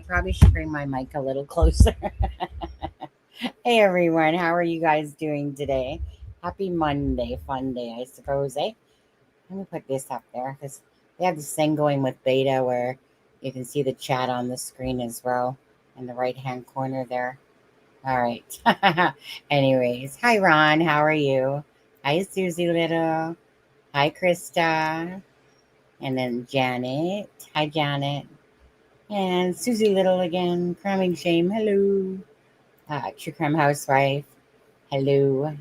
probably should bring my mic a little closer. Hey everyone, how are you guys doing today? Happy Monday, fun day, I suppose, eh? Let me put this up there because they have this thing going with beta where you can see the chat on the screen as well in the right hand corner there. All right. Anyways, hi Ron, how are you? Hi Susie Little. Hi Krista. And then Janet. Hi Janet. And Susie Little again. Cramming Shame. Hello. True Crime Housewife. Hello.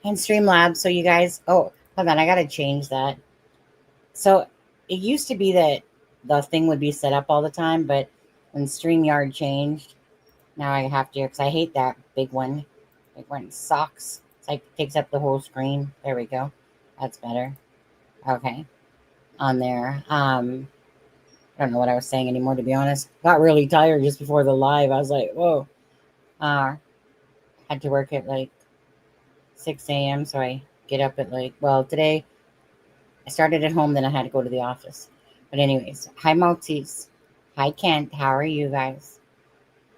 And Streamlabs. So you guys. Oh, hold on. I gotta change that. So it used to be that the thing would be set up all the time, but when StreamYard changed, now I have to because I hate that big one. Big one sucks. It's like takes up the whole screen. There we go. That's better. Okay. On there. I don't know what I was saying anymore, to be honest. Got really tired just before the live. I was like, whoa. Had to work at like 6 a.m. So I get up at like, well, today I started at home, then I had to go to the office. But anyways, hi Maltese. Hi Kent. How are you guys?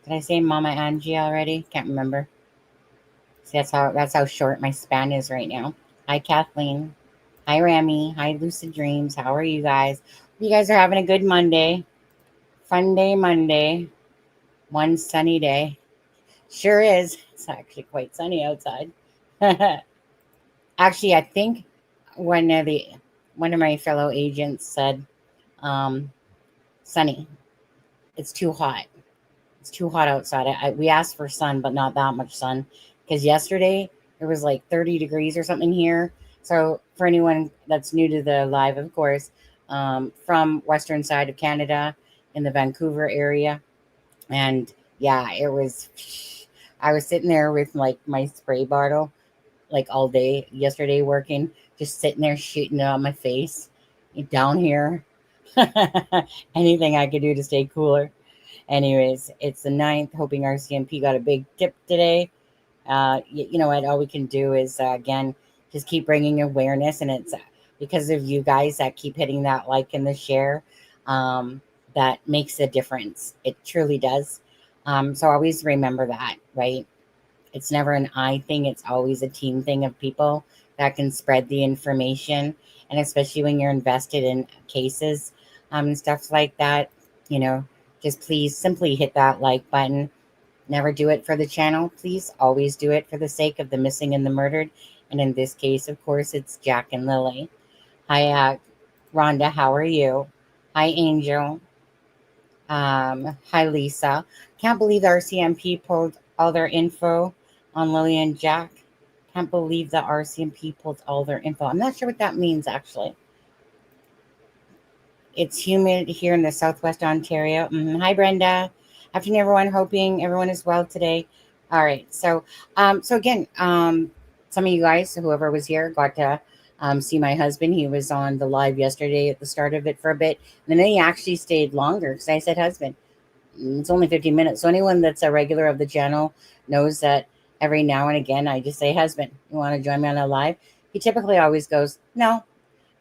Did I say Mama Angie already? Can't remember. See, that's how short my span is right now. Hi Kathleen. Hi Rami. Hi Lucid Dreams. How are you guys? You guys are having a good Monday. Fun day Monday. One sunny day. Sure is. It's actually quite sunny outside. Actually, I think one of the one of my fellow agents said, um, "Sunny, it's too hot. It's too hot outside." We asked for sun, but not that much sun, because yesterday it was like 30 degrees or something here. So for anyone that's new to the live, of course, from western side of Canada in the Vancouver area, and yeah, it was. I was sitting there with like my spray bottle like all day yesterday working, just sitting there shooting it on my face down here. Anything I could do to stay cooler. Anyways, it's the 9th, hoping RCMP got a big tip today. You know what? All we can do is, again, just keep bringing awareness. And it's because of you guys that keep hitting that like and the share that makes a difference. It truly does. So always remember that, right? It's never an I thing, it's always a team thing of people that can spread the information. And especially when you're invested in cases and stuff like that, you know, just please simply hit that like button. Never do it for the channel, please. Always do it for the sake of the missing and the murdered. And in this case, of course, it's Jack and Lily. Hi, Rhonda, how are you? Hi, Angel. Hi, Lisa. Can't believe the RCMP pulled all their info on Lily and Jack. Can't believe the RCMP pulled all their info. I'm not sure what that means, actually. It's humid here in the Southwest Ontario. Hi, Brenda. Afternoon, everyone. Hoping everyone is well today. All right. So again, some of you guys, whoever was here, got to see my husband. He was on the live yesterday at the start of it for a bit. And then he actually stayed longer because I said husband. It's only 15 minutes. So anyone that's a regular of the channel knows that every now and again I just say, husband, you want to join me on a live? He typically always goes, no.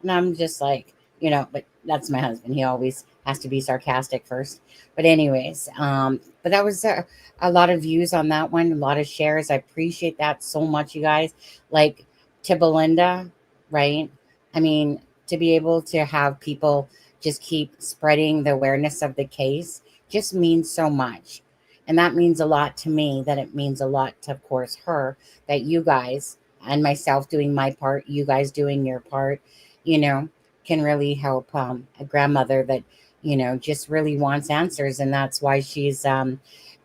And I'm just like, but that's my husband. He always has to be sarcastic first. But anyways, but that was a lot of views on that one, a lot of shares. I appreciate that so much, you guys. Like to Belinda, right? I mean, to be able to have people just keep spreading the awareness of the case just means so much. And that means a lot to me, that it means a lot to, of course, her, that you guys and myself doing my part, you guys doing your part, can really help a grandmother that, just really wants answers. And that's why she's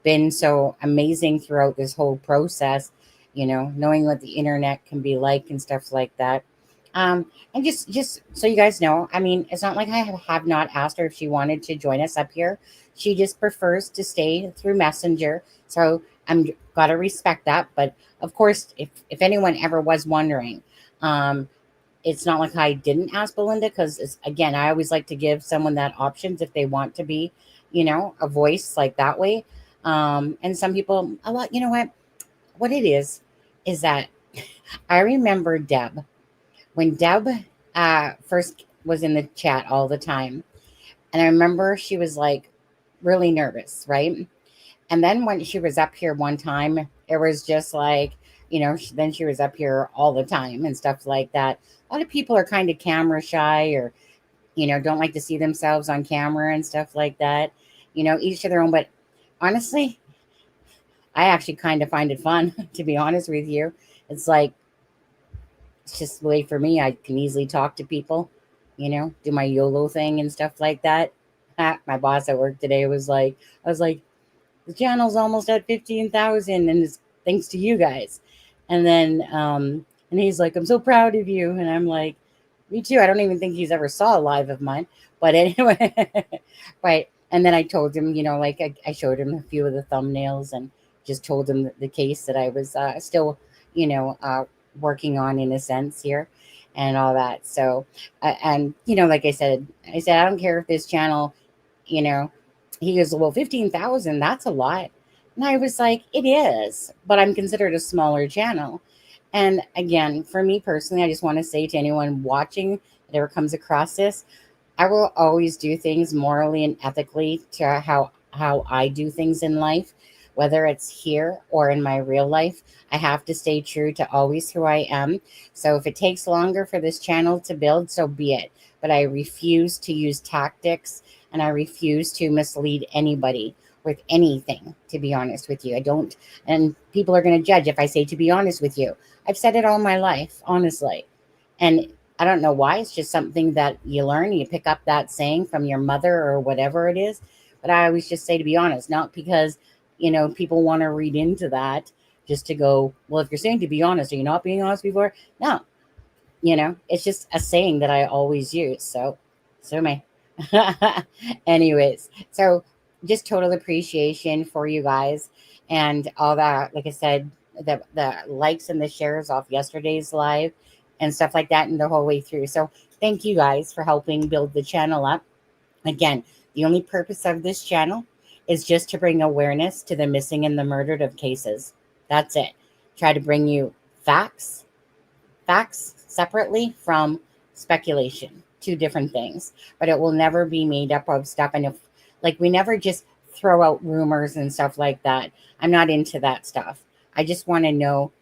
been so amazing throughout this whole process, knowing what the internet can be like and stuff like that. And just so you guys know, I mean, it's not like I have not asked her if she wanted to join us up here. She just prefers to stay through Messenger. So I'm gotta respect that. But of course, if anyone ever was wondering, it's not like I didn't ask Belinda, because again, I always like to give someone that options if they want to be, a voice like that way. And some people, a lot, what it is that I remember Deb. When Deb first was in the chat all the time, and I remember she was like really nervous, right? And then when she was up here one time, it was just like, then she was up here all the time and stuff like that. A lot of people are kind of camera shy, or, don't like to see themselves on camera and stuff like that. Each to their own. But honestly, I actually kind of find it fun, to be honest with you. It's like, it's just the way for me. I can easily talk to people, do my YOLO thing and stuff like that. My boss at work today was like, I was like, the channel's almost at 15,000 and it's thanks to you guys. And then, and he's like, I'm so proud of you. And I'm like, me too. I don't even think he's ever saw a live of mine. But anyway, right. And then I told him, like I showed him a few of the thumbnails and just told him the case that I was still, working on in a sense here and all that. So, and, like I said, I don't care if this channel, you know, he goes, well, 15,000, that's a lot. And I was like, it is, but I'm considered a smaller channel. And again, for me personally, I just want to say to anyone watching that ever comes across this, I will always do things morally and ethically to how I do things in life, whether it's here or in my real life. I have to stay true to always who I am. So if it takes longer for this channel to build, so be it. But I refuse to use tactics and I refuse to mislead anybody with anything, to be honest with you. I don't, and people are going to judge if I say to be honest with you. I've said it all my life, honestly. And I don't know why. It's just something that you learn. You pick up that saying from your mother or whatever it is. But I always just say to be honest, not because, people want to read into that just to go, well, if you're saying to be honest, are you not being honest before? No, it's just a saying that I always use. So me. Anyways, so just total appreciation for you guys and all that. Like I said, the likes and the shares off yesterday's live and stuff like that, and the whole way through. So thank you guys for helping build the channel up. Again, the only purpose of this channel is just to bring awareness to the missing and the murdered of cases. That's it. Try to bring you facts separately from speculation. Two different things, but it will never be made up of stuff. And if, like, we never just throw out rumors and stuff like that. I'm not into that stuff. I just want to know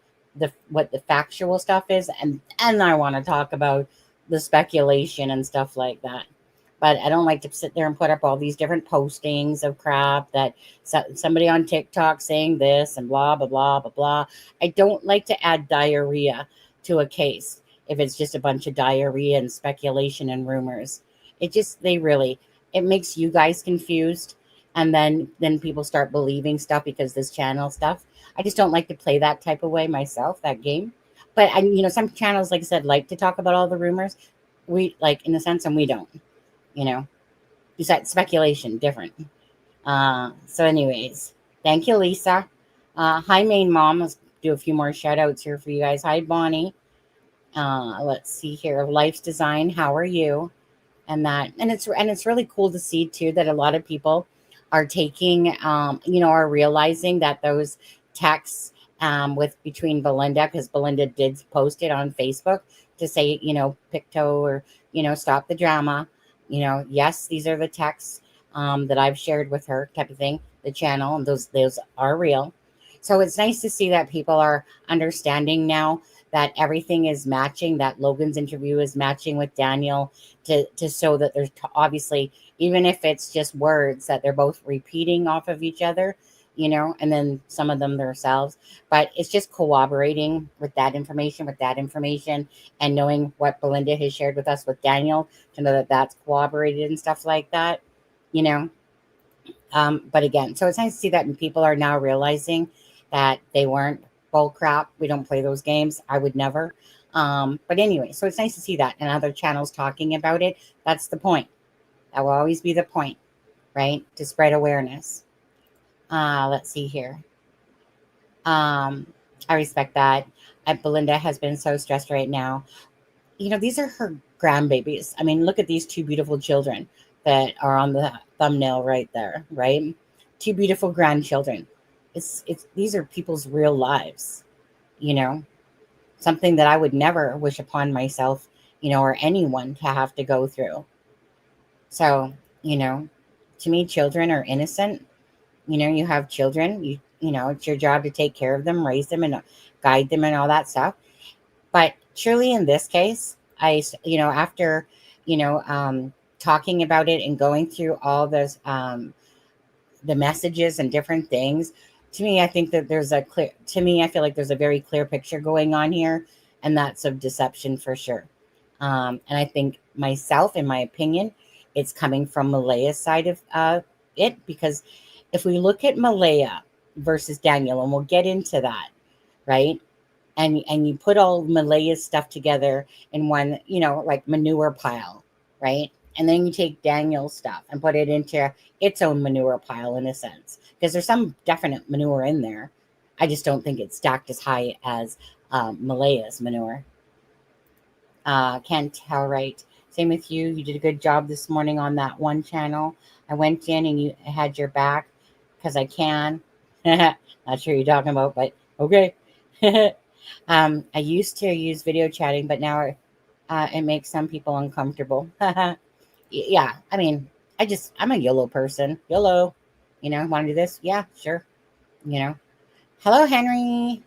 what the factual stuff is, and I want to talk about the speculation and stuff like that. But I don't like to sit there and put up all these different postings of crap that somebody on TikTok saying this and blah, blah, blah, blah, blah. I don't like to add diarrhea to a case if it's just a bunch of diarrhea and speculation and rumors. It makes you guys confused. And then people start believing stuff because this channel stuff. I just don't like to play that type of way myself, that game. But some channels, like I said, like to talk about all the rumors. We like, in a sense, and we don't. Besides speculation, different. So anyways, thank you, Lisa. Hi, main mom. Let's do a few more shout outs here for you guys. Hi, Bonnie. Let's see here. Life's Design. How are you? And it's really cool to see too that a lot of people are taking, are realizing that those texts with between Belinda, because Belinda did post it on Facebook to say, Pictou or, stop the drama. Yes, these are the texts that I've shared with her, type of thing, the channel, and those are real. So it's nice to see that people are understanding now that everything is matching, that Logan's interview is matching with Daniel to show that there's obviously, even if it's just words, that they're both repeating off of each other, and then some of them themselves. But it's just corroborating with that information, and knowing what Belinda has shared with us with Daniel to know that that's corroborated and stuff like that, But again, so it's nice to see that people are now realizing that they weren't bull crap. We don't play those games. I would never. But anyway, so it's nice to see that and other channels talking about it. That's the point. That will always be the point, right? To spread awareness. Let's see here. I respect that. Belinda has been so stressed right now. These are her grandbabies. I mean, look at these two beautiful children that are on the thumbnail right there, right? Two beautiful grandchildren. These are people's real lives, something that I would never wish upon myself, or anyone to have to go through. So, to me, children are innocent. You have children, it's your job to take care of them, raise them, and guide them and all that stuff. But truly in this case, after, you know, um, talking about it and going through all those, the messages and different things, to me, I think that I feel like there's a very clear picture going on here, and that's of deception for sure. And I think myself, in my opinion, it's coming from Malaya's side of it, because if we look at Malaya versus Daniel, and we'll get into that, right? And you put all Malaya's stuff together in one, like manure pile, right? And then you take Daniel's stuff and put it into its own manure pile in a sense, because there's some definite manure in there. I just don't think it's stacked as high as Malaya's manure. Can't tell, right? Same with you. You did a good job this morning on that one channel. I went in and you had your back because I can. Not sure what you're talking about, but okay. I used to use video chatting, but now it makes some people uncomfortable. Yeah, I mean, I'm a YOLO person. YOLO, want to do this? Yeah, sure. You know, hello, Henry.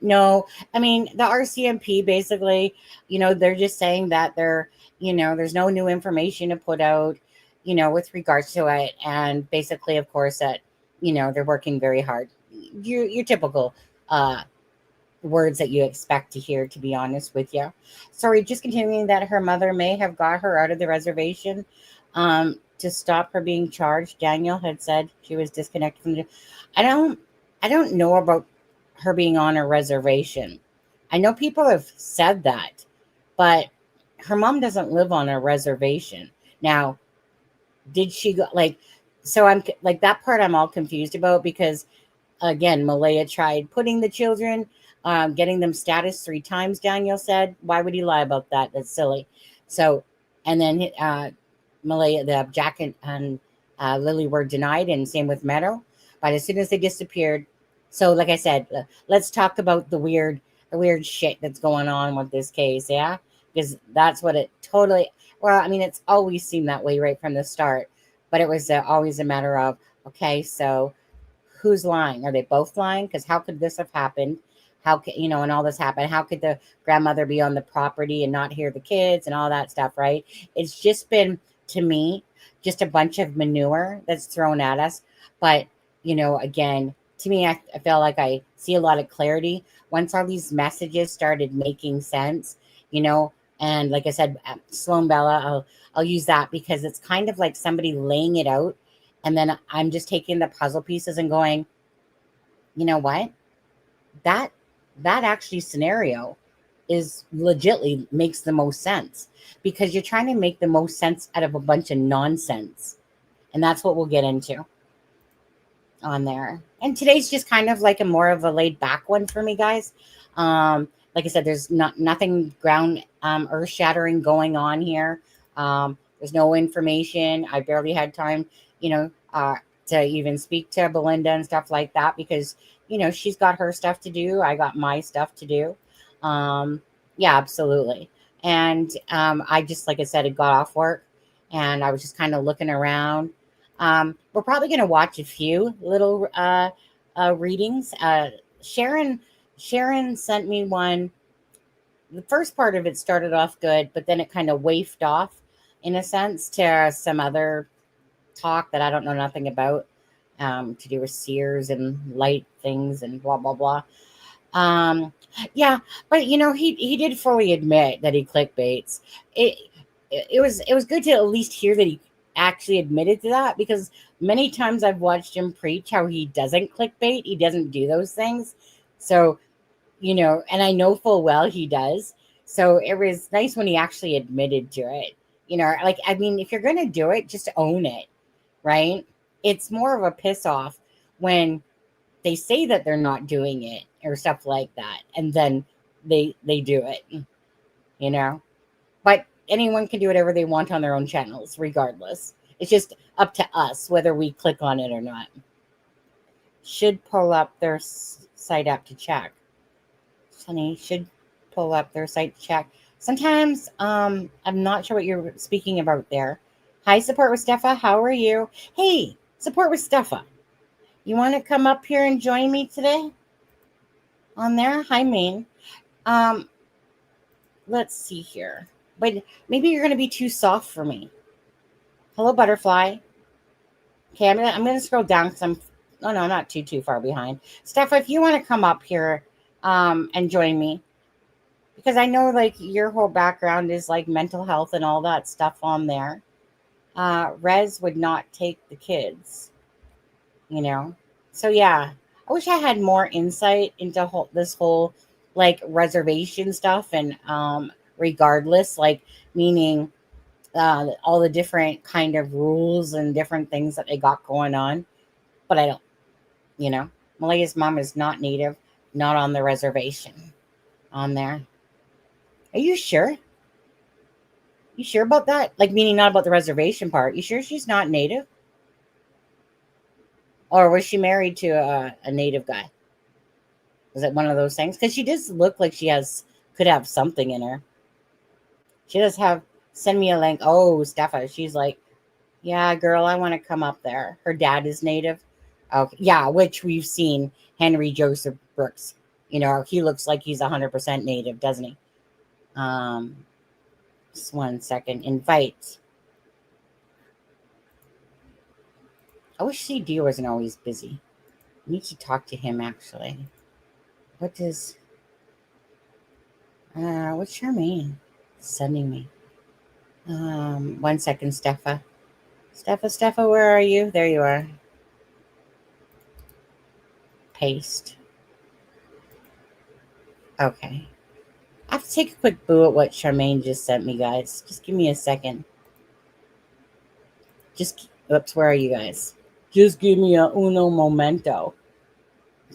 No, I mean, the RCMP basically, they're just saying that there's no new information to put out, with regards to it. And basically, of course, that, they're working very hard. Your typical words that you expect to hear, to be honest with you. Sorry, just continuing that her mother may have got her out of the reservation to stop her being charged. Daniel had said she was disconnected from the. I don't, I don't know about her being on a reservation. I know people have said that, but her mom doesn't live on a reservation. Now, did she go like? So I'm like that part. I'm all confused about because again, Malaya tried putting the children, getting them status 3 times. Daniel said, "Why would he lie about that? That's silly." So, and then Malaya, Jack and Lily were denied, and same with Meadow. But as soon as they disappeared, so like I said, let's talk about the weird shit that's going on with this case, yeah, because that's what it totally. Well, I mean, it's always seemed that way right from the start, but it was always a matter of okay, so who's lying? Are they both lying? Because how could this have happened? How could and all this happened? How could the grandmother be on the property and not hear the kids and all that stuff, right? It's just been to me just a bunch of manure that's thrown at us. But again, to me, I feel like I see a lot of clarity once all these messages started making sense, you know. And like I said, Sloan Bella, I'll use that because it's kind of like somebody laying it out and then I'm just taking the puzzle pieces and going, you know what? That that actually scenario is legitly makes the most sense because you're trying to make the most sense out of a bunch of nonsense. And that's what we'll get into on there. And today's just kind of like a more of a laid back one for me, guys. Like I said, there's nothing ground earth shattering going on here. There's no information. I barely had time, to even speak to Belinda and stuff like that because she's got her stuff to do. I got my stuff to do. Yeah, absolutely. And I just, like I said, I got off work and I was just kind of looking around. We're probably going to watch a few little readings. Sharon sent me one. The first part of it started off good, but then it kind of wafted off in a sense to some other talk that I don't know nothing about, to do with seers and light things and blah, blah, blah. Yeah, but he did fully admit that he clickbaits. It was good to at least hear that he actually admitted to that because many times I've watched him preach how he doesn't clickbait, he doesn't do those things. So, and I know full well he does. So it was nice when he actually admitted to it. Like I mean, if you're gonna do it, just own it, right? It's more of a piss off when they say that they're not doing it or stuff like that and then they do it, but anyone can do whatever they want on their own channels regardless. It's just up to us whether we click on it or not. Should pull up their site app to check. Honey, should pull up their site to check. Sometimes I'm not sure what you're speaking about there. Hi, Support with Stepha. How are you? Hey, Support with Stepha. You want to come up here and join me today on there? Hi, Maine. Um, let's see here. But maybe you're going to be too soft for me. Hello, Butterfly. Okay, I'm gonna scroll down because I'm oh no, not too far behind. Steph, if you want to come up here and join me, because I know like your whole background is like mental health and all that stuff on there. Rez would not take the kids, you know. So yeah, I wish I had more insight into this whole like reservation stuff and regardless, like meaning all the different kind of rules and different things that they got going on. But I don't, you know, Malia's mom is not native, not on the reservation on there. Are you sure? You sure about that? Like, meaning not about the reservation part. You sure she's not native? Or was she married to a native guy? Was it one of those things? Because she does look like could have something in her. She does have, send me a link. Oh, Stepha. She's like, yeah, girl, I want to come up there. Her dad is native. Okay. Yeah, which we've seen Henry Joseph Brooks. You know, he looks like he's 100% native, doesn't he? Just 1 second. Invite. I wish CD wasn't always busy. I need to talk to him actually. What does what's Charmaine sending me? 1 second, Stepha. Stepha, where are you? There you are. Paste. Okay. I have to take a quick boo at what Charmaine just sent me, guys. Just give me a second. Oops, where are you guys? Just give me a uno momento.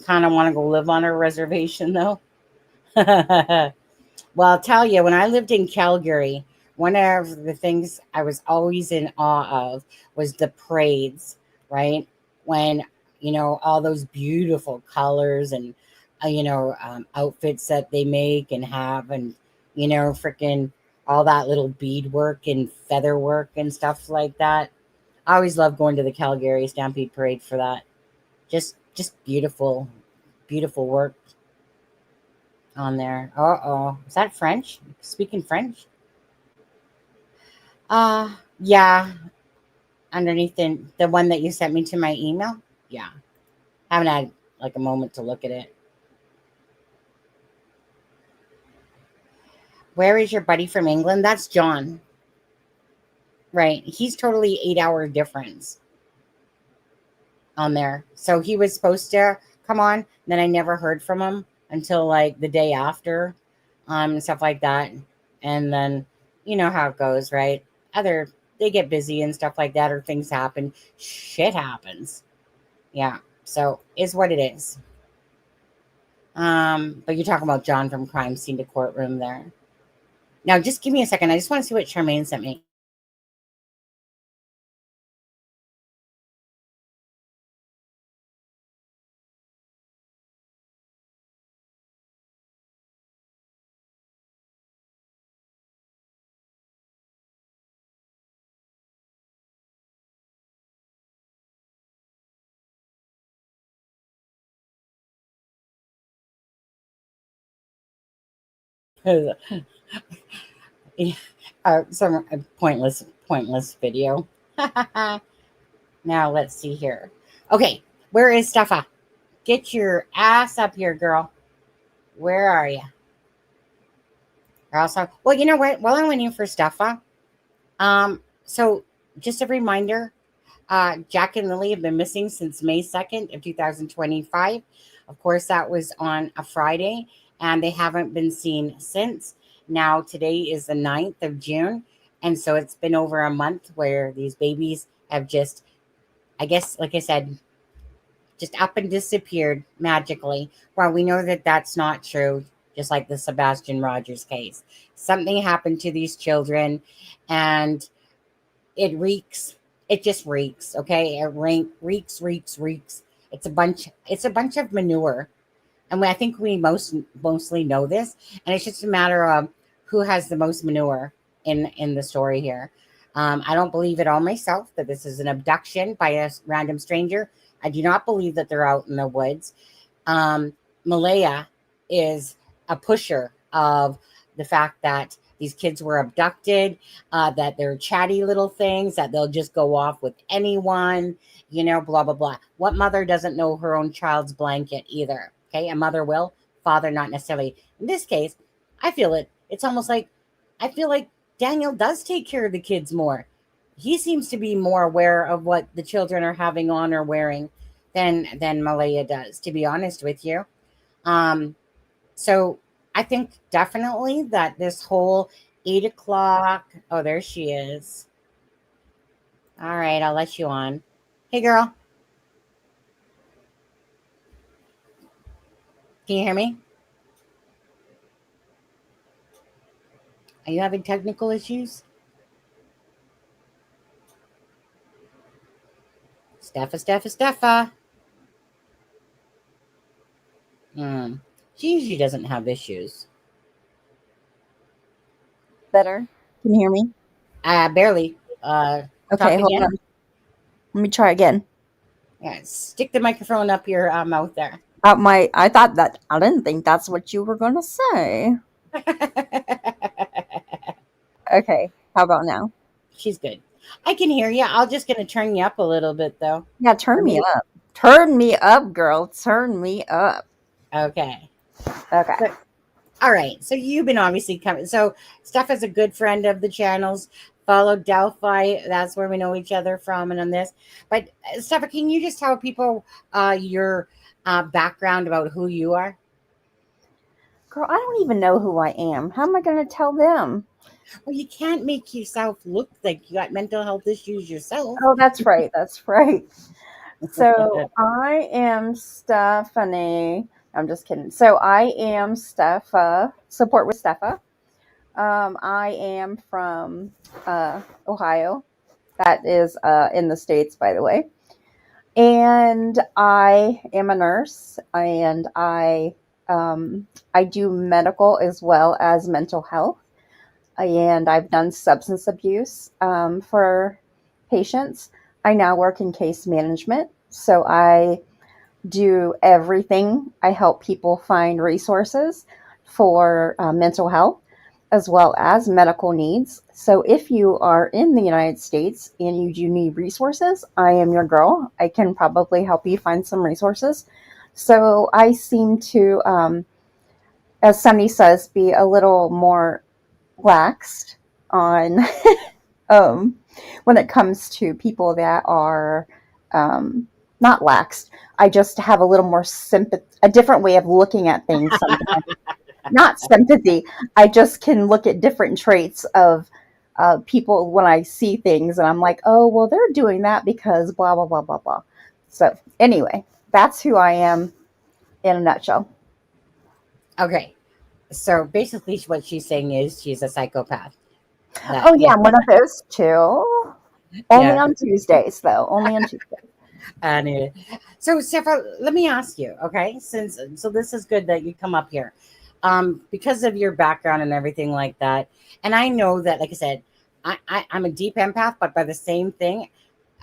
Kind of want to go live on a reservation though. Well, I'll tell you, when I lived in Calgary, one of the things I was always in awe of was the parades, right? When, all those beautiful colors and, outfits that they make and have, and, freaking all that little beadwork and feather work and stuff like that. I always loved going to the Calgary Stampede Parade for that. Just beautiful, beautiful work on there. Uh-oh. Is that French? Speaking French? Yeah. Underneath the one that you sent me to my email. Yeah. Haven't had like a moment to look at it. Where is your buddy from England? That's John. Right. He's totally 8-hour difference on there. So he was supposed to come on. Then I never heard from him until like the day after, and stuff like that. And then you know how it goes, right? They get busy and stuff like that, or things happen. Shit happens. Yeah. So is what it is. But you're talking about John from Crime Scene to Courtroom there. Now just give me a second. I just want to see what Charmaine sent me. Some pointless video. Now let's see here. Okay, where is Stepha? Get your ass up here, girl. Where are you? Also, well, you know what? While I'm waiting for Stepha, so just a reminder, Jack and Lily have been missing since May 2nd of 2025. Of course, that was on a Friday, and they haven't been seen since. Now, today is the 9th of June, and so it's been over a month where these babies have just, I guess, like I said, just up and disappeared magically. Well, we know that that's not true, just like the Sebastian Rogers case. Something happened to these children, and it reeks. It just reeks. Okay, it reeks. It's a bunch of manure, and I think we mostly know this, and it's just a matter of who has the most manure in the story here. I don't believe at all myself that this is an abduction by a random stranger. I do not believe that they're out in the woods. um, Malaya is a pusher of the fact that these kids were abducted, that they're chatty little things, that they'll just go off with anyone, blah, blah, blah. What mother doesn't know her own child's blanket either? Okay. A mother will, father not necessarily. In this case, I feel it. It's almost like, I feel like Daniel does take care of the kids more. He seems to be more aware of what the children are having on or wearing than Malaya does, to be honest with you. Um, so I think definitely that this whole 8 o'clock. Oh, there she is. All right, I'll let you on. Hey, girl, can you hear me? Are you having technical issues? Stepha. Hmm. She usually doesn't have issues. Better. Can you hear me? Barely. Okay, Talk hold again. on. Let me try again. Yeah, stick the microphone up your mouth there. I thought that I didn't think that's what you were gonna say. Okay, how about now? She's good. I can hear you. I'm just gonna turn you up a little bit though. Yeah, Or turn me maybe, up. Turn me up, girl. Turn me up. okay. Okay. So, all right. So you've been obviously coming. So Steph is a good friend of the channels. Follow Delphi. That's where we know each other from, and on this. But Steph, can you just tell people your background about who you are? Girl, I don't even know who I am. How am I gonna tell them? Well, you can't make yourself look like you got mental health issues yourself. Oh, that's right. That's right. So I am Stephanie. I'm just kidding. So I am Stepha. Support with Stepha. I am from Ohio. That is in the States, by the way. And I am a nurse, and I do medical as well as mental health. And I've done substance abuse for patients. I now work in case management, so I do everything. I help people find resources for mental health as well as medical needs. So if you are in the United States and you do need resources, I am your girl. I can probably help you find some resources. So I seem to, as Sunny says, be a little more laxed on um, when it comes to people that are not laxed. I just have a little more sympathy, a different way of looking at things sometimes. Not sympathy. I just can look at different traits of people when I see things, and I'm like, oh, well, they're doing that because blah, blah, blah, blah, blah. So, anyway, that's who I am in a nutshell. Okay. So basically, what she's saying is she's a psychopath. That Oh, yeah, yeah, I'm one of those too. Only yeah. on Tuesdays, though. Only on Tuesdays. And so, Stepha, let me ask you, okay? Since so this is good that you come up here, because of your background and everything like that. And I know that, like I said, I'm a deep empath, but by the same thing,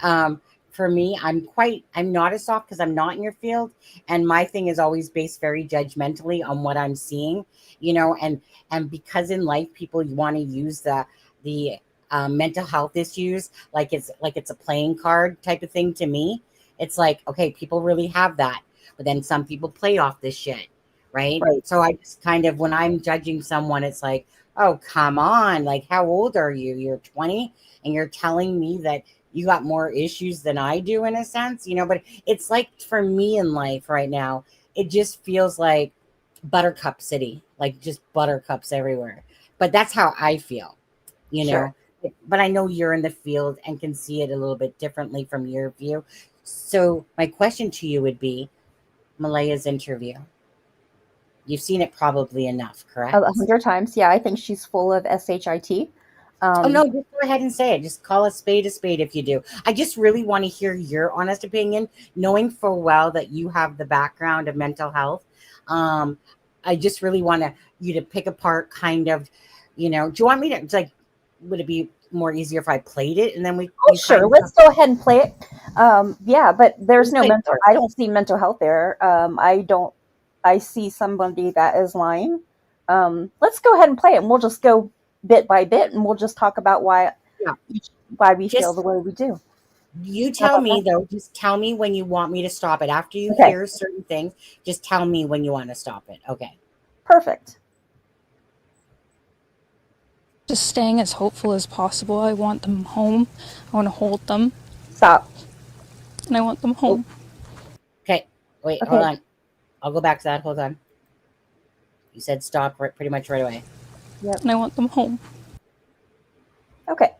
um, for me, I'm not as soft because I'm not in your field, and my thing is always based very judgmentally on what I'm seeing, and because in life people want to use the mental health issues like it's a playing card type of thing to me. It's like, okay, people really have that, but then some people play off this shit, right? Right. So I just kind of, when I'm judging someone, it's like, oh, come on, like, how old are you? You're 20 and you're telling me that you got more issues than I do, in a sense, but it's like, for me in life right now, it just feels like buttercup city, like just buttercups everywhere. But that's how I feel, you Sure. know. But I know you're in the field and can see it a little bit differently from your view. So my question to you would be, Malaya's interview. You've seen it probably enough, A correct? 100 times. Yeah, I think she's full of shit. Oh no, Um, just go ahead and say it. Just call a spade if you do. I just really want to hear your honest opinion, knowing full well that you have the background of mental health. Um, I just really want you to pick apart kind of, do you want me to, it's like, would it be more easier if I played it and then Oh, you sure. kind Let's go ahead and play it. Yeah, but there's of no play it mental. for us? I don't see mental health there. I don't. I see somebody that is lying. Let's go ahead and play it, and we'll just go bit by bit, and we'll just talk about Yeah. why we feel the Just way we do. you How tell about me that? though, just tell me when you want me to stop it. After you Okay, hear certain things, just tell me when you want to stop it. Okay. perfect. Just staying as hopeful as possible. I want them home. I want to hold them, Stop. and I want them Oh, home. okay. Wait, hold Okay. on. I'll go back to that. Hold on. You said stop pretty much right away. Yep. And I want them home. Okay.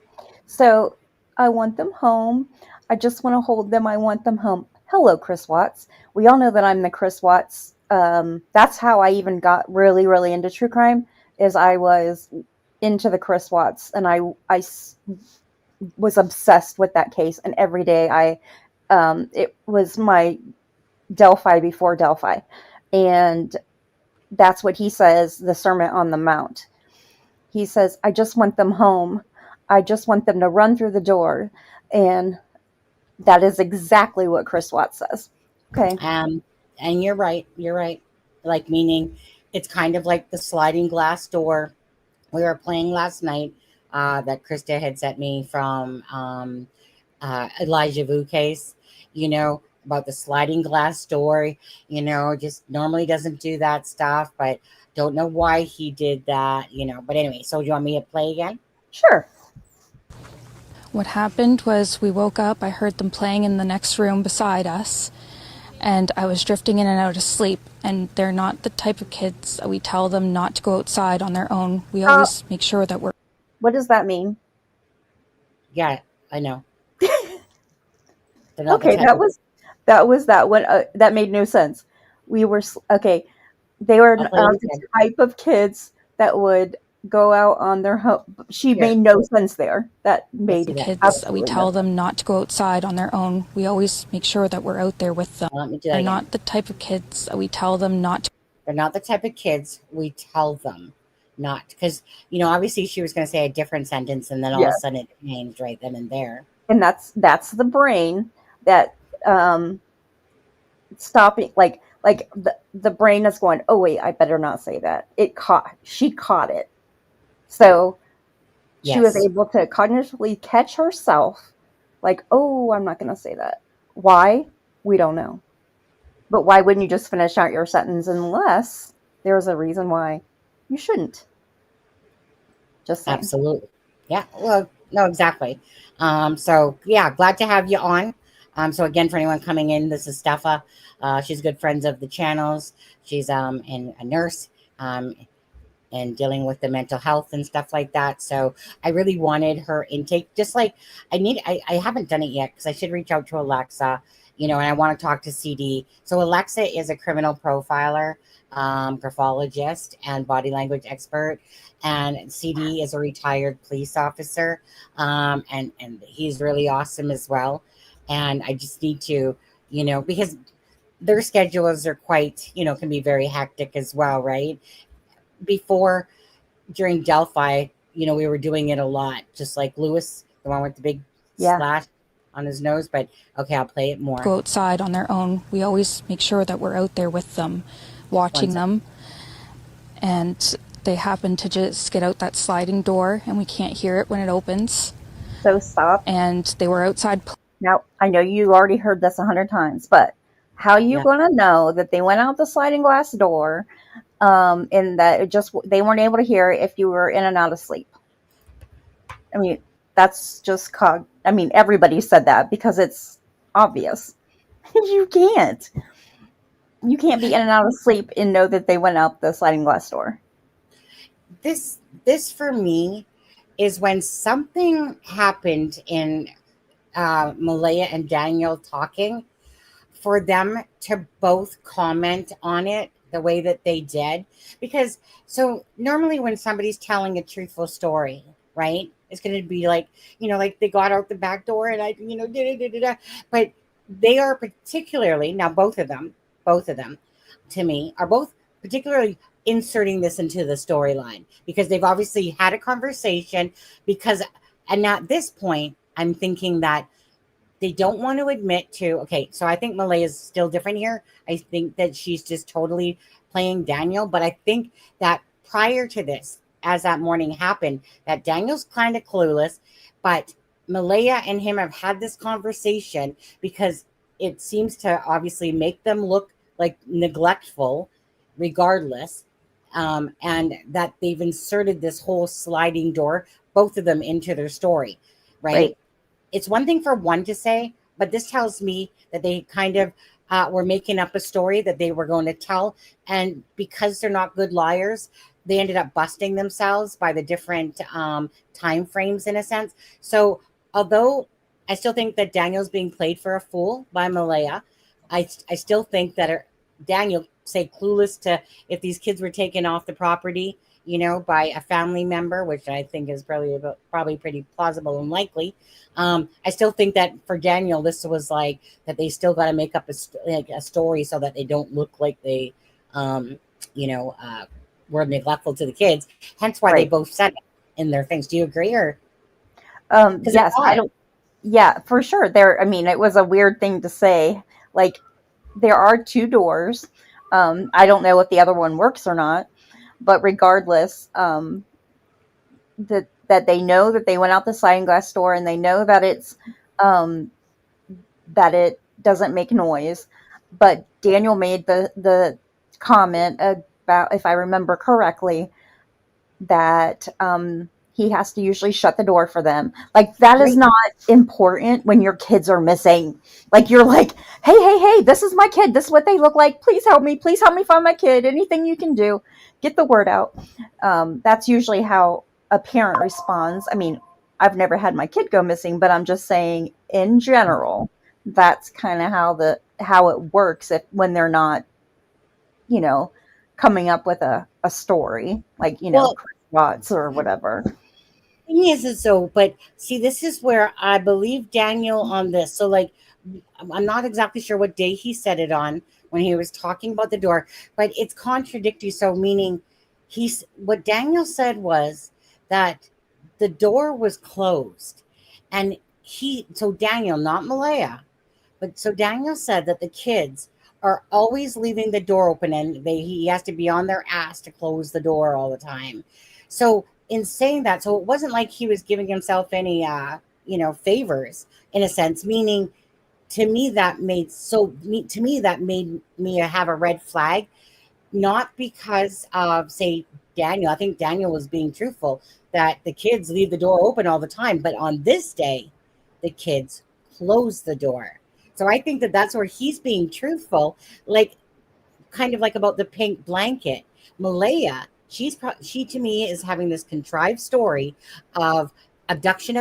So I want them home. I just want to hold them. I want them home. Hello, Chris Watts. We all know that I'm the Chris Watts. That's how I even got really, really into true crime. Is I was into the Chris Watts, and I was obsessed with that case. And every day it was my Delphi before Delphi, and that's what he says. The Sermon on the Mount. He says, I just want them home. I just want them to run through the door. And that is exactly what Chris Watts says. Okay. And you're right. You're right. Like meaning, it's kind of like the sliding glass door we were playing last night. That Krista had sent me from Elijah Vu case. You know about the sliding glass door. You know, just normally doesn't do that stuff, but don't know why he did that. You know, but anyway. So do you want me to play again? Sure. What happened was we woke up, I heard them playing in the next room beside us, and I was drifting in and out of sleep. And they're not the type of kids that we tell them not to go outside on their own. We always make sure that we're... What does that mean? Yeah, I know. They're not the Okay, type of. that was that one. That made no sense. We were okay. They were I'll play it the again. type of kids that would go out on their home. She Here, made no sense there. That let's see made that. kids that we absolutely no tell sense. them not to go outside on their own. We always make sure that we're out there with them. Let me do that They're again. not the type of kids that we tell them not to... They're not the type of kids we tell them not, because obviously she was going to say a different sentence, and then all of Yeah, a sudden it changed right then and there. and that's the brain that um stopping like the brain is going, oh wait, I better not say that. She caught it. So she was Yes, able to cognitively catch herself, like, oh, I'm not going to say that. Why? We don't know. But why wouldn't you just finish out your sentence unless there's a reason why you shouldn't? Just saying. absolutely. Yeah. Well, no, exactly. So yeah, glad to have you on. So again, for anyone coming in, this is Stepha. She's good friends of the channels. She's a nurse. And dealing with the mental health and stuff like that. So I really wanted her intake, just like I haven't done it yet because I should reach out to Alexa, and I want to talk to CD. So Alexa is a criminal profiler, graphologist, and body language expert. And CD is a retired police officer. And he's really awesome as well. And I just need to, because their schedules are quite, can be very hectic as well, right? Before, during Delphi, we were doing it a lot, just like Lewis, the one with the big Yeah. slash on his nose. But okay, I'll play it more. go outside on their own. We always make sure that we're out there with them, One watching second. them. And they happen to just get out that sliding door, and we can't hear it when it opens. So stop. And they were outside. Now, I know you already heard this 100 times, but how are you Yeah. going to know that they went out the sliding glass door and that they weren't able to hear it if you were in and out of sleep? I mean, that's just everybody said that because it's obvious. You can't. You can't be in and out of sleep and know that they went out the sliding glass door. This for me is when something happened in Malaya and Daniel talking, for them to both comment on it the way that they did. Because so normally when somebody's telling a truthful story, right, it's going to be like, like they got out the back door and I, da, da, da, da. But they are particularly, now both of them to me are both particularly inserting this into the storyline, because they've obviously had a conversation. Because, and at this point, I'm thinking that they don't want to admit to, okay, so I think Malay is still different here. I think that she's just totally playing Daniel. But I think that prior to this, as that morning happened, that Daniel's kind of clueless, but Malaya and him have had this conversation, because it seems to obviously make them look like neglectful regardless. And that they've inserted this whole sliding door, both of them, into their story, right? It's one thing for one to say, but this tells me that they kind of were making up a story that they were going to tell. And because they're not good liars, they ended up busting themselves by the different time frames, in a sense. So although I still think that Daniel's being played for a fool by Malaya, I still think that Daniel, say, clueless to if these kids were taken off the property, by a family member, which I think is probably pretty plausible and likely. I still think that for Daniel, this was like that they still got to make up a story so that they don't look like they, were neglectful to the kids. Hence why they both said it in their things. Do you agree, or? Yes, I don't. Yeah, for sure. It was a weird thing to say. Like, there are two doors. I don't know if the other one works or not. But regardless, that they know that they went out the sliding glass door, and they know that it's that it doesn't make noise. But Daniel made the comment about, if I remember correctly, that he has to usually shut the door for them. Like, that is not important when your kids are missing. Like, you're like, hey, this is my kid. This is what they look like. Please help me. Please help me find my kid. Anything you can do. Get the word out. That's usually how a parent responds. I mean, I've never had my kid go missing, but I'm just saying, in general, that's kind of how it works when they're not, coming up with a story, like, Watts or whatever. Thing is so, but see, this is where I believe Daniel on this. So, like, I'm not exactly sure what day he said it on when he was talking about the door, but it's contradictory. So, meaning what Daniel said was that the door was closed, and Daniel, not Malaya, but so Daniel said that the kids are always leaving the door open, and he has to be on their ass to close the door all the time. So in saying that, so it wasn't like he was giving himself any favors, in a sense, meaning to me that made me have a red flag, not because of, say, Daniel. I think Daniel was being truthful that the kids leave the door open all the time, but on this day the kids close the door. So I think that that's where he's being truthful, like, kind of like about the pink blanket. Malaya, she to me is having this contrived story of abduction,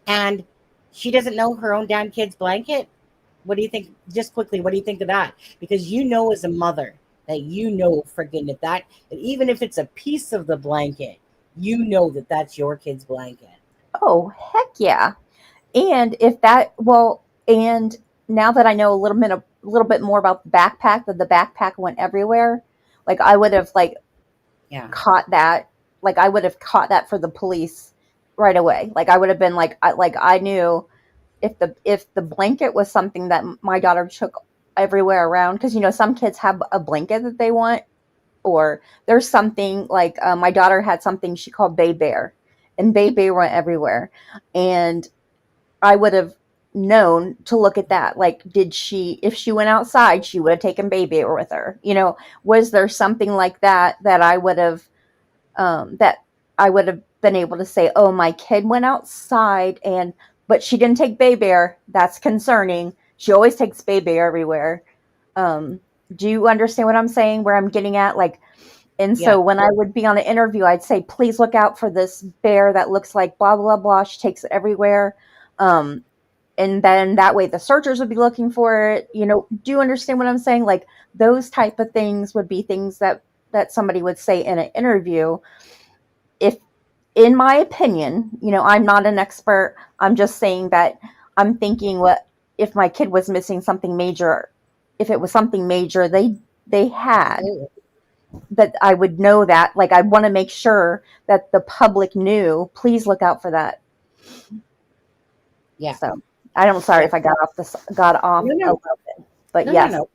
and she doesn't know her own damn kid's blanket. What do you think? Just quickly, what do you think of that? Because as a mother, that friggin' that even if it's a piece of the blanket, that's your kid's blanket. Oh, heck yeah. And and now that I know a little bit more about the backpack, that the backpack went everywhere, like, I would have caught that. Like, I would have caught that for the police right away. Like, I would have been like, I knew if the blanket was something that my daughter took everywhere around, because some kids have a blanket that they want, or there's something like my daughter had something she called Bay Bear, and Bay Bear went everywhere, and I would have known to look at that. Like, if she went outside, she would have taken Bay Bear with her. Was there something like that I would have been able to say, oh, my kid went outside but she didn't take Bay Bear. That's concerning. She always takes Bay Bear everywhere. Do you understand what I'm saying? Where I'm getting at? Like, and so when I would be on an interview, I'd say, please look out for this bear that looks like blah, blah, blah. She takes it everywhere. And then that way the searchers would be looking for it. Do you understand what I'm saying? Like, those type of things would be things that somebody would say in an interview. If, in my opinion, I'm not an expert. I'm just saying that I'm thinking, what if my kid was missing something major? If it was something major, they had that I would know that. Like, I want to make sure that the public knew, please look out for that. Yeah. So I'm sorry Yeah. if I got off No, a no, little bit, but no, no, yes, no.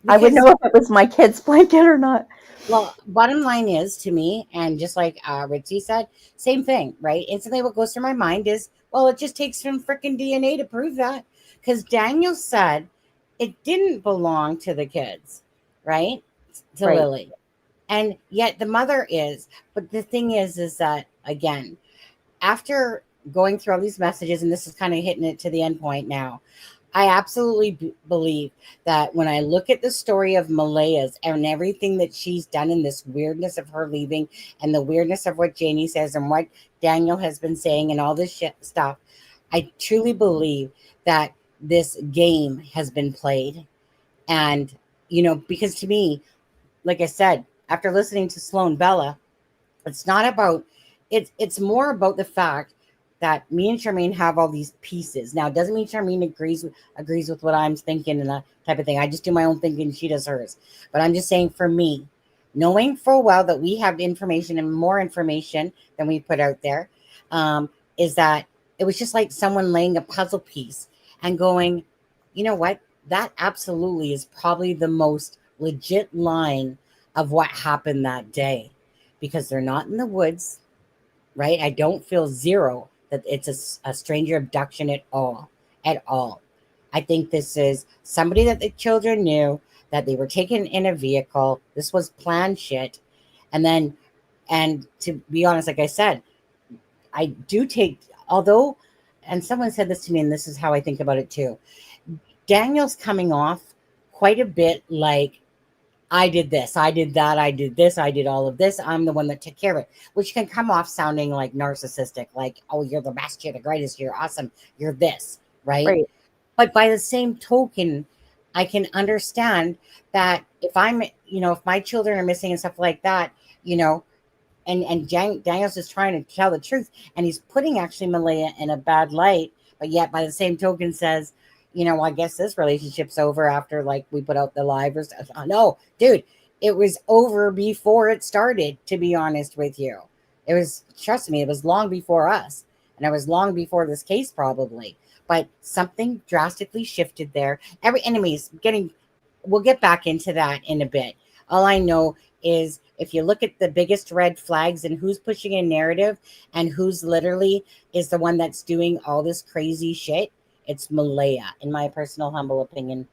I would Because, know if it was my kid's blanket or not. well, bottom line is to me, and just like Ritzy said, same thing, right? Instantly, what goes through my mind is, well, it just takes some freaking DNA to prove that. Because Daniel said it didn't belong to the kids, right? To Right. Lily. And yet the mother is. But the thing is that, again, after going through all these messages, and this is kind of hitting it to the end point now, I absolutely believe that when I look at the story of Malaya's and everything that she's done in this weirdness of her leaving and the weirdness of what Janie says and what Daniel has been saying and all this shit stuff, I truly believe that this game has been played. And, because to me, like I said, after listening to Sloan Bella, it's not about it's more about the fact that me and Charmaine have all these pieces. Now, it doesn't mean Charmaine agrees with what I'm thinking and that type of thing. I just do my own thinking, she does hers. But I'm just saying, for me, knowing full well that we have information and more information than we put out there, is that it was just like someone laying a puzzle piece and going, you know what? That absolutely is probably the most legit line of what happened that day, because they're not in the woods, right? I don't feel zero that it's a stranger abduction at all. At all. I think this is somebody that the children knew, that they were taken in a vehicle. This was planned shit. And to be honest, like I said, I do take, although, and someone said this to me, and this is how I think about it too. Daniel's coming off quite a bit like, I did this, I did that, I did this, I did all of this. I'm the one that took care of it, which can come off sounding like narcissistic, like, oh, you're the best, you're the greatest, you're awesome, you're this, right? Right. But by the same token, I can understand that if if my children are missing and stuff like that, you know, and Daniel's just trying to tell the truth, and he's putting actually Malaya in a bad light, but yet by the same token says, well, I guess this relationship's over after like we put out the live or stuff. Oh, no, dude, it was over before it started. To be honest with you, it was. Trust me, it was long before us, and it was long before this case probably. But something drastically shifted there. Every enemy's getting. We'll get back into that in a bit. All I know is if you look at the biggest red flags and who's pushing a narrative and who's literally is the one that's doing all this crazy shit, it's Malaya, in my personal humble opinion.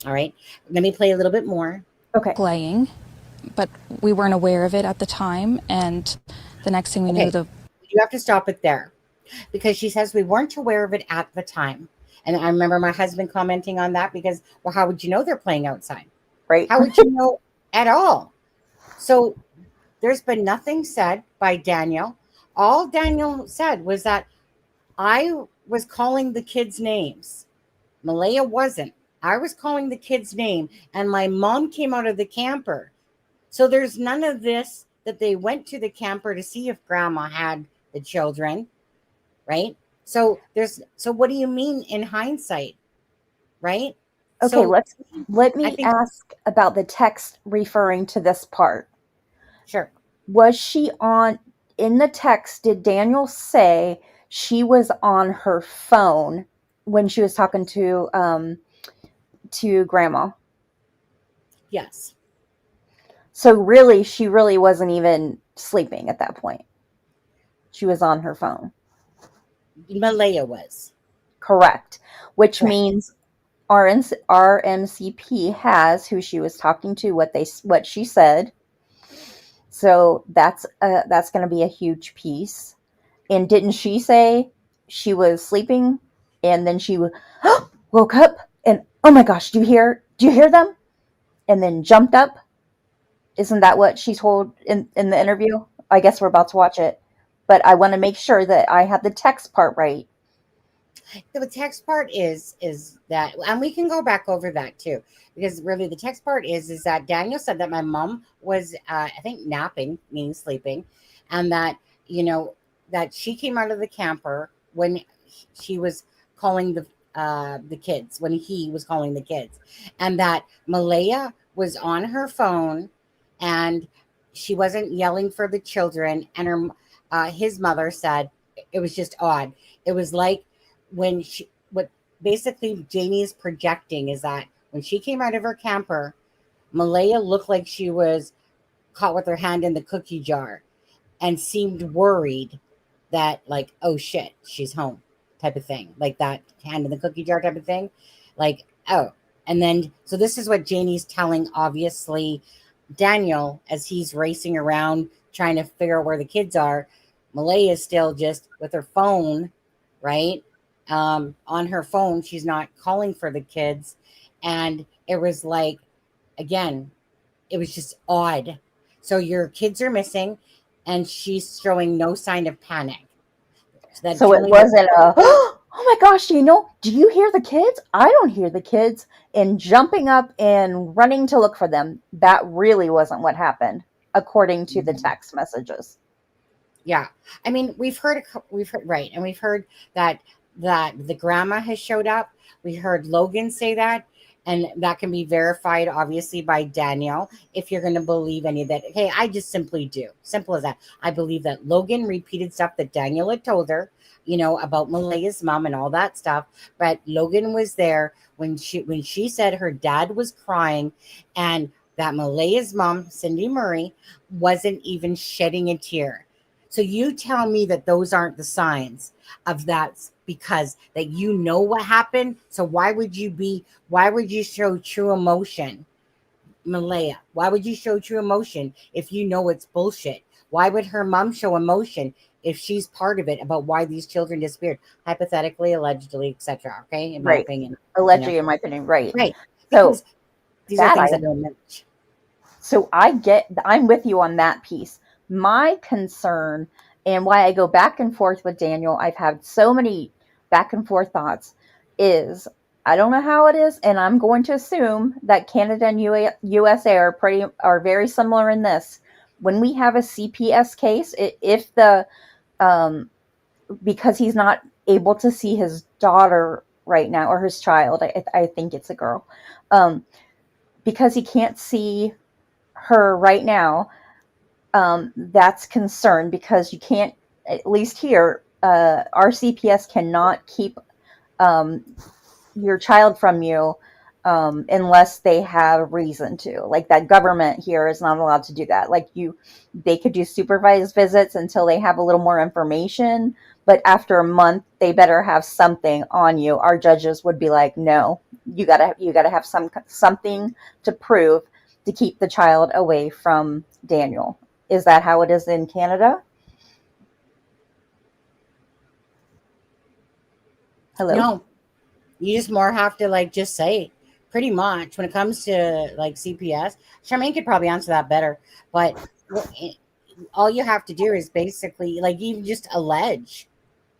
All right. Let me play a little bit more. Okay. Playing, but we weren't aware of it at the time. And the next thing we knew, you have to stop it there, because she says we weren't aware of it at the time. And I remember my husband commenting on that because, well, how would you know they're playing outside? Right. How would you know at all? So there's been nothing said by Daniel. All Daniel said was that I was calling the kids' names. Malaya wasn't. I was calling the kid's name, and my mom came out of the camper. So there's none of this that they went to the camper to see if grandma had the children, right? So what do you mean in hindsight, right? Okay, So let I me think, ask about the text referring to this part. sure. Was she in the text, did Daniel say she was on her phone when she was talking to grandma? Yes. So really, she really wasn't even sleeping at that point. She was on her phone. Malaya was. Correct. Which Correct. means RMCP has who she was talking to, what she said. So that's going to be a huge piece. And didn't she say she was sleeping and then she woke up and, oh my gosh, do you hear them? And then jumped up. Isn't that what she told in the interview? I guess we're about to watch it, but I want to make sure that I have the text part right. The text part is that, and we can go back over that too, because really the text part is that Daniel said that my mom was, I think, napping, meaning sleeping, and that that she came out of the camper when she was calling the kids, when he was calling the kids, and that Malaya was on her phone, and she wasn't yelling for the children, and his mother said it was just odd. It was like when what basically Janie is projecting is that when she came out of her camper, Malaya looked like she was caught with her hand in the cookie jar and seemed worried that, like, oh shit, she's home, type of thing, like that hand in the cookie jar type of thing, like, oh. And then so this is what Janie's telling, obviously, Daniel, as he's racing around trying to figure out where the kids are. Malaya is still just with her phone, right? On her phone, she's not calling for the kids. And it was like, again, it was just odd. So your kids are missing, and she's showing no sign of panic. So it wasn't a, oh my gosh, do you hear the kids? I don't hear the kids. And jumping up and running to look for them. That really wasn't what happened, according to the text messages. Yeah. I mean, we've heard, right. And we've heard that the grandma has showed up. We heard Logan say that. And that can be verified, obviously, by Daniel, if you're going to believe any of that. Hey, I just simply do. Simple as that. I believe that Logan repeated stuff that Daniel had told her, about Malaya's mom and all that stuff. But Logan was there when she said her dad was crying, and that Malaya's mom, Cindy Murray, wasn't even shedding a tear. So you tell me that those aren't the signs of that, because that what happened. So why would you show true emotion, Malaya? Why would you show true emotion if you know it's bullshit? Why would her mom show emotion if she's part of it about why these children disappeared? Hypothetically, allegedly, etc. Okay, in my opinion. Allegedly, in my opinion, right. Right. So these are things that don't match. So I'm with you on that piece. My concern, and why I go back and forth with Daniel, I've had so many back and forth thoughts, is I don't know how it is, and I'm going to assume that Canada and USA are very similar in this. When we have a CPS case, if the because he's not able to see his daughter right now, or his child, I think it's a girl, because he can't see her right now, that's concern, because you can't, at least here, our CPS cannot keep your child from you unless they have reason to. Like, that government here is not allowed to do that. Like, they could do supervised visits until they have a little more information, but after a month they better have something on you. Our judges would be like, no, you gotta have something to prove to keep the child away from Daniel. Is that how it is in Canada? Hello? No, you just more have to just say, pretty much, when it comes to CPS. Charmaine could probably answer that better, but all you have to do is basically you just allege,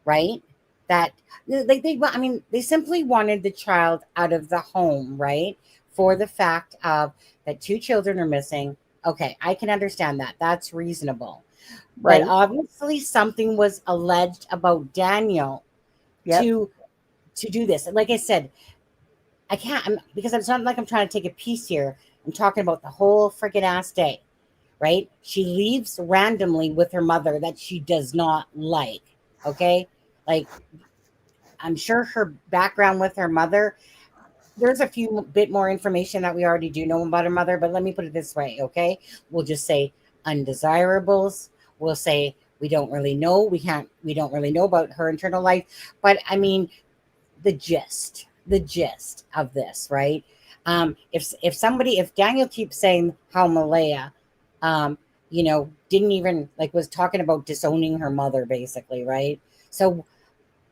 right? That they simply wanted the child out of the home, right? For the fact of that 2 children are missing. Okay, I can understand that. That's reasonable. Right. But obviously something was alleged about Daniel to do this. And like I said, I can't, because it's not like I'm trying to take a piece here. I'm talking about the whole freaking ass day, right? She leaves randomly with her mother that she does not like. Okay. I'm sure her background with her mother, there's a few bit more information that we already do know about her mother, but let me put it this way. Okay. We'll just say undesirables. We'll say we don't really know. We don't really know about her internal life, but I mean, the gist of this, right? If Daniel keeps saying how Malaya, didn't even was talking about disowning her mother, basically, right? So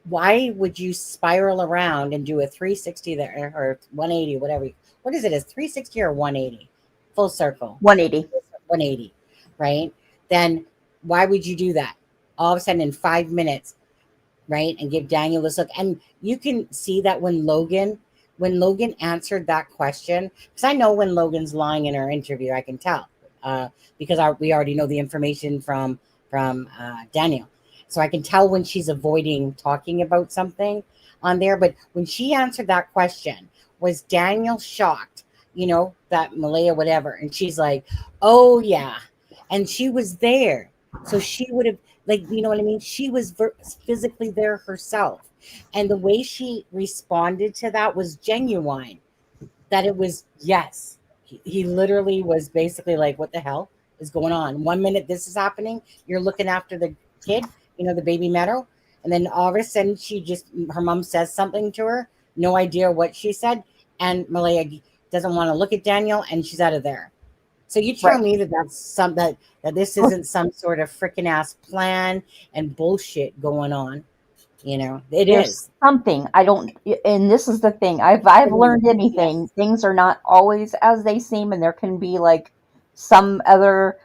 why would you spiral around and do a 360 there, or 180, whatever? What is it? Is 360 or 180? Full circle. 180. 180, right? Then why would you do that all of a sudden in 5 minutes? Right, and give Daniel this look. And you can see that when Logan answered that question, because I know when Logan's lying in her interview, I can tell, because we already know the information from Daniel, so I can tell when she's avoiding talking about something on there. But when she answered that question, was Daniel shocked, that Malaya whatever, and she's like, oh yeah, and she was there. So she would have, like, you know what I mean? She was physically there herself. And the way she responded to that was genuine, that it was, yes. He literally was basically like, what the hell is going on? 1 minute this is happening, you're looking after the kid, the baby Meadow. And then all of a sudden, her mom says something to her, no idea what she said. And Malaya doesn't want to look at Daniel, and she's out of there. So you tell Right. me that this isn't some sort of freaking ass plan and bullshit going on. It There's is. something I don't, and this is the thing. I've learned anything. Yes. Things are not always as they seem, and there can be like some other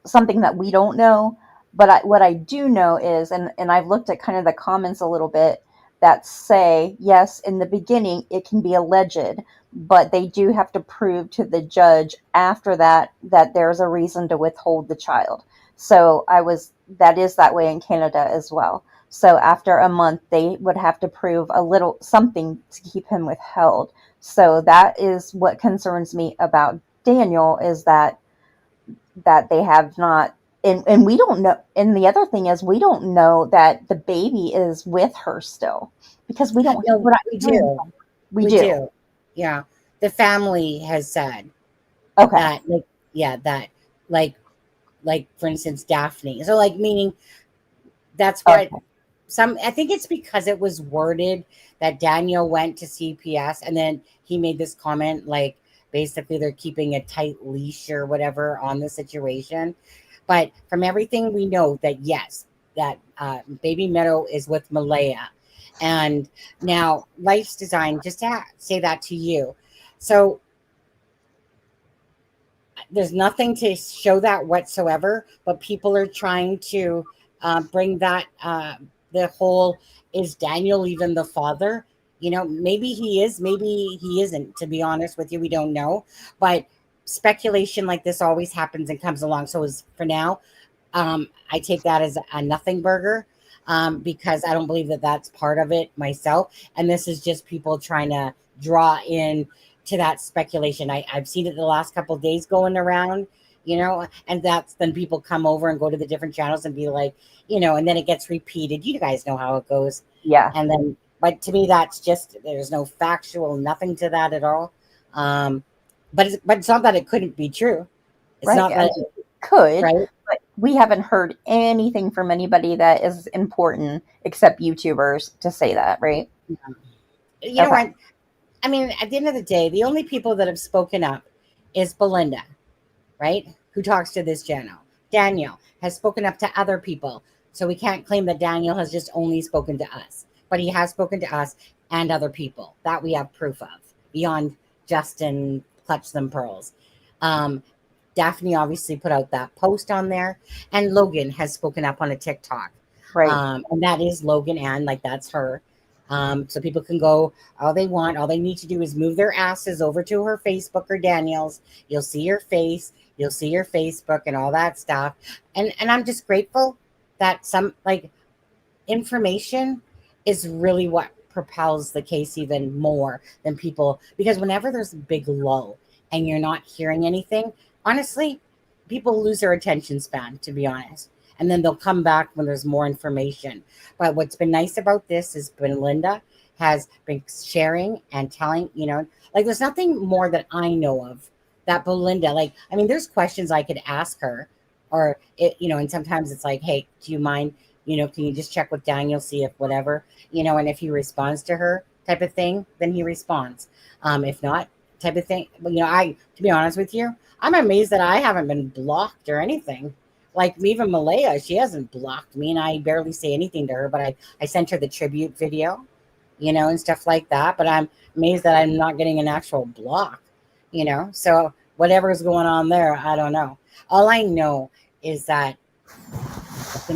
something that we don't know. But what I do know is, and I've looked at kind of the comments a little bit that say, yes, in the beginning it can be alleged, but they do have to prove to the judge after that there's a reason to withhold the child. So that is that way in Canada as well. So after a month, they would have to prove a little something to keep him withheld. So that is what concerns me about Daniel, is that they have not, and we don't know. And the other thing is, we don't know that the baby is with her still, because we don't. No, We're not we hearing do. from her. We We do. do. Yeah. The family has said Okay. that, like, yeah, that, like, for instance, Daphne. So, like, meaning that's what Okay. I think it's because it was worded that Daniel went to CPS, and then he made this comment, like, basically they're keeping a tight leash or whatever on the situation. But from everything we know, that yes, that baby Meadow is with Malaya. And now Life's Design, just to say that to you. So there's nothing to show that whatsoever, but people are trying to bring that the whole, is Daniel even the father? Maybe he is, maybe he isn't. To be honest with you, we don't know. But speculation like this always happens and comes along. So as for now, I take that as a nothing burger, because I don't believe that that's part of it myself. And this is just people trying to draw in to that speculation. I've seen it the last couple of days going around, and that's then people come over and go to the different channels and be like, and then it gets repeated. You guys know how it goes. Yeah. And then, but to me, that's just, there's no factual, nothing to that at all. But it's not that it couldn't be true. It's Right. not I that, mean, it could, right? but we haven't heard anything from anybody that is important except YouTubers to say that, right? You know Okay. what? I mean, at the end of the day, the only people that have spoken up is Belinda, right? Who talks to this channel. Daniel has spoken up to other people. So we can't claim that Daniel has just only spoken to us, but he has spoken to us and other people that we have proof of, beyond Justin Clutch Them Pearls. Um, Daphne obviously put out that post on there, and Logan has spoken up on a TikTok. Right. And that is Logan Ann, like, that's her. So people can go all they want. All they need to do is move their asses over to her Facebook or Daniel's. You'll see her face, you'll see her Facebook and all that stuff. And I'm just grateful that some, like, information is really what propels the case even more than people, because whenever there's a big lull and you're not hearing anything, honestly, people lose their attention span, to be honest, and then they'll come back when there's more information. But what's been nice about this is Belinda has been sharing and telling, like, there's nothing more that I know of that Belinda, like, I mean, there's questions I could ask her, or it, and sometimes it's like, hey, do you mind, can you just check with Daniel, see if whatever, and if he responds to her, type of thing, then he responds. If not, type of thing. But, to be honest with you, I'm amazed that I haven't been blocked or anything. Like, even Malaya, she hasn't blocked me, and I barely say anything to her, but I sent her the tribute video, and stuff like that. But I'm amazed that I'm not getting an actual block, So whatever's going on there, I don't know. All I know is that the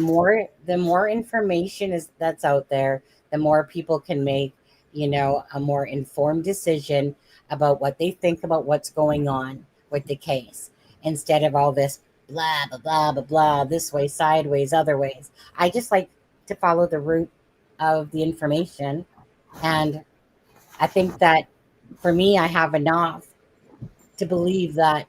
more information is that's out there, the more people can make, a more informed decision about what they think about what's going on with the case, instead of all this blah blah blah blah blah, this way, sideways, other ways. I just like to follow the route of the information, and I think that for me, I have enough to believe that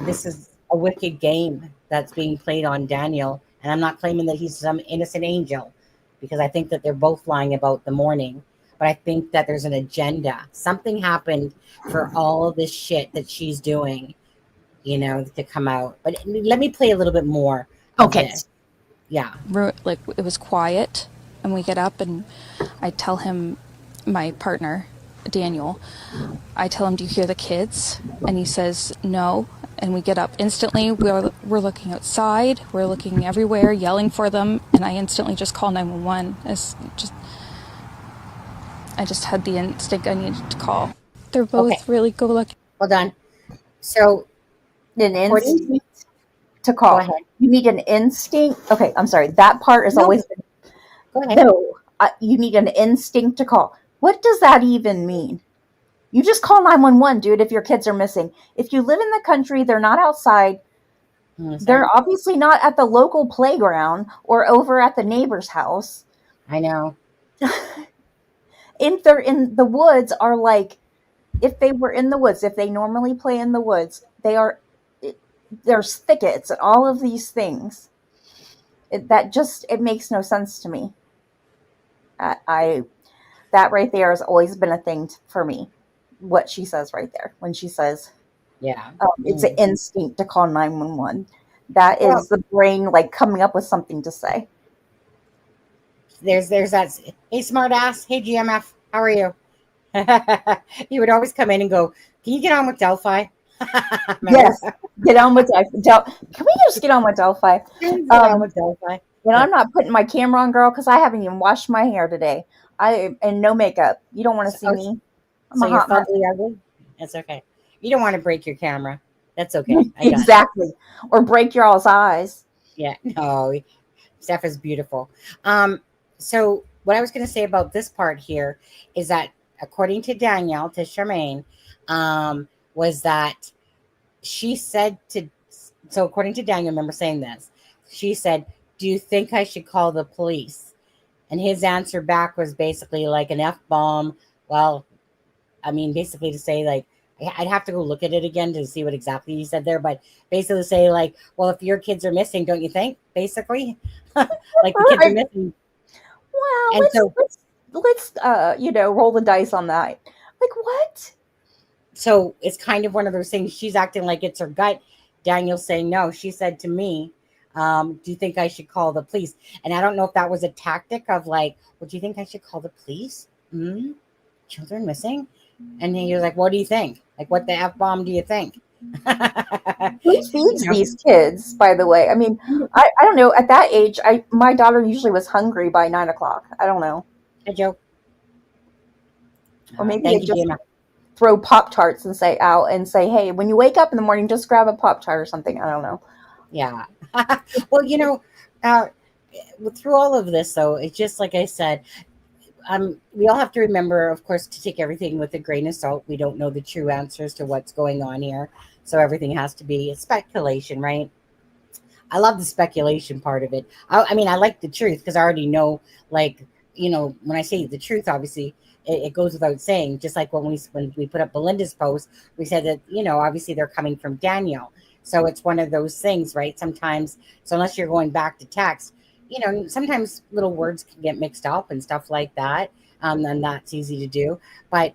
this is a wicked game that's being played on Daniel. And I'm not claiming that he's some innocent angel, because I think that they're both lying about the morning. But I think that there's an agenda. Something happened for all of this shit that she's doing, to come out. But let me play a little bit more of Okay. this. Yeah. Like, it was quiet, and we get up, and I tell him, my partner, Daniel, I tell him, do you hear the kids? And he says, no. And we get up instantly. We're looking outside. We're looking everywhere, yelling for them. And I instantly just call 911. I just had the instinct I needed to call. They're both really go-lucky. Hold on. So, an instinct to call. Go ahead. You need an instinct. Okay, I'm sorry. That part is always. Go ahead. No, you need an instinct to call. What does that even mean? You just call 911, dude, if your kids are missing. If you live in the country, they're not outside. They're obviously not at the local playground or over at the neighbor's house. I know. If they're in the woods, if they were in the woods, if they normally play in the woods, there's thickets and all of these things. It makes no sense to me. That right there has always been a thing for me. What she says right there when she says, "Yeah, it's an instinct to call 911." That is the brain coming up with something to say. There's that. Hey, smart ass. Hey, GMF. How are you? He would always come in and go, "Can you get on with Delphi?" Yes, get on with Delphi. Can we just get on with Delphi? Get on with Delphi. And I'm not putting my camera on, girl, because I haven't even washed my hair today. And no makeup. You don't want to see me. So you're ugly. That's okay. You don't want to break your camera. That's okay. Exactly. Or break your all's eyes. Yeah. No. Steph is beautiful. So what I was going to say about this part here is that according to Danielle, to Charmaine, was that she said so according to Daniel, remember saying this, she said, do you think I should call the police? And his answer back was basically like an F-bomb. Well, I mean, basically to say I'd have to go look at it again to see what exactly he said there, but basically say well, if your kids are missing, don't you think? Basically, the kids are missing. Well, let's roll the dice on that. What? So it's kind of one of those things. She's acting like it's her gut. Daniel's saying no. She said to me, do you think I should call the police? And I don't know if that was a tactic of do you think I should call the police? Children missing? And he was like, what do you think? What the F-bomb do you think? Who feeds these kids, by the way? I mean, I don't know. At that age, my daughter usually was hungry by 9 o'clock. I don't know. A joke. Or maybe they just throw Pop-Tarts and say, hey, when you wake up in the morning, just grab a Pop-Tart or something. I don't know. Yeah. Well, through all of this, though, it's just like I said, we all have to remember, of course, to take everything with a grain of salt. We don't know the true answers to what's going on here. So everything has to be a speculation, right? I love the speculation part of it. I mean, I like the truth because I already know, when I say the truth, obviously, it goes without saying. Just like when we put up Belinda's post, we said that, obviously they're coming from Daniel. So it's one of those things, right? Sometimes, so unless you're going back to text, sometimes little words can get mixed up and stuff like that. And that's easy to do. But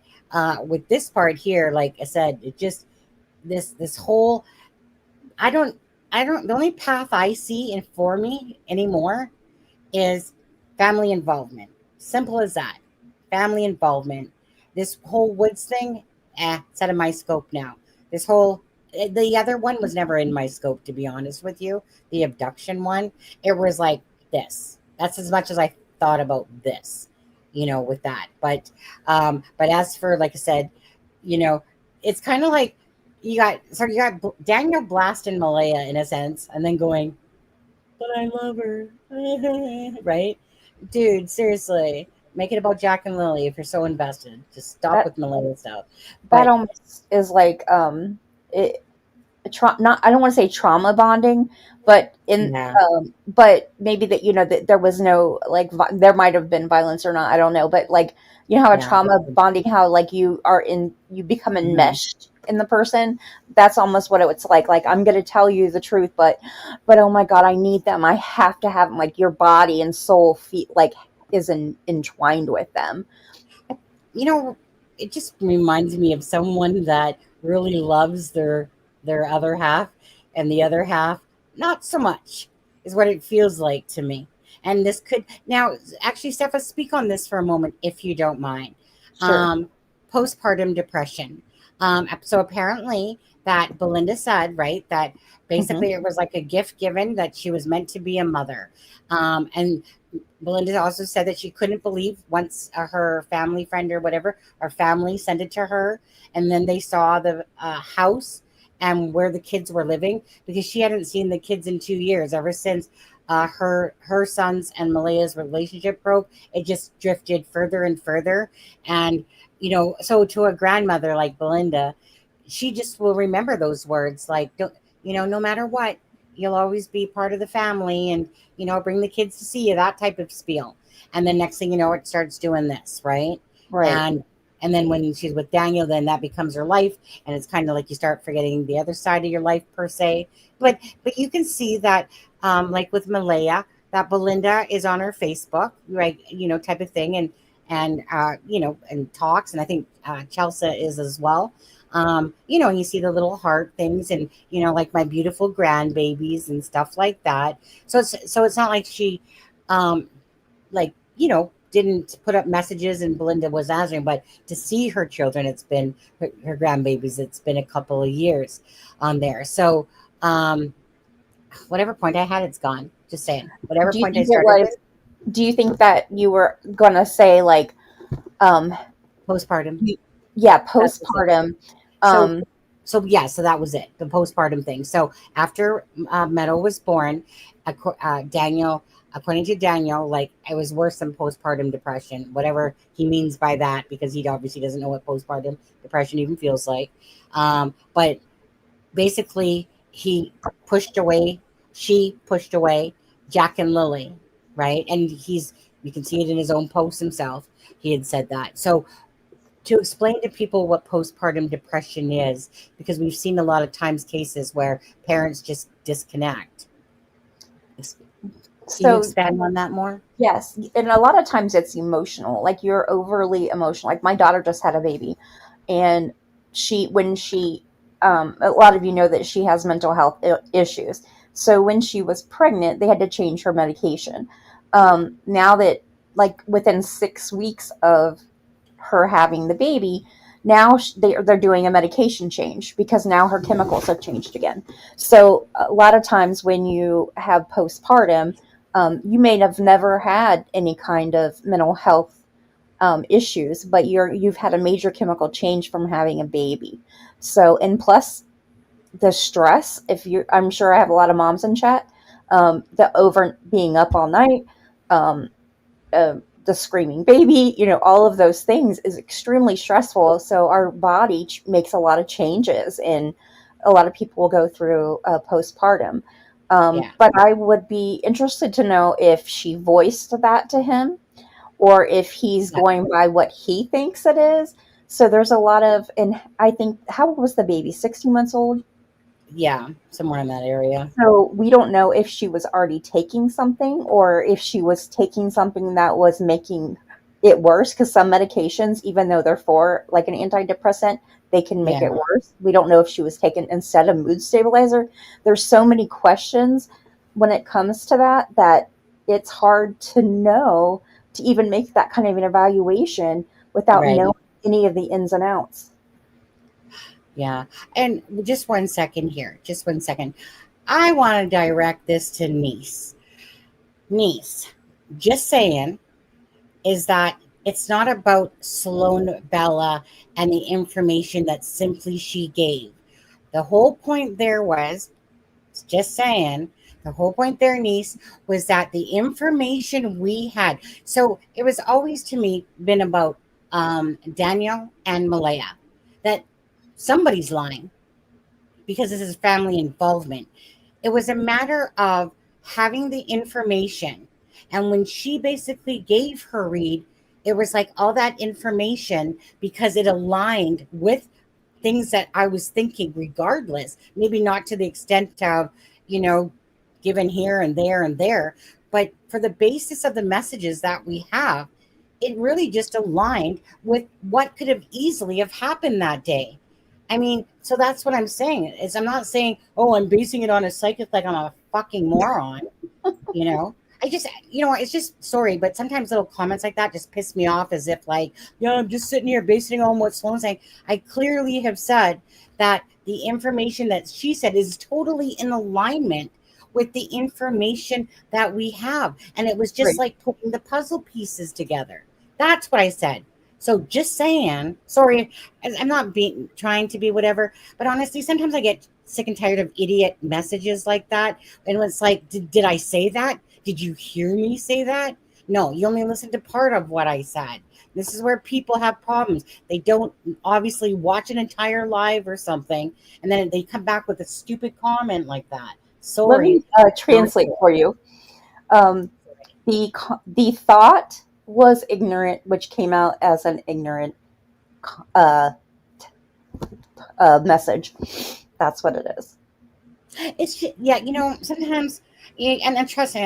with this part here, like I said, it just, this whole, the only path I see for me anymore is family involvement. Simple as that. Family involvement. This whole woods thing, it's out of my scope now. The other one was never in my scope, to be honest with you. The abduction one, it was like this. That's as much as I thought about this, with that. But as for, like I said, it's kind of like you got Daniel blasting Malaya in a sense, and then going, but I love her, right? Dude, seriously. Make it about Jack and Lily if you're so invested. Just stop with Malaya stuff. That almost is I don't want to say trauma bonding, but but maybe that that there was no there might have been violence or not. I don't know, but how a trauma bonding, how you become enmeshed in the person, that's almost what it's like. Like, I'm going to tell you the truth, but oh my God, I need them. I have to have them. Like, your body and soul is entwined with them. You know, it just reminds me of someone that really loves their other half, and the other half not so much, is what it feels like to me. And this could now actually, Stepha, speak on this for a moment if you don't mind. Sure. Postpartum depression. So apparently that Belinda said, right, that Hmm. basically it was like a gift given, that she was meant to be a mother. And Belinda also said that she couldn't believe once her family friend or whatever, or family sent it to her, and then they saw the house and where the kids were living, because she hadn't seen the kids in 2 years, ever since her sons and Malaya's relationship broke. It just drifted further and further, and so to a grandmother like Belinda, she just will remember those words, like, don't, no matter what, you'll always be part of the family, and bring the kids to see you, that type of spiel. And then next thing you know, it starts doing this, right? Right. And then when she's with Daniel, then that becomes her life, and it's kind of like you start forgetting the other side of your life, per se. But you can see that, like with Malaya, that Belinda is on her Facebook, right? Type of thing, and talks, and I think Chelsea is as well. And you see the little heart things, and like my beautiful grandbabies and stuff like that. So it's not like she, like didn't put up messages and Belinda was answering, but to see her children, it's been her grandbabies, it's been a couple of years on there. So whatever point I had, it's gone. Just saying, whatever Do you point I think it started was, with, do you think that you were going to say like, um, postpartum. yeah, That was it. postpartum? So Um, so yeah, so that was it, the postpartum thing. So after Meadow was born, Daniel, according to Daniel, like, it was worse than postpartum depression, whatever he means by that, because he obviously doesn't know what postpartum depression even feels like. But basically, she pushed away Jack and Lily, right? And you can see it in his own post himself. He had said that. So to explain to people what postpartum depression is, because we've seen a lot of times cases where parents just disconnect. Can you so expand on that more? yes, and a lot of times it's emotional. Like, you're overly emotional. Like, my daughter just had a baby, and when she, a lot of you know that she has mental health issues. So when she was pregnant, they had to change her medication. Now that, like, within 6 weeks of her having the baby, now they're doing a medication change because now her chemicals have changed again. So a lot of times when you have postpartum, you may have never had any kind of mental health issues, but you've had a major chemical change from having a baby. So, and plus the stress. If you, I'm sure I have a lot of moms in chat. The over being up all night, um, the screaming baby, all of those things is extremely stressful. So our body makes a lot of changes, and a lot of people will go through postpartum. Yeah. But I would be interested to know if she voiced that to him, or if he's Yeah. going by what he thinks it is. So there's a lot of, and I think, how old was the baby? 16 months old? Yeah. Somewhere in that area. So we don't know if she was already taking something, or if she was taking something that was making it worse. Because some medications, even though they're for like an antidepressant, they can make Yeah. it worse. We don't know if she was taking instead a mood stabilizer. There's so many questions when it comes to that it's hard to know, to even make that kind of an evaluation without Right. knowing any of the ins and outs. Yeah. And just 1 second here. Just 1 second. I want to direct this to niece. Niece. Just saying, is that it's not about Sloan Bella and the information that simply she gave. The whole point there was, just saying, the whole point there, niece, was that the information we had. So it was always to me been about Daniel and Malaya, that somebody's lying because this is family involvement. It was a matter of having the information. And when she basically gave her read, it was like all that information, because it aligned with things that I was thinking regardless, maybe not to the extent of, you know, given here and there, but for the basis of the messages that we have, it really just aligned with what could have easily have happened that day. I mean, so that's what I'm saying. Is I'm not saying, oh, I'm basing it on a psychic like I'm a fucking moron, you know. I just, you know, it's just sorry, but sometimes little comments like that just piss me off as if like, yeah, I'm just sitting here basing it on what Sloan's saying. I clearly have said that the information that she said is totally in alignment with the information that we have. And it was just Right. like putting the puzzle pieces together. That's what I said. So just saying, sorry, I'm not being trying to be whatever, but honestly, sometimes I get sick and tired of idiot messages like that. And it's like, did I say that? Did you hear me say that? No, you only listened to part of what I said. This is where people have problems. They don't obviously watch an entire live or something, and then they come back with a stupid comment like that. Let Sorry. me translate for you. The thought was ignorant, which came out as an ignorant uh, message. That's what it is. It's yeah, you know, sometimes, yeah, and trust me,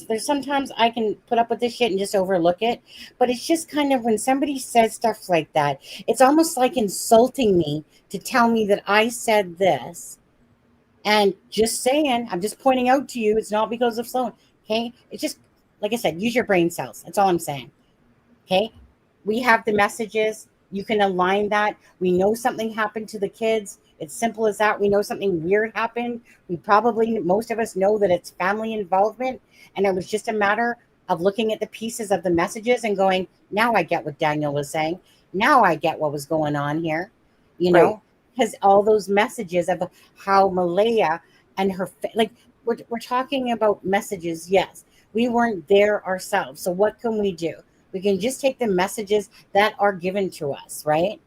there's sometimes I can put up with this shit and just overlook it, but it's just kind of when somebody says stuff like that, it's almost like insulting me to tell me that I said this, and just saying, I'm just pointing out to you, it's not because of Sloan. Okay, it's just like I said, use your brain cells. That's all I'm saying. Okay. We have the messages. You can align that. We know something happened to the kids. It's simple as that. We know something weird happened. We probably, most of us know that it's family involvement. And it was just a matter of looking at the pieces of the messages and going, now I get what Daniel was saying. Now I get what was going on here. You Right. know, because all those messages of how Malaya and her, like, we're talking about messages. Yes. We weren't there ourselves. So what can we do? We can just take the messages that are given to us, right?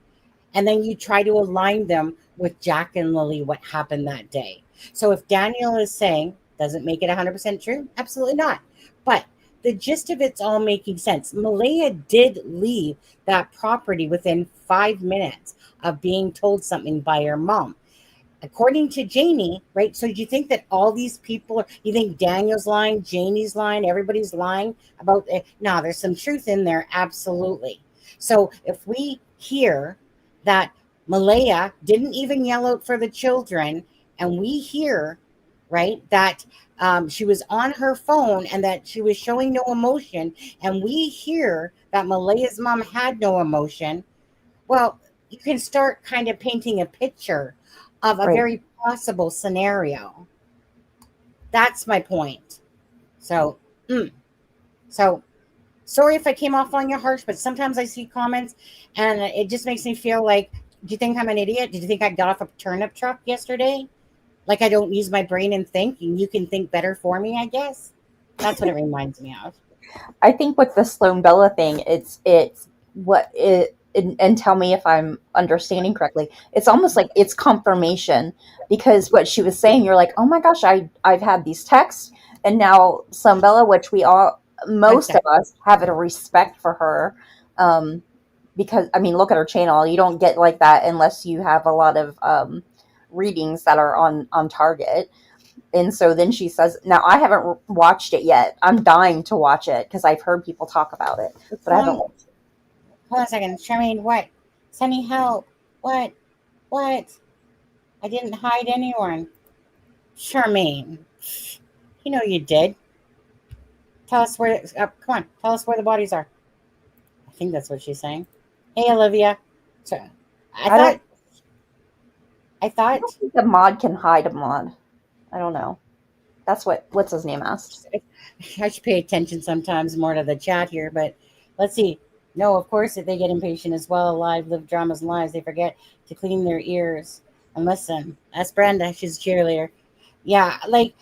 And then you try to align them with Jack and Lily, what happened that day. So if Daniel is saying, doesn't make it 100% true, absolutely not. But the gist of it's all making sense. Malaya did leave that property within 5 minutes of being told something by her mom. According to Janie, right? So do you think that all these people you think Daniel's lying, Janie's lying, everybody's lying about it? No, there's some truth in there, absolutely. So if we hear that Malaya didn't even yell out for the children, and we hear, right, that she was on her phone and that she was showing no emotion, and we hear that Malaya's mom had no emotion, well, you can start kind of painting a picture of a Right. very possible scenario. That's my point. So, so sorry if I came off on you harsh, but sometimes I see comments and it just makes me feel like, do you think I'm an idiot? Did you think I got off a turnip truck yesterday? Like I don't use my brain and think, and you can think better for me, I guess. That's what it reminds me of. I think with the Sloan Bella thing, it's what it and tell me if I'm understanding correctly. It's almost like it's confirmation because what she was saying, you're like, oh my gosh, I've had these texts, and now Sloan Bella, which we all One most of sec. us have a respect for her, because I mean, look at her channel. You don't get like that unless you have a lot of readings that are on target. And so then she says, now I haven't watched it yet. I'm dying to watch it because I've heard people talk about it, but I haven't Hold watched it. on a second. Charmaine, what? Sunny, help. What? What? I didn't hide anyone. Charmaine, you know you did. Tell us where. Come on, tell us where the bodies are. I think that's what she's saying. Hey, Olivia. So, I I thought. don't, I I don't thought. think a mod can hide a mod. I don't know. That's what's his name asked. I should pay attention sometimes more to the chat here, but let's see. No, of course, if they get impatient as well, live, live dramas and lives, they forget to clean their ears and listen. That's Brenda. She's a cheerleader. Yeah, like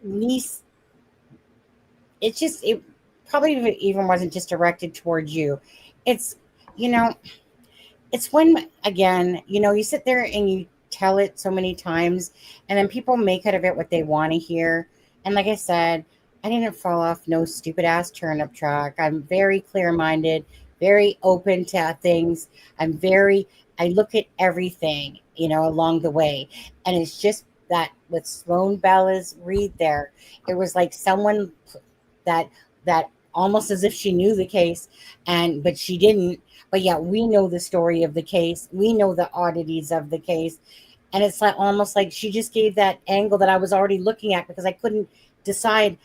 niece. It's just it probably even wasn't just directed towards you. It's you know it's when again you sit there and you tell it so many times and then people make out of it what they want to hear. And like I said, I didn't fall off no stupid ass turnip truck. I'm very clear minded, very open to things. I'm very I look at everything, along the way. And it's just that with Sloan Bella's read there, it was like someone that that almost as if she knew the case, but she didn't. But yet we know the story of the case. We know the oddities of the case. And it's like almost like she just gave that angle that I was already looking at, because I couldn't decide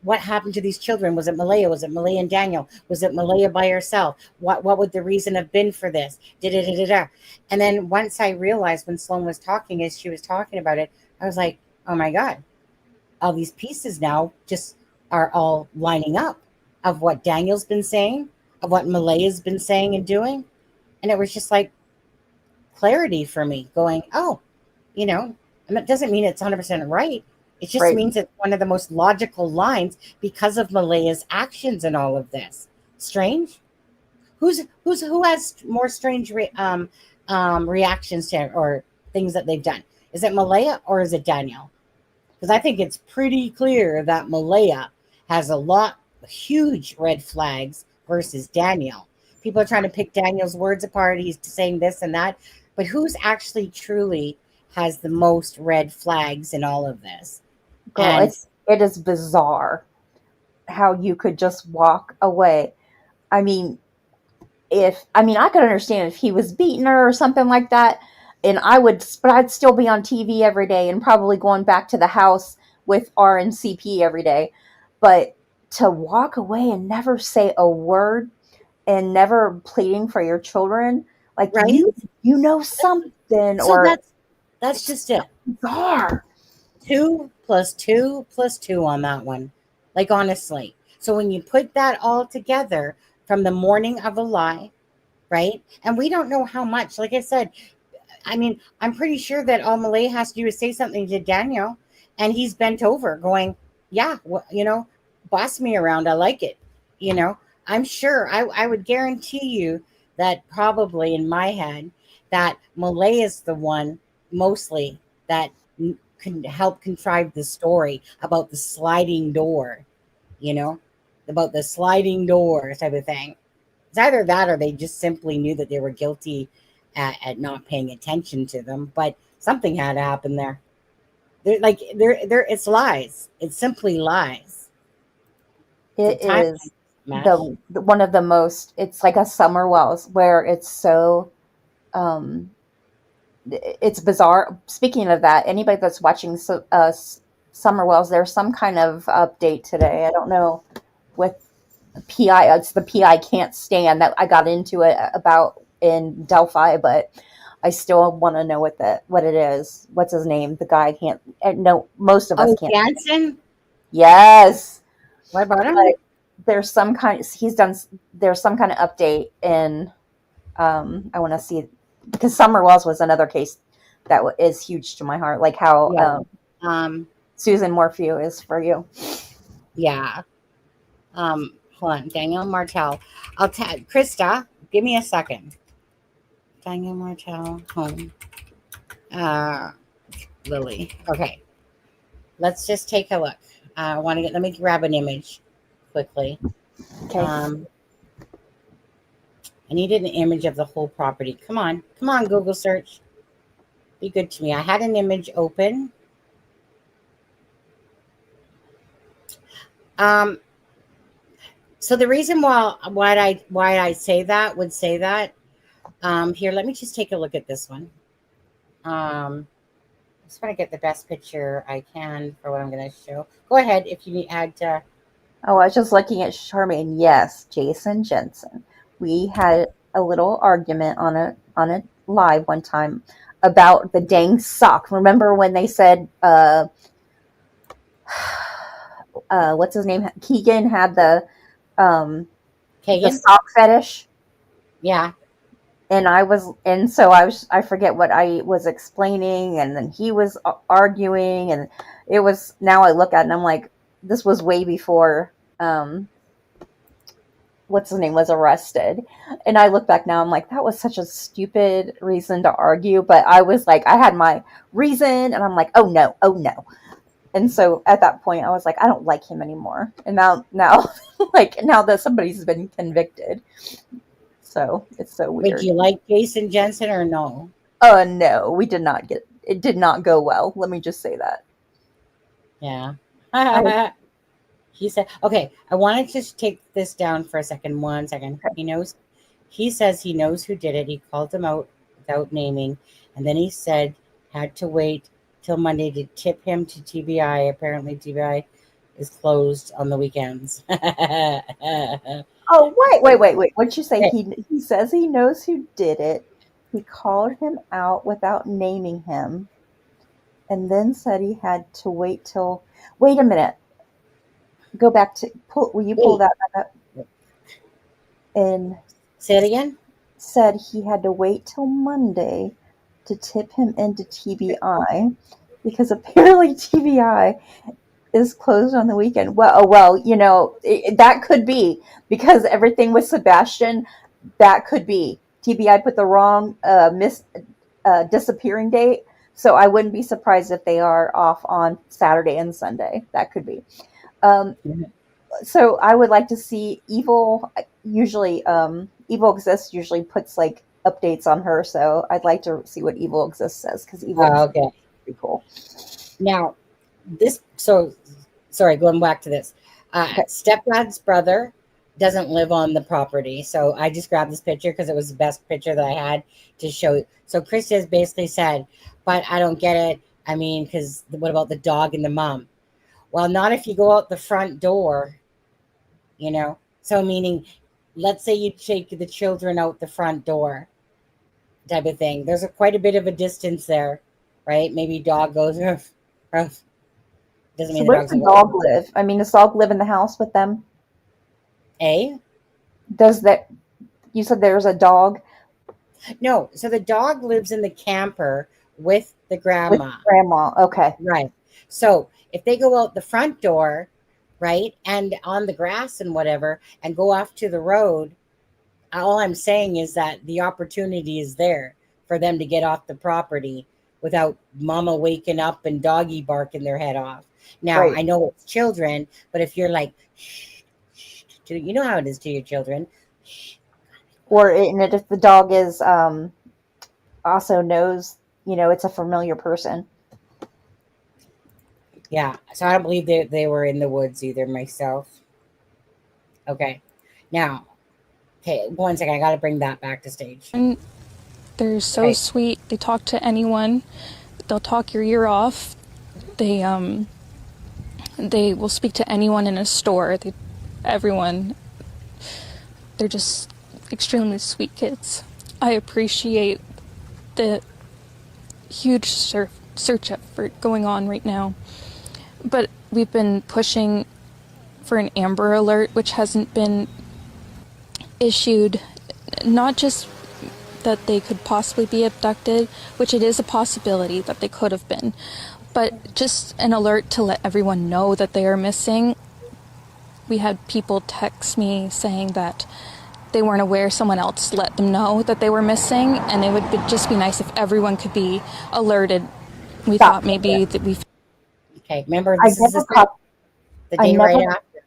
what happened to these children. Was it Malaya? Was it Malaya and Daniel? Was it Malaya by herself? What would the reason have been for this? Da-da-da-da-da. And then once I realized when Sloan was talking, as she was talking about it, I was like, oh my God, all these pieces now just are all lining up of what Daniel's been saying, of what Malaya's been saying and doing. And it was just like clarity for me, going, oh, it doesn't mean it's 100% right. It just Right. means it's one of the most logical lines because of Malaya's actions and all of this. Strange. Who has more strange reactions to, or things that they've done? Is it Malaya or is it Daniel? Because I think it's pretty clear that Malaya has a lot huge red flags versus Daniel. People are trying to pick Daniel's words apart. He's saying this and that, but who's actually truly has the most red flags in all of this? Girl, And it is bizarre how you could just walk away. I mean, I could understand if he was beating her or something like that, and but I'd still be on TV every day and probably going back to the house with Rcmp every day. But to walk away and never say a word and never pleading for your children, like right, you know something, so or that's just it. bizarre. 2 + 2 + 2 on that one. Like, honestly. So when you put that all together from the morning of a lie, right? And we don't know how much. Like I said, I mean, I'm pretty sure that all Malay has to do is say something to Daniel, and he's bent over going, yeah, well, boss me around. I like it. You know, I'm sure I would guarantee you that probably in my head that Malay is the one mostly that can help contrive the story about the sliding door, you know, about the sliding door type of thing. It's either that or they just simply knew that they were guilty at not paying attention to them. But something had to happen there. It's lies. It's simply lies. It's a It time is match. the one of the most. It's like a summer wells where it's so. Um, it's bizarre. Speaking of that, anybody that's watching Summer Wells, there's some kind of update today. I don't know with PI. It's the PI can't stand that I got into it about in Delphi, but I still want to know what it is. What's his name? The guy can't. No, most of us Oh, can't. Jansen? Yes, What about him? but there's some kind. He's done. There's some kind of update in. I want to see because Summer Wells was another case that is huge to my heart, like how Yeah. Um, Susan Morphew is for you. yeah. Hold on. Daniel Martell. I'll tag Krista. Give me a second. Daniel Martell home. Uh, Lily. Okay. Let's just take a look. Let me grab an image quickly. Okay. I needed an image of the whole property. Come on, Google search. Be good to me. I had an image open. So the reason why I say that here, let me just take a look at this one. I just want to get the best picture I can for what I'm going to show. Go ahead if you need add. Oh, I was just looking at Charmaine. Yes, Jason Jensen. We had a little argument on a live one time about the dang sock. Remember when they said what's his name? Keegan had the Kagan? sock fetish. Yeah. And I forget what I was explaining, and then he was arguing, and it was, now I look at it and I'm like, this was way before what's his name was arrested. And I look back now, I'm like, that was such a stupid reason to argue, but I was like, I had my reason, and I'm like, oh no. And so at that point I was like, I don't like him anymore. And now like now that somebody's been convicted. So it's so Wait, weird. do you like Jason Jensen or no? No, we did not get it. Did not go well. Let me just say that. Yeah. I He said, okay, I want to just take this down for a second. 1 second. He says he knows who did it. He called them out without naming. And then he said, had to wait till Monday to tip him to TBI. Apparently, TBI is closed on the weekends. Oh, wait. What'd you say? He says he knows who did it. He called him out without naming him, and then said he had to wait till. Wait a minute. Go back to pull. Will you pull Wait. that back up? And Say it again. said he had to wait till Monday to tip him into TBI because apparently TBI is closed on the weekend. Well, that could be because everything with Sebastian. That could be TBI put the wrong disappearing date. So I wouldn't be surprised if they are off on Saturday and Sunday. That could be. So I would like to see Evil. Usually, Evil Exists usually puts like updates on her. So I'd like to see what Evil Exists says because Evil Exists is pretty cool. Now, sorry, going back to this. Stepdad's brother doesn't live on the property. So I just grabbed this picture because it was the best picture that I had to show. So Chris has basically said, but I don't get it. I mean, because what about the dog and the mom? Well, not if you go out the front door, So meaning, let's say you take the children out the front door type of thing. There's quite a bit of a distance there, right? Maybe dog goes, ruff, ruff. Doesn't mean so where does the dog live? I mean, does the dog live in the house with them? Does that? You said there's a dog. No, so the dog lives in the camper with the grandma. Okay. Right. So if they go out the front door, right, and on the grass and whatever, and go off to the road, all I'm saying is that the opportunity is there for them to get off the property without mama waking up and doggy barking their head off. Now, right. I know it's children, but if you're like, you know how it is to your children. Or if the dog is also knows, it's a familiar person. Yeah, so I don't believe they were in the woods either myself. Okay, now, 1 second, I got to bring that back to stage. And they're so sweet. They talk to anyone. They'll talk your ear off. They will speak to anyone in a store. Everyone. They're just extremely sweet kids. I appreciate the huge search effort going on right now. But we've been pushing for an Amber Alert, which hasn't been issued. Not just that they could possibly be abducted, which it is a possibility that they could have been, but just an alert to let everyone know that they are missing. We had people text me saying that they weren't aware, someone else let them know that they were missing, and it would just be nice if everyone could be alerted. We thought maybe that we... Okay, remember, this is the day right after.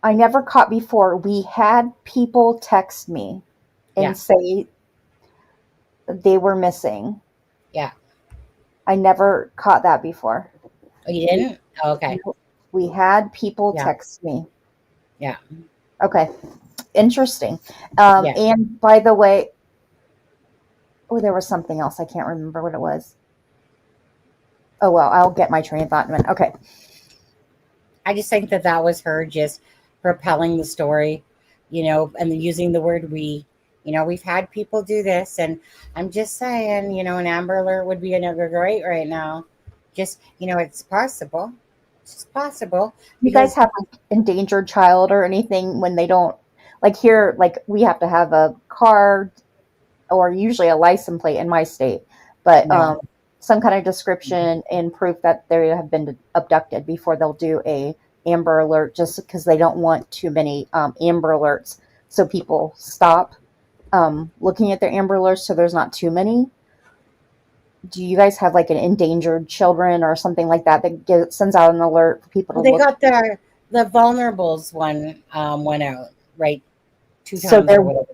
I never caught before. We had people text me and say they were missing. Yeah. I never caught that before. Oh, you didn't? Oh, okay. We had people text me. Yeah. Okay. Interesting. And by the way, there was something else. I can't remember what it was. Oh, well, I'll get my train of thought in a minute. Okay. I just think that was her just propelling the story, and using the word we. We've had people do this, and I'm just saying, an Amber Alert would be another great right now. Just, it's possible. It's just possible. You guys have an endangered child or anything when they don't, like here, like we have to have a card or usually a license plate in my state, but some kind of description and proof that they have been abducted before they'll do a Amber Alert, just because they don't want too many Amber Alerts. So people stop looking at their Amber Alerts so there's not too many. Do you guys have like an endangered children or something like that sends out an alert for people to look? Got the vulnerables one went out, right? 2 times or whatever.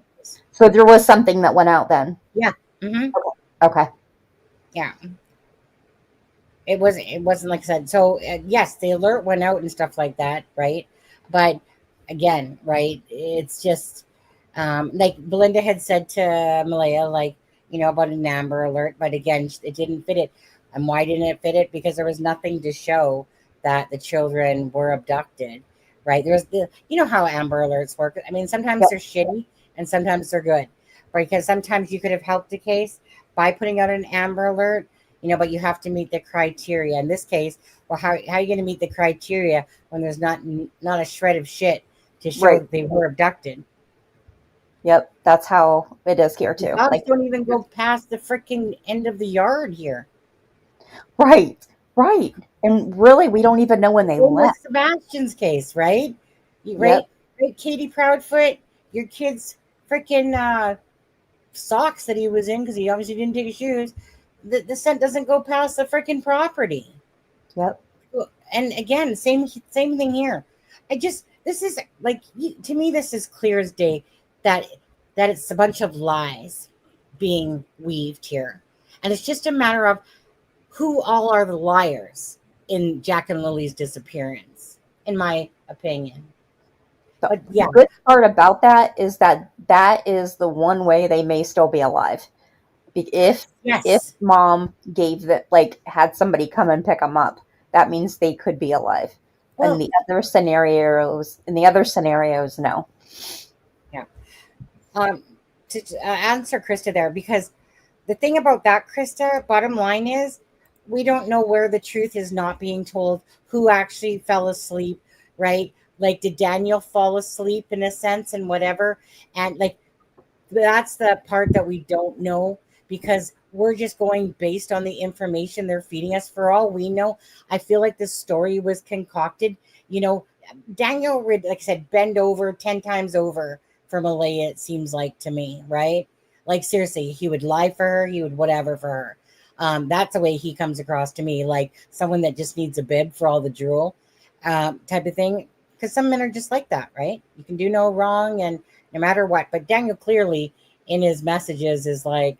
So there was something that went out then. Yeah. Mm-hmm. Okay. Yeah. It wasn't like I said. So yes, the alert went out and stuff like that, right? But again, right? It's just like Belinda had said to Malaya, like, about an Amber Alert, but again, it didn't fit it. And why didn't it fit it? Because there was nothing to show that the children were abducted, right? There's how Amber Alerts work. I mean, sometimes Yep. they're shitty and sometimes they're good, right? Because sometimes you could have helped the case by putting out an Amber Alert, but you have to meet the criteria. In this case, well, how are you going to meet the criteria when there's not a shred of shit to show Right. that they were abducted? Yep. That's how it is here The too. dogs Like, don't even go past the freaking end of the yard here. right. Right. And really, we don't even know when they Same with left. Sebastian's case, right? Right, Yep. right, Katie Proudfoot, your kid's freaking socks that he was in because he obviously didn't take his shoes. The scent doesn't go past the freaking property. Yep. And again, same thing here. This is like, to me, this is clear as day that it's a bunch of lies being weaved here, and it's just a matter of who all are the liars in Jack and Lily's disappearance, in my opinion. But yeah, The good part about that is that is the one way they may still be alive. If yes, mom gave that, like, had somebody come and pick them up, that means they could be alive. And well, in the other scenarios, no. yeah. To answer Krista there, because the thing about that, Krista, bottom line is, we don't know where the truth is not being told, who actually fell asleep, right? Like, did Daniel fall asleep in a sense and whatever? And like, that's the part that we don't know, because we're just going based on the information they're feeding us. For all we know, I feel like this story was concocted. Daniel would, like I said, bend over 10 times over for Malaya, it seems like to me, right? Like, seriously, he would lie for her, he would whatever for her. That's the way he comes across to me, like someone that just needs a bib for all the drool, type of thing. Because some men are just like that, right? You can do no wrong, and no matter what. But Daniel clearly in his messages is like,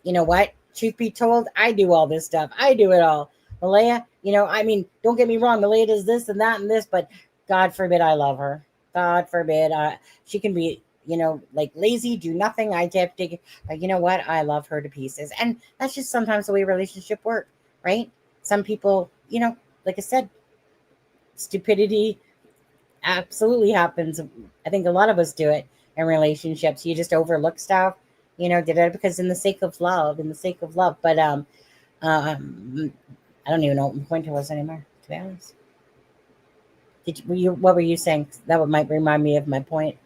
you know what? Truth be told, I do all this stuff. I do it all. Malaya, I mean, don't get me wrong. Malaya does this and that and this, but God forbid I love her. God forbid. She can be, like lazy, do nothing. I have to, you know what? I love her to pieces. And that's just sometimes the way relationship work, right? Some people, like I said, stupidity absolutely happens. I think a lot of us do it in relationships. You just overlook stuff, did it because in the sake of love, But I don't even know what my point was anymore, to be honest. What were you saying? That might remind me of my point.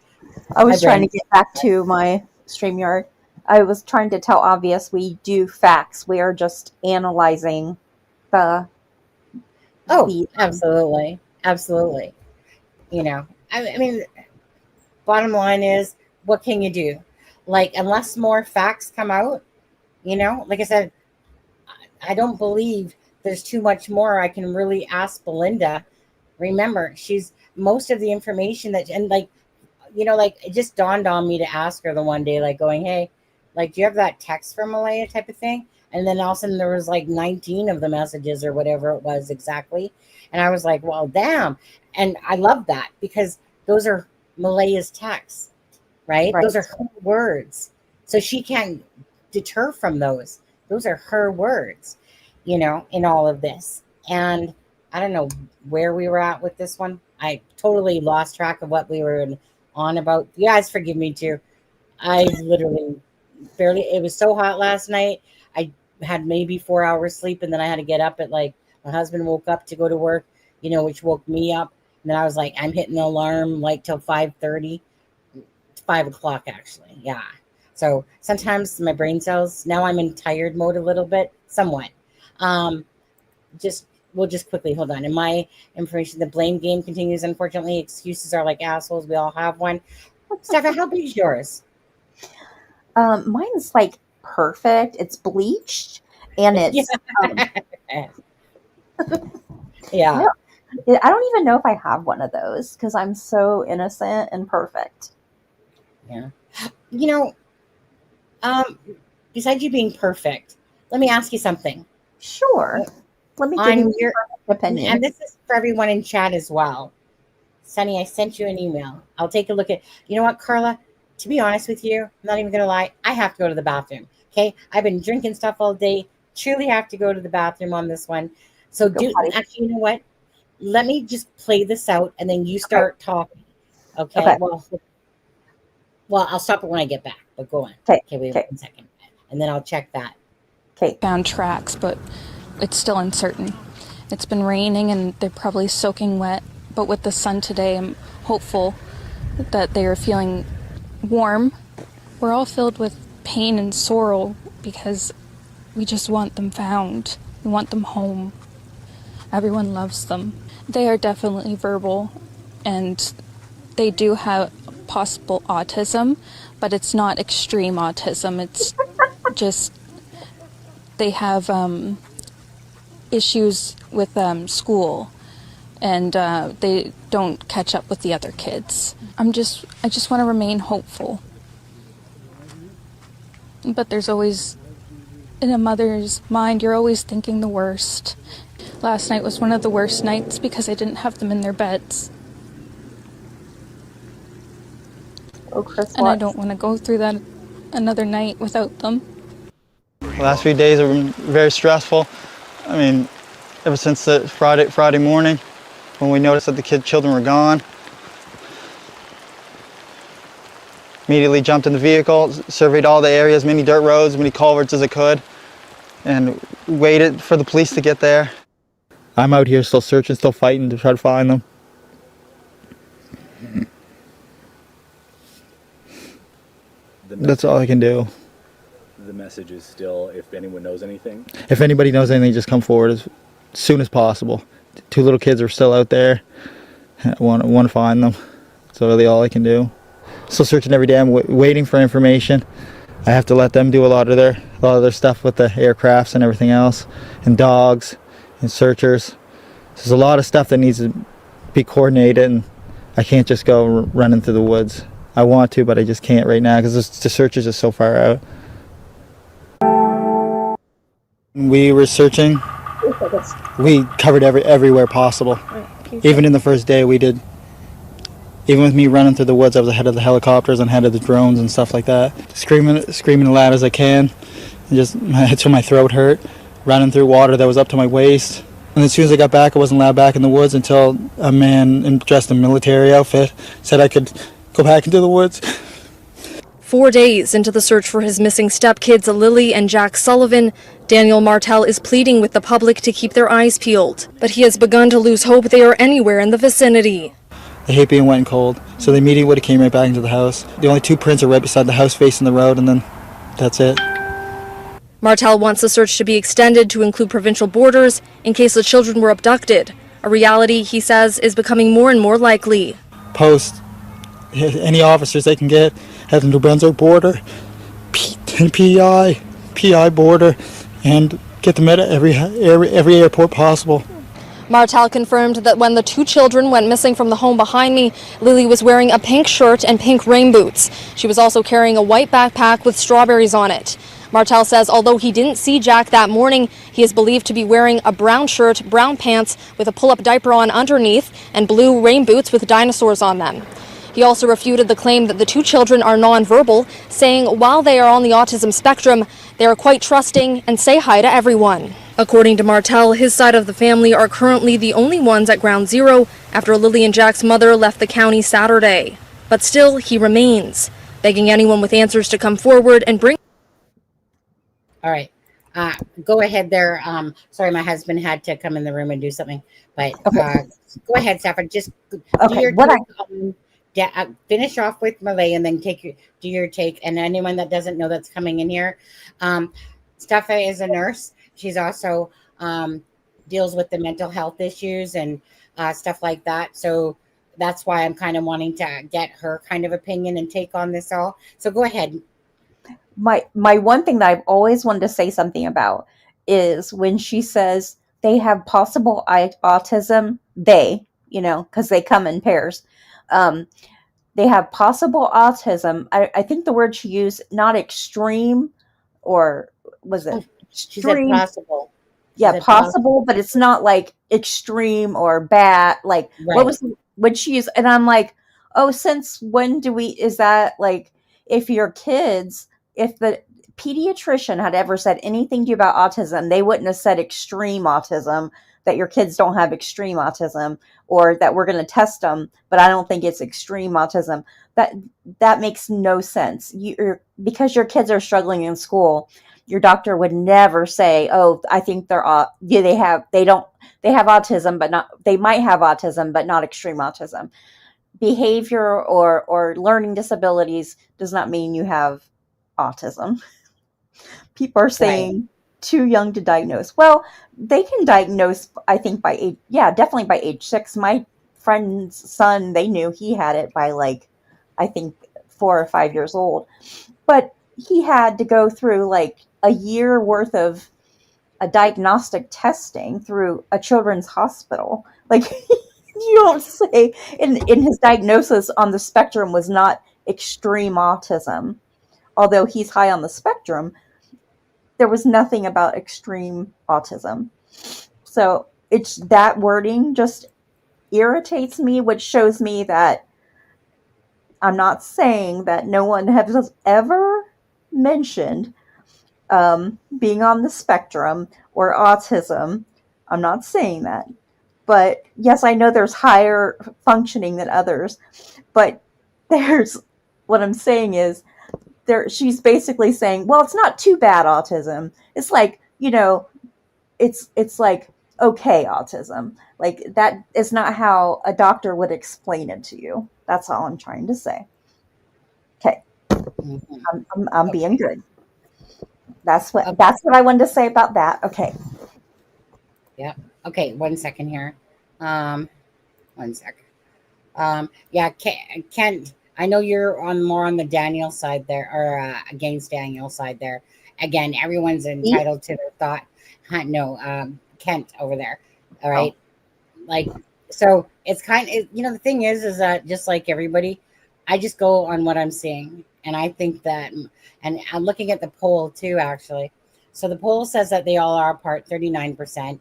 I My was trying to brain. get back to my StreamYard. I was trying to tell Obvious we do facts. We are just analyzing the Oh, the absolutely, absolutely. I mean, bottom line is, what can you do? Like, unless more facts come out, like I said, I don't believe there's too much more I can really ask Belinda. Remember, she's most of the information that, and like, like, it just dawned on me to ask her the one day, like going, hey, like, do you have that text from Malaya type of thing? And then all of a sudden there was like 19 of the messages or whatever it was exactly. And I was like, well, damn. And I love that because those are Malaya's texts, right? right. Those are her words. So she can't deter from those. Those are her words, in all of this. And I don't know where we were at with this one. I totally lost track of what we were on about. You guys forgive me too. I literally barely, it was so hot last night. I had maybe 4 hours sleep, and then I had to get up at, like, my husband woke up to go to work, which woke me up. And then I was like, I'm hitting the alarm like till 5:30. 5 o'clock actually. Yeah. So sometimes my brain cells, now I'm in tired mode a little bit, somewhat. Um, just we'll just quickly hold on. In my information, the blame game continues. Unfortunately, excuses are like assholes. We all have one. Stepha, how big is yours? Mine's like perfect. It's bleached, and Yeah. it's Yeah. I don't even know if I have one of those because I'm so innocent and perfect. Yeah. You know, um, besides you being perfect, let me ask you something. Sure. Let me give you On my your, perfect opinion. and this is for everyone in chat as well. Sunny, I sent you an email. I'll take a look at. You know what, Carla? To be honest with you, I'm not even gonna lie. I have to go to the bathroom. Okay, I've been drinking stuff all day. Truly have to go to the bathroom on this one. So Go do potty. actually, you know what? Let me just play this out, and then you Okay. start talking. Okay. Okay. Well, I'll stop it when I get back. But go on. Okay. Okay, wait Okay. 1 second, and then I'll check that. Okay. Found tracks, but it's still uncertain. It's been raining and they're probably soaking wet, but with the sun today, I'm hopeful that they are feeling warm. We're all filled with pain and sorrow because we just want them found. We want them home. Everyone loves them. They are definitely verbal, and they do have possible autism, but it's not extreme autism. It's just they have issues with school, and they don't catch up with the other kids. I just want to remain hopeful. But there's always, in a mother's mind, you're always thinking the worst. Last night was one of the worst nights because I didn't have them in their beds. Oh, Chris, And I what? don't want to go through that another night without them. The last few days have been very stressful. I mean, ever since the Friday morning, when we noticed that the children were gone, immediately jumped in the vehicle, surveyed all the areas, many dirt roads, many culverts as I could, and waited for the police to get there. I'm out here still searching, still fighting to try to find them. That's all I can do. The message is still, if anyone knows anything. If anybody knows anything, just come forward as soon as possible. 2 little kids are still out there. I want to find them. That's really all I can do. Still searching every day. I'm waiting for information. I have to let them do a lot of their stuff with the aircrafts and everything else, and dogs, and searchers. There's a lot of stuff that needs to be coordinated, and I can't just go running through the woods. I want to, but I just can't right now because the search is just so far out. We were searching. We covered everywhere possible. Even in the first day, we did. Even with me running through the woods, I was ahead of the helicopters and ahead of the drones and stuff like that. Screaming as loud as I can, just until my throat hurt. Running through water that was up to my waist. And as soon as I got back, I wasn't allowed back in the woods until a man dressed in military outfit said I could go back into the woods. 4 days into the search for his missing stepkids, Lily and Jack Sullivan, Daniel Martell is pleading with the public to keep their eyes peeled. But he has begun to lose hope they are anywhere in the vicinity. I hate being wet and cold, so they immediately would have came right back into the house. The only 2 prints are right beside the house facing the road, and then that's it. Martell wants the search to be extended to include provincial borders in case the children were abducted, a reality he says is becoming more and more likely. Post any officers they can get at the New Brunswick border, and PI border, and get them at every airport possible. Martell confirmed that when the 2 children went missing from the home behind me, Lily was wearing a pink shirt and pink rain boots. She was also carrying a white backpack with strawberries on it. Martell says although he didn't see Jack that morning, he is believed to be wearing a brown shirt, brown pants with a pull-up diaper on underneath, and blue rain boots with dinosaurs on them. He also refuted the claim that the 2 children are nonverbal, saying while they are on the autism spectrum, they are quite trusting and say hi to everyone. According to Martell, his side of the family are currently the only ones at ground zero after Lily and Jack's mother left the county Saturday. But still, he remains, begging anyone with answers to come forward and bring... All right. Go ahead there. Sorry, my husband had to come in the room and do something. But Okay. go ahead, Stepha. Just do Okay. your What I finish off with Malay and then do your take. And anyone that doesn't know that's coming in here, Stepha is a nurse. She's also deals with the mental health issues and stuff like that. So that's why I'm kind of wanting to get her kind of opinion and take on this all. So go ahead. my one thing that I've always wanted to say something about is when she says they have possible autism, because they come in pairs. they have possible autism. I think the word she used, not extreme, or was it She said extreme? possible. She Yeah, said possible, but it's not like extreme or bad. Like, what Right. was when she used? And I'm like, oh, since when do we? Is that like if your kids, if the pediatrician had ever said anything to you about autism, they wouldn't have said extreme autism. That your kids don't have extreme autism, or that we're going to test them, but I don't think it's extreme autism. That that makes no sense. Because your kids are struggling in school, your doctor would never say, "Oh, I think they're yeah, they have autism, but not they might have autism, but not extreme autism." Behavior or learning disabilities does not mean you have autism. People are Right. saying too young to diagnose. Well, they can diagnose, I think, by age. Yeah, definitely by age 6. My friend's son, they knew he had it by like, I think 4 or 5 years old. But he had to go through like a year worth of a diagnostic testing through a children's hospital. Like, you don't say in his diagnosis on the spectrum was not extreme autism, although he's high on the spectrum. There was nothing about extreme autism. So it's that wording just irritates me, which shows me that I'm not saying that no one has ever mentioned being on the spectrum or autism. I'm not saying that. But yes, I know there's higher functioning than others. But there's what I'm saying is she's basically saying, well, it's not too bad autism. It's like, it's like okay autism. Like that is not how a doctor would explain it to you. That's all I'm trying to say. Okay. Mhm. I'm being Okay. good. That's what Okay. I wanted to say about that. Okay. Yeah. Okay. 1 second here. Um, 1 second. Yeah, Kent. I know you're on more on the Daniel side there, or against Daniel side there. Again, everyone's See? entitled to their thought. No, Kent over there. All Oh. right. Like, so it's the thing is that just like everybody, I just go on what I'm seeing, and I think that, and I'm looking at the poll too, actually. So the poll says that they all are apart, 39%.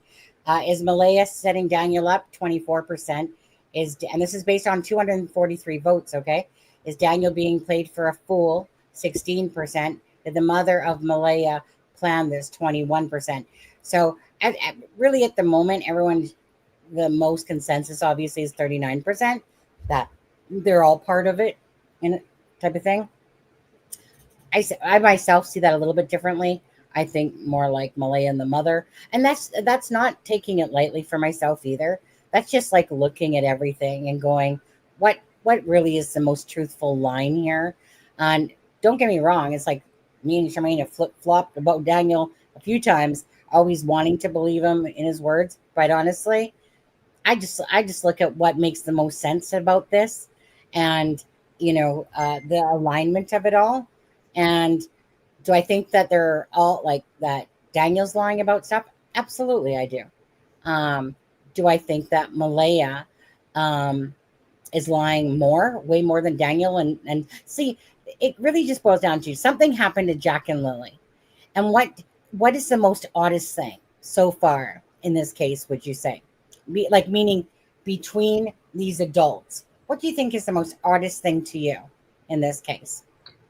Is Malaya setting Daniel up, 24%? And this is based on 243 votes, okay? Is Daniel being played for a fool, 16%? Did the mother of Malaya plan this, 21%? So really at the moment, the most consensus obviously is 39%, that they're all part of it, in type of thing. I myself see that a little bit differently. I think more like Malaya and the mother, and that's not taking it lightly for myself either. That's just like looking at everything and going, what really is the most truthful line here? And don't get me wrong, it's like me and Charmaine have flip flopped about Daniel a few times, always wanting to believe him in his words. But honestly, I just look at what makes the most sense about this, and the alignment of it all. And do I think that they're all like that? Daniel's lying about stuff. Absolutely, I do. Um, do I think that Malaya um, is lying way more than Daniel? And see, it really just boils down to something happened to Jack and Lily. And what is the most oddest thing so far in this case? Would you say, meaning between these adults? What do you think is the most oddest thing to you in this case?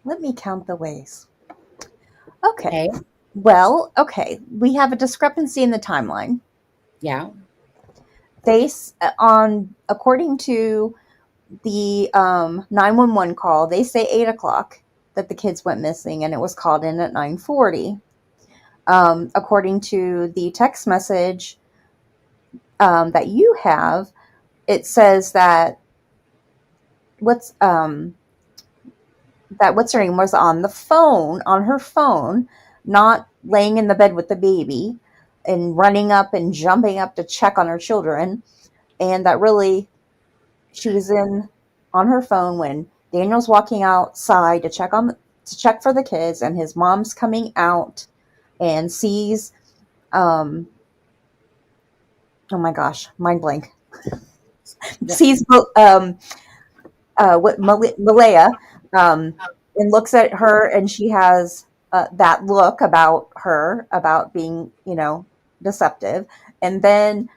Let me count the ways. Okay. Okay, Well, okay. We have a discrepancy in the timeline. yeah, According to the 911 call, they say 8 o'clock that the kids went missing, and it was called in at 9:40. According to the text message that you have, it says that what's her name was on her phone, not laying in the bed with the baby, and running up and jumping up to check on her children, and that really she was on her phone when Daniel's walking outside to check for the kids, and his mom's coming out and sees oh my gosh, mind blank. the- Sees with Malaya, and looks at her, and she has that look about her about being, deceptive, and then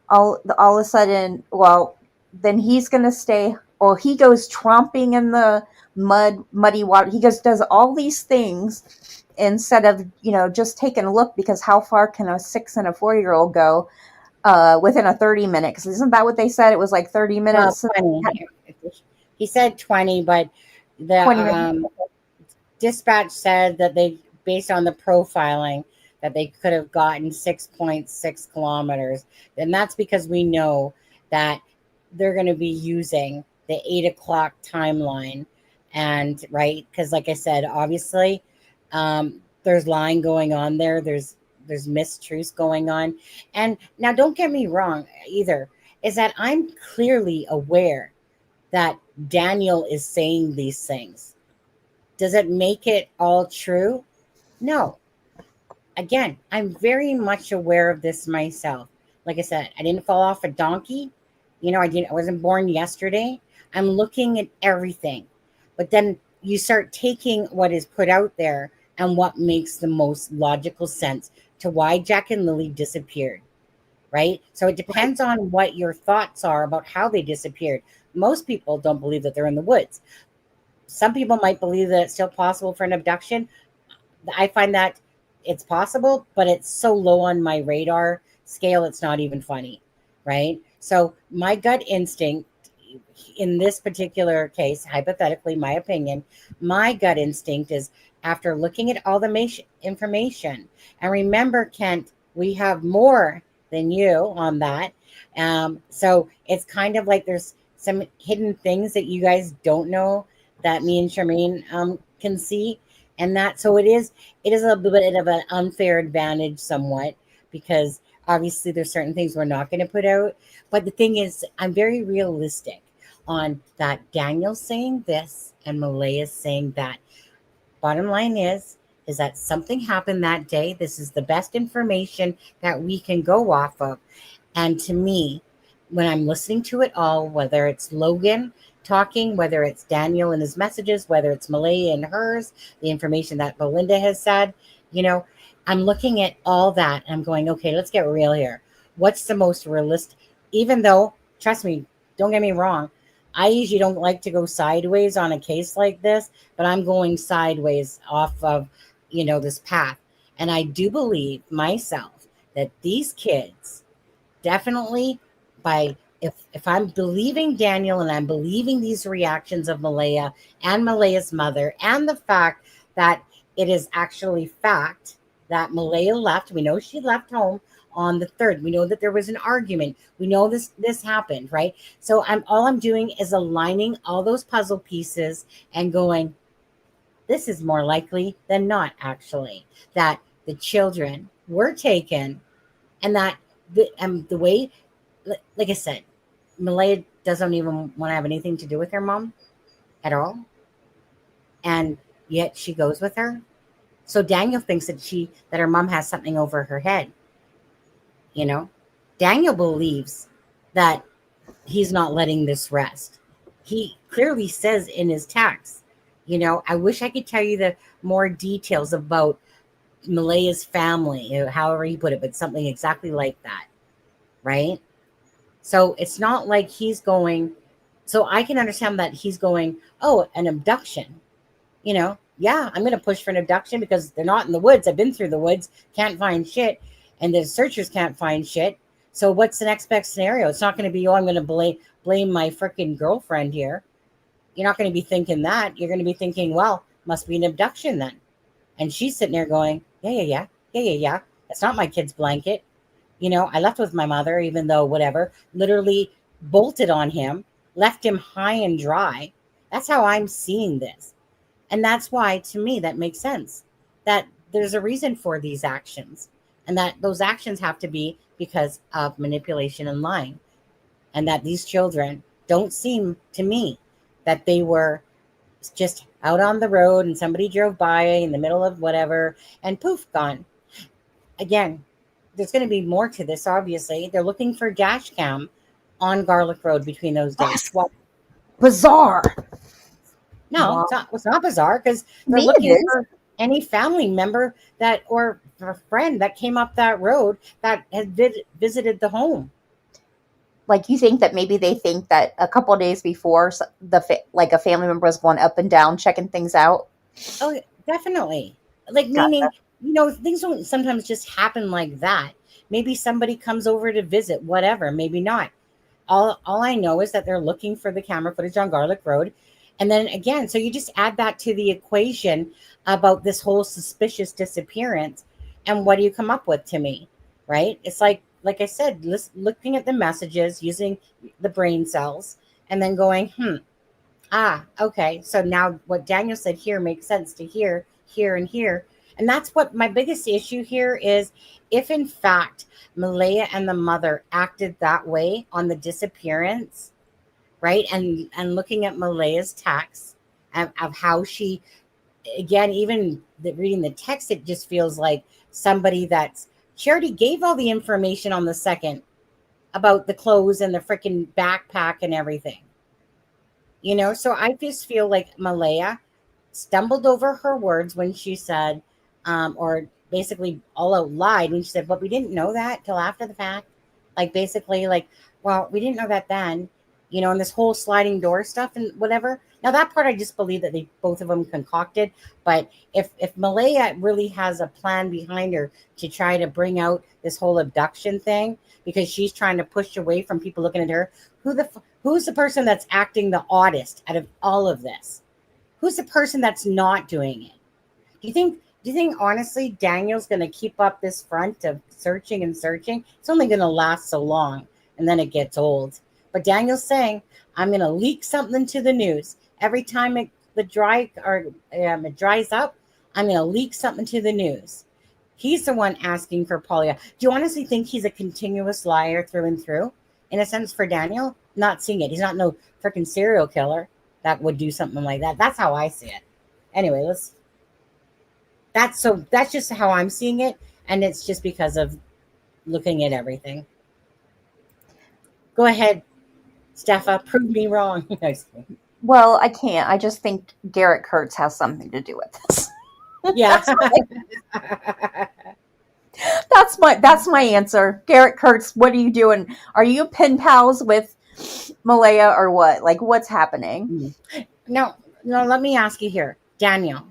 all of a sudden, well, then he's going to stay, or he goes tromping in the muddy water. He does all these things instead of, just taking a look, because how far can a 6 and a 4-year-old go within a 30-minute? Because isn't that what they said? It was like 30 Well, minutes. 20. He said 20, but the 20 minutes. dispatch said that they, based on the profiling, that they could have gotten 6.6 kilometers. And that's because we know that they're going to be using the 8 o'clock timeline. And right, because like I said, obviously, there's lying going on there. There's mistruths going on. And now don't get me wrong either, is that I'm clearly aware that Daniel is saying these things. Does it make it all true? No. Again, I'm very much aware of this myself. Like I said, I didn't fall off a donkey. I wasn't born yesterday. I'm looking at everything. But then you start taking what is put out there and what makes the most logical sense to why Jack and Lily disappeared. Right? So it depends on what your thoughts are about how they disappeared. Most people don't believe that they're in the woods. Some people might believe that it's still possible for an abduction. I find that it's possible, but it's so low on my radar scale, it's not even funny, right? So my gut instinct in this particular case, hypothetically, my opinion, my gut instinct is, after looking at all the information, and remember, Kent, we have more than you on that. So it's kind of like there's some hidden things that you guys don't know that me and Charmaine can see. And that, so it is a little bit of an unfair advantage somewhat, because obviously there's certain things we're not going to put out. But the thing is, I'm very realistic on that. Daniel's saying this and Malaya's saying that. Bottom line is that something happened that day. This is the best information that we can go off of. And to me, when I'm listening to it all, whether it's Logan talking, whether it's Daniel and his messages, whether it's Malaya and hers, the information that Belinda has said, I'm looking at all that and I'm going, okay, let's get real here. What's the most realistic? Even though, trust me, don't get me wrong, I usually don't like to go sideways on a case like this, but I'm going sideways off of, this path. And I do believe myself that these kids definitely, if I'm believing Daniel and I'm believing these reactions of Malaya and Malaya's mother, and the fact that it is actually fact that Malaya left, we know she left home on the 3rd. We know that there was an argument. We know this happened, right? So all I'm doing is aligning all those puzzle pieces and going, this is more likely than not, actually, that the children were taken, and that the way, like I said, Malaya doesn't even want to have anything to do with her mom at all. And yet she goes with her. So Daniel thinks that her mom has something over her head. Daniel believes that he's not letting this rest. He clearly says in his text, I wish I could tell you the more details about Malaya's family, however he put it, but something exactly like that. Right? So it's not like he's going, so I can understand that he's going, oh, an abduction. Yeah, I'm going to push for an abduction because they're not in the woods. I've been through the woods, can't find shit, and the searchers can't find shit. So what's the next best scenario? It's not going to be, oh, I'm going to blame my freaking girlfriend here. You're not going to be thinking that. You're going to be thinking, well, must be an abduction then. And she's sitting there going, yeah. That's not my kid's blanket. I left with my mother, even though whatever, literally bolted on him, left him high and dry. That's how I'm seeing this. And that's why, to me, that makes sense, that there's a reason for these actions, and that those actions have to be because of manipulation and lying. And that these children don't seem to me that they were just out on the road and somebody drove by in the middle of whatever and poof, gone. Again, there's going to be more to this, obviously. They're looking for dash cam on Gairloch Road between those days. Well, bizarre. No, Wow. it's not bizarre because they're Me, it looking is. for any family member that or a friend that came up that road that had visited the home. Like, you think that maybe they think that a couple of days before like a family member was going up and down checking things out. Oh, definitely. Like, Gotcha. meaning, things don't sometimes just happen like that. Maybe somebody comes over to visit, whatever, maybe not. All I know is that they're looking for the camera footage on Gairloch Road. And then again, so you just add that to the equation about this whole suspicious disappearance. And what do you come up with to me? Right? It's like I said, looking at the messages, using the brain cells, and then going, okay. So now what Daniel said here makes sense to here, here, and here. And that's what my biggest issue here is, if in fact Malaya and the mother acted that way on the disappearance, right? And looking at Malaya's text of how she, again, even reading the text, it just feels like somebody she already gave all the information on the second about the clothes and the freaking backpack and everything. So I just feel like Malaya stumbled over her words when she said, or basically all out lied when she said, but we didn't know that till after the fact. Like, basically, like, well, we didn't know that then, and this whole sliding door stuff and whatever. Now, that part I just believe that they both of them concocted. But if Malaya really has a plan behind her to try to bring out this whole abduction thing, because she's trying to push away from people looking at her, who's the person that's acting the oddest out of all of this? Who's the person that's not doing it? Do you think honestly Daniel's going to keep up this front of searching and searching? It's only going to last so long, and then it gets old. But Daniel's saying, I'm going to leak something to the news. Every time it dries up, I'm going to leak something to the news. He's the one asking for Polya. Do you honestly think he's a continuous liar through and through? In a sense, for Daniel, not seeing it. He's not no freaking serial killer that would do something like that. That's how I see it. Anyway, that's just how I'm seeing it, and it's just because of looking at everything. Go ahead, Stepha, prove me wrong. Well, I can't. I just think Garrett Kurtz has something to do with this. Yeah. That's my answer. Garrett Kurtz, what are you doing? Are you pen pals with Malaya or what? Like, what's happening? No, let me ask you here, Daniel.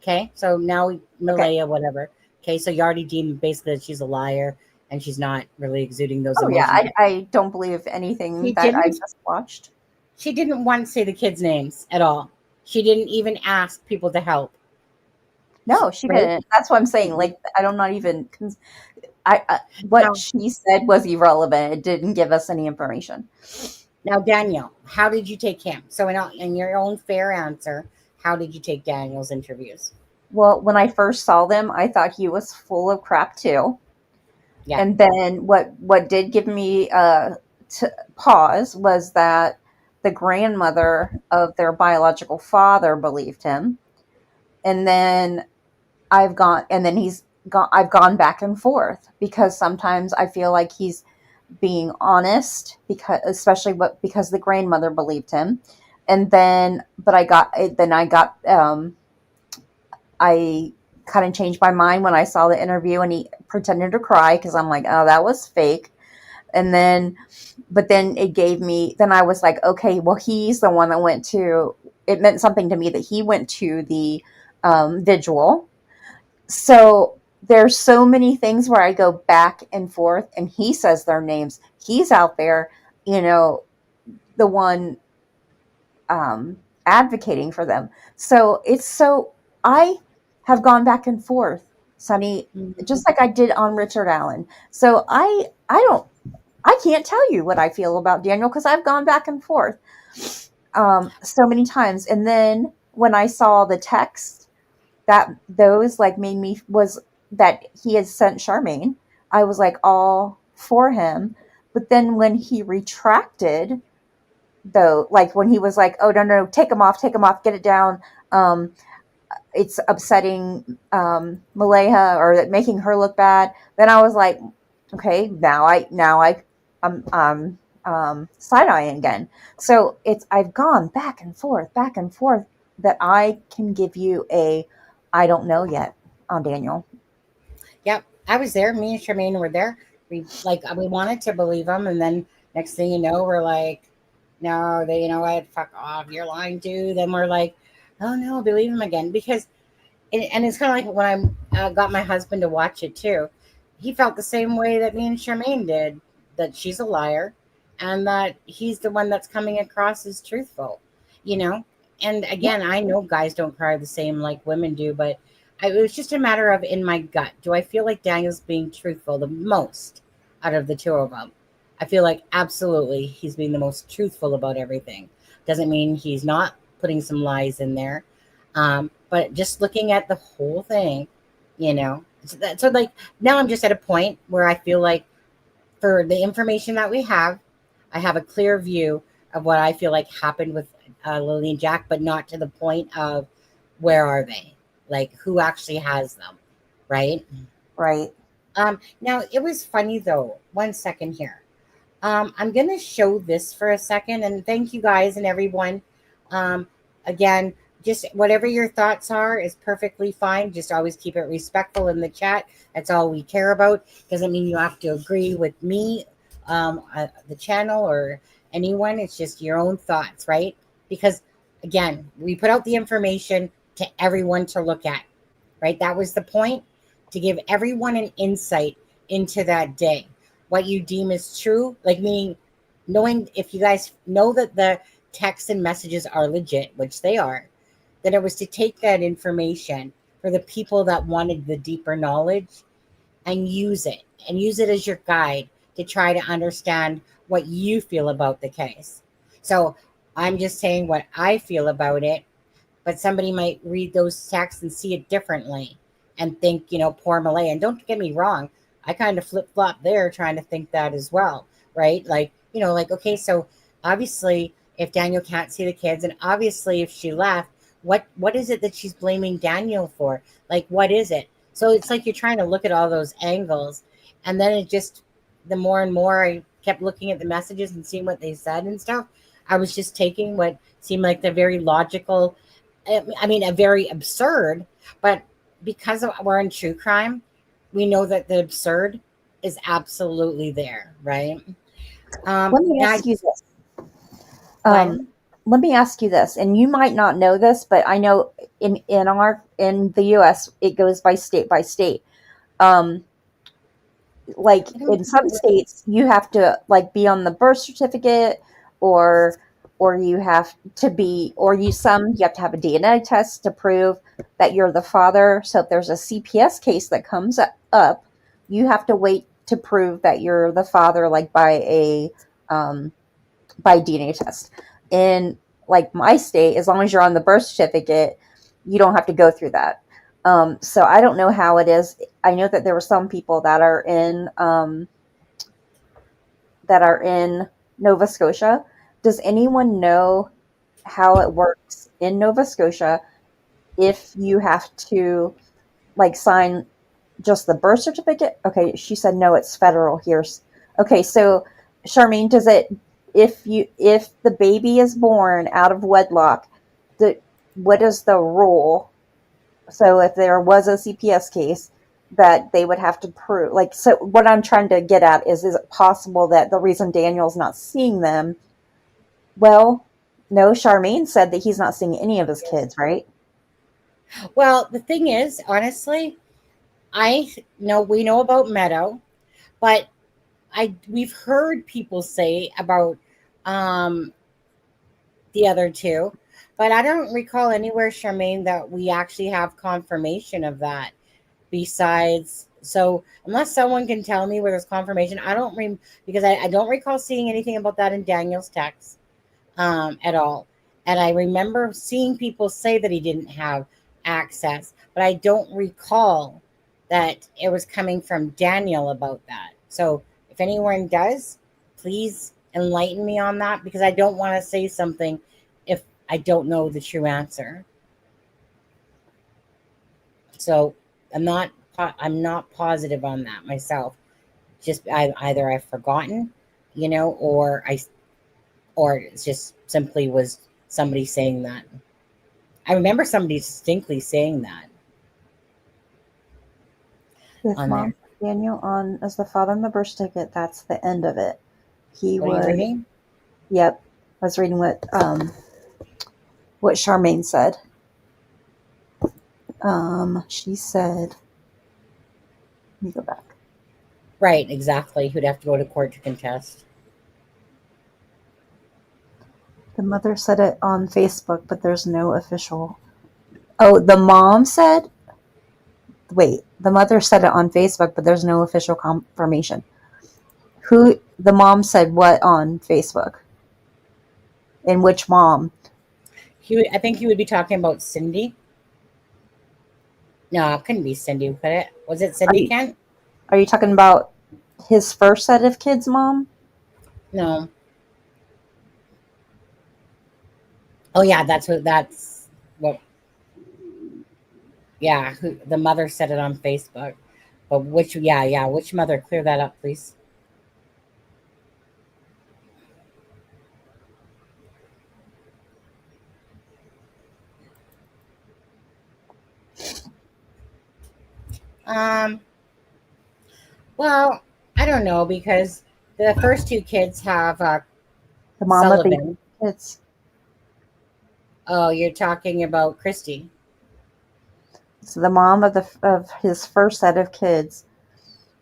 Okay, so now Malaya, whatever. Okay, so you already deemed basically that she's a liar and she's not really exuding those emotions. Yeah, I don't believe anything that I just watched. She didn't once say the kids' names at all. She didn't even ask people to help. No, she didn't. That's what I'm saying. Like, I don't not even. She said was irrelevant. It didn't give us any information. Now, Daniel, how did you take him? So, in your own fair answer, how did you take Daniel's interviews? Well, when I first saw them, I thought he was full of crap too. Yeah. And then what did give me pause was that the grandmother of their biological father believed him, and then I've gone back and forth, because sometimes I feel like he's being honest, because the grandmother believed him, and then I kind of changed my mind when I saw the interview and he pretended to cry, because I'm like, oh, that was fake. And then I was like, okay, well, he's the one that it meant something to me that he went to the vigil. So there's so many things where I go back and forth, and he says their names. He's out there, the one advocating for them. So I have gone back and forth, Sunny, just like I did on Richard Allen. So I can't tell you what I feel about Daniel, because I've gone back and forth so many times. And then when I saw the text that he had sent Charmaine, I was like all for him. But then when he retracted, though, like when he was like, oh, no, take him off, get it down. It's upsetting Malaya, or making her look bad. Then I was like, okay, now I side-eyeing again. So I've gone back and forth, that I can give you I don't know yet on Daniel. Yep, I was there. Me and Charmaine were there. We wanted to believe him, and then next thing you know, we're like, no, they, you know what, fuck off, you're lying too. Then we're like, oh no, believe him again, because and it's kind of like when I got my husband to watch it too. He felt the same way that me and Charmaine did, that she's a liar, and that he's the one that's coming across as truthful, you know. And again, I know guys don't cry the same like women do, but it was just a matter of in my gut. Do I feel like Daniel's being truthful the most out of the two of them? I feel like absolutely he's being the most truthful about everything. Doesn't mean he's not putting some lies in there. But just looking at the whole thing, you know, so like now I'm just at a point where I feel like for the information that we have, I have a clear view of what I feel like happened with Lily and Jack, but not to the point of where are they? Like who actually has them, right? Right. Now it was funny though. 1 second here. I'm gonna show this for a second, and thank you guys and everyone. Again, just whatever your thoughts are is perfectly fine. Just always keep it respectful in the chat. That's all we care about. Doesn't mean you have to agree with me, the channel, or anyone. It's just your own thoughts, right? Because again, we put out the information to everyone to look at, right? That was the point, to give everyone an insight into that day. What you deem is true, like me knowing, if you guys know that the texts and messages are legit, which they are, then it was to take that information for the people that wanted the deeper knowledge and use it as your guide to try to understand what you feel about the case. So I'm just saying what I feel about it, but somebody might read those texts and see it differently and think, you know, poor Malay. And don't get me wrong, I kind of flip flop there trying to think that as well, right? Like, you know, like, okay, so obviously if Daniel can't see the kids, and obviously if she left, what is it that she's blaming Daniel for? Like, what is it? So it's like you're trying to look at all those angles. And then it just, the more and more I kept looking at the messages and seeing what they said and stuff, I was just taking what seemed like the very logical, I mean, a very absurd, but because we're in true crime, we know that the absurd is absolutely there, right? Let me Now, ask you this. what? Let me ask you this, and you might not know this, but I know in the U.S. it goes by state. Um, like I don't in some know. states, you have to like be on the birth certificate, or you have to be, or you have to have a DNA test to prove that you're the father. So if there's a CPS case that comes up, you have to wait to prove that you're the father, like um, by DNA test. In like my state, as long as you're on the birth certificate, you don't have to go through that. So I don't know how it is. I know that there were some people that are in Nova Scotia. Does anyone know how it works in Nova Scotia if you have to like sign just the birth certificate? Okay, she said no, it's federal here. Okay, so Charmaine, does it, if the baby is born out of wedlock, what is the rule? So if there was a CPS case that they would have to prove, like, so what I'm trying to get at is it possible that the reason Daniel's not seeing them? Well, no, Charmaine said that he's not seeing any of his kids, right? Well, the thing is, honestly, I know we know about Meadow, but we've heard people say about um the other two, but I don't recall anywhere, Charmaine, that we actually have confirmation of that. Besides, so unless someone can tell me where there's confirmation, I don't because I don't recall seeing anything about that in Daniel's text at all. And I remember seeing people say that he didn't have access, but I don't recall that it was coming from Daniel about that. So if anyone does, please enlighten me on that, because I don't want to say something if I don't know the true answer. So I'm not positive on that myself. Just either I've forgotten, or it just simply was somebody saying that. I remember somebody distinctly saying that With on mom there. Daniel on as the father on the birth certificate, that's the end of it. He What are you was. reading? Yep. I was reading what Charmaine said. She said, let me go back. Right, exactly. Who'd have to go to court to contest. The mother said it on Facebook, but there's no official. Oh, the mom said, wait, the mother said it on Facebook, but there's no official confirmation. The mom said what on Facebook? And which mom? I think he would be talking about Cindy. No, it couldn't be Cindy, could it? Was it Cindy Kent? Are you talking about his first set of kids' mom? No. Oh yeah, that's what. Yeah, the mother said it on Facebook. But which mother? Clear that up, please. Um, well, I don't know because the first two kids have The mom of the Sullivan. kids. Oh, you're talking about Christy. So the mom of his first set of kids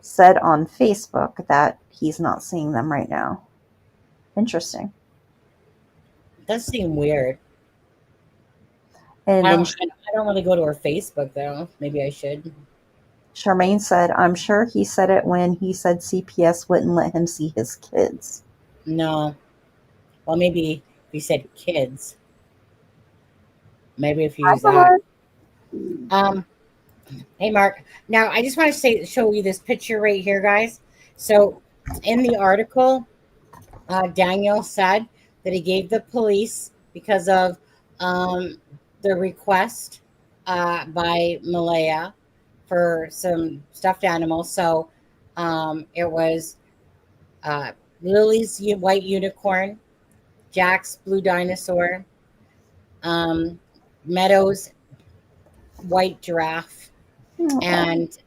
said on Facebook that he's not seeing them right now. Interesting. It does seem weird. And then I don't really go to her Facebook though. Maybe I should. Charmaine said, I'm sure he said it when he said CPS wouldn't let him see his kids. No. Well, maybe if you said kids. Maybe if you use that. Hey, Mark. Now, I just want to show you this picture right here, guys. So, in the article, Daniel said that he gave the police because of the request by Malaya for some stuffed animals. So, it was Lily's white unicorn, Jack's blue dinosaur, Meadows' white giraffe, and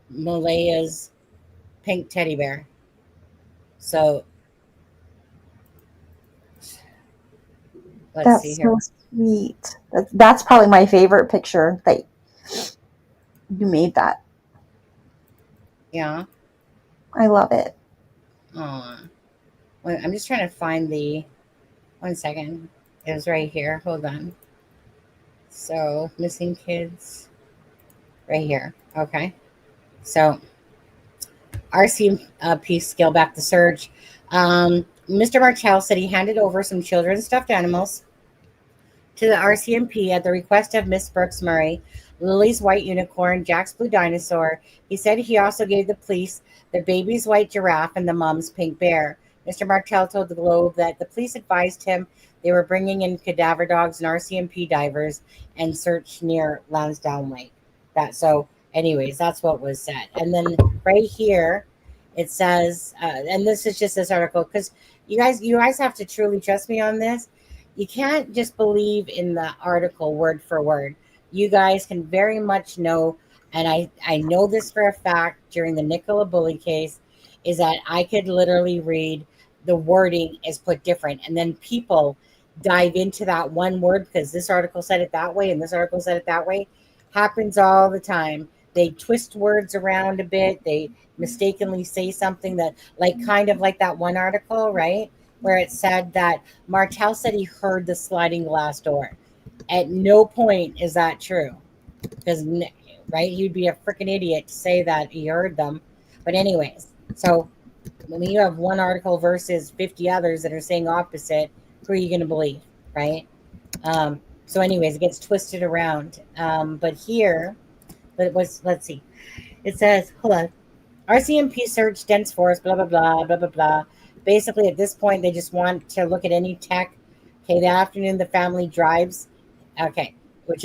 Malaya's pink teddy bear. So let's see here. That's so sweet. That's probably my favorite picture that you made that. Yeah. I love it. Well, I'm just trying to find the 1 second. It was right here. Hold on. So missing kids right here. Okay. So Rcmp scale back the surge. Mr. Martell said he handed over some children's stuffed animals to the Rcmp at the request of Miss Brooks Murray, Lily's white unicorn, Jack's blue dinosaur. He said he also gave the police the baby's white giraffe and the mom's pink bear. Mr. Martell told the Globe that the police advised him they were bringing in cadaver dogs and Rcmp divers and search near Lansdowne Lake. Anyways, that's what was said. And then right here, it says, and this is just this article because you guys have to truly trust me on this. You can't just believe in the article word for word. You guys can very much know, and I know this for a fact during the Nicola Bully case, is that I could literally read the wording is put different. And then people dive into that one word because this article said it that way and this article said it that way. Happens all the time. They twist words around a bit. They mistakenly say something that, kind of like that one article, right? Where it said that Martell said he heard the sliding glass door. At no point is that true. Because, right, you'd be a freaking idiot to say that he heard them. But anyways, so when you have one article versus 50 others that are saying opposite, who are you going to believe, right? So anyways, it gets twisted around. But here, let's see. It says, hold on. Rcmp search dense forest, blah, blah, blah, blah, blah, blah. Basically, at this point, they just want to look at any tech. Okay, that afternoon, the family drives. Okay, which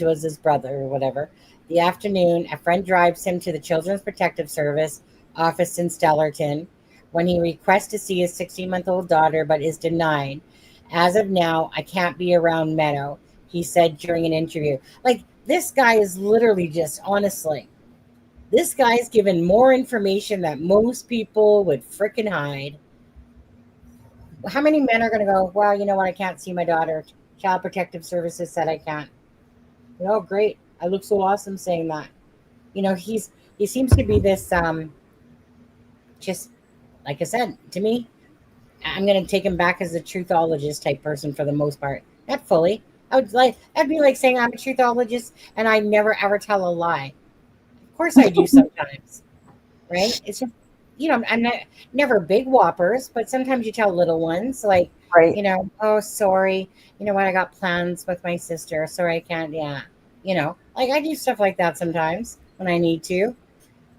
was his brother or whatever. The afternoon, a friend drives him to the Children's Protective Service office in Stellarton, when he requests to see his 16-month-old daughter but is denied. As of now, I can't be around Meadow, he said during an interview. Like, this guy is literally just, honestly, this guy's given more information that most people would frickin' hide. How many men are going to go, well, you know what, I can't see my daughter. Child Protective Services said I can't. Oh, great. I look so awesome saying that. He seems to be this, just, like I said, to me, I'm going to take him back as a truthologist type person for the most part. Not fully. That'd be like saying I'm a truthologist and I never ever tell a lie. Of course I do sometimes, right? It's just, I'm never big whoppers, but sometimes you tell little ones like, Right. Oh, sorry. You know what? I got plans with my sister. Sorry, I can't. Yeah. Like I do stuff like that sometimes when I need to,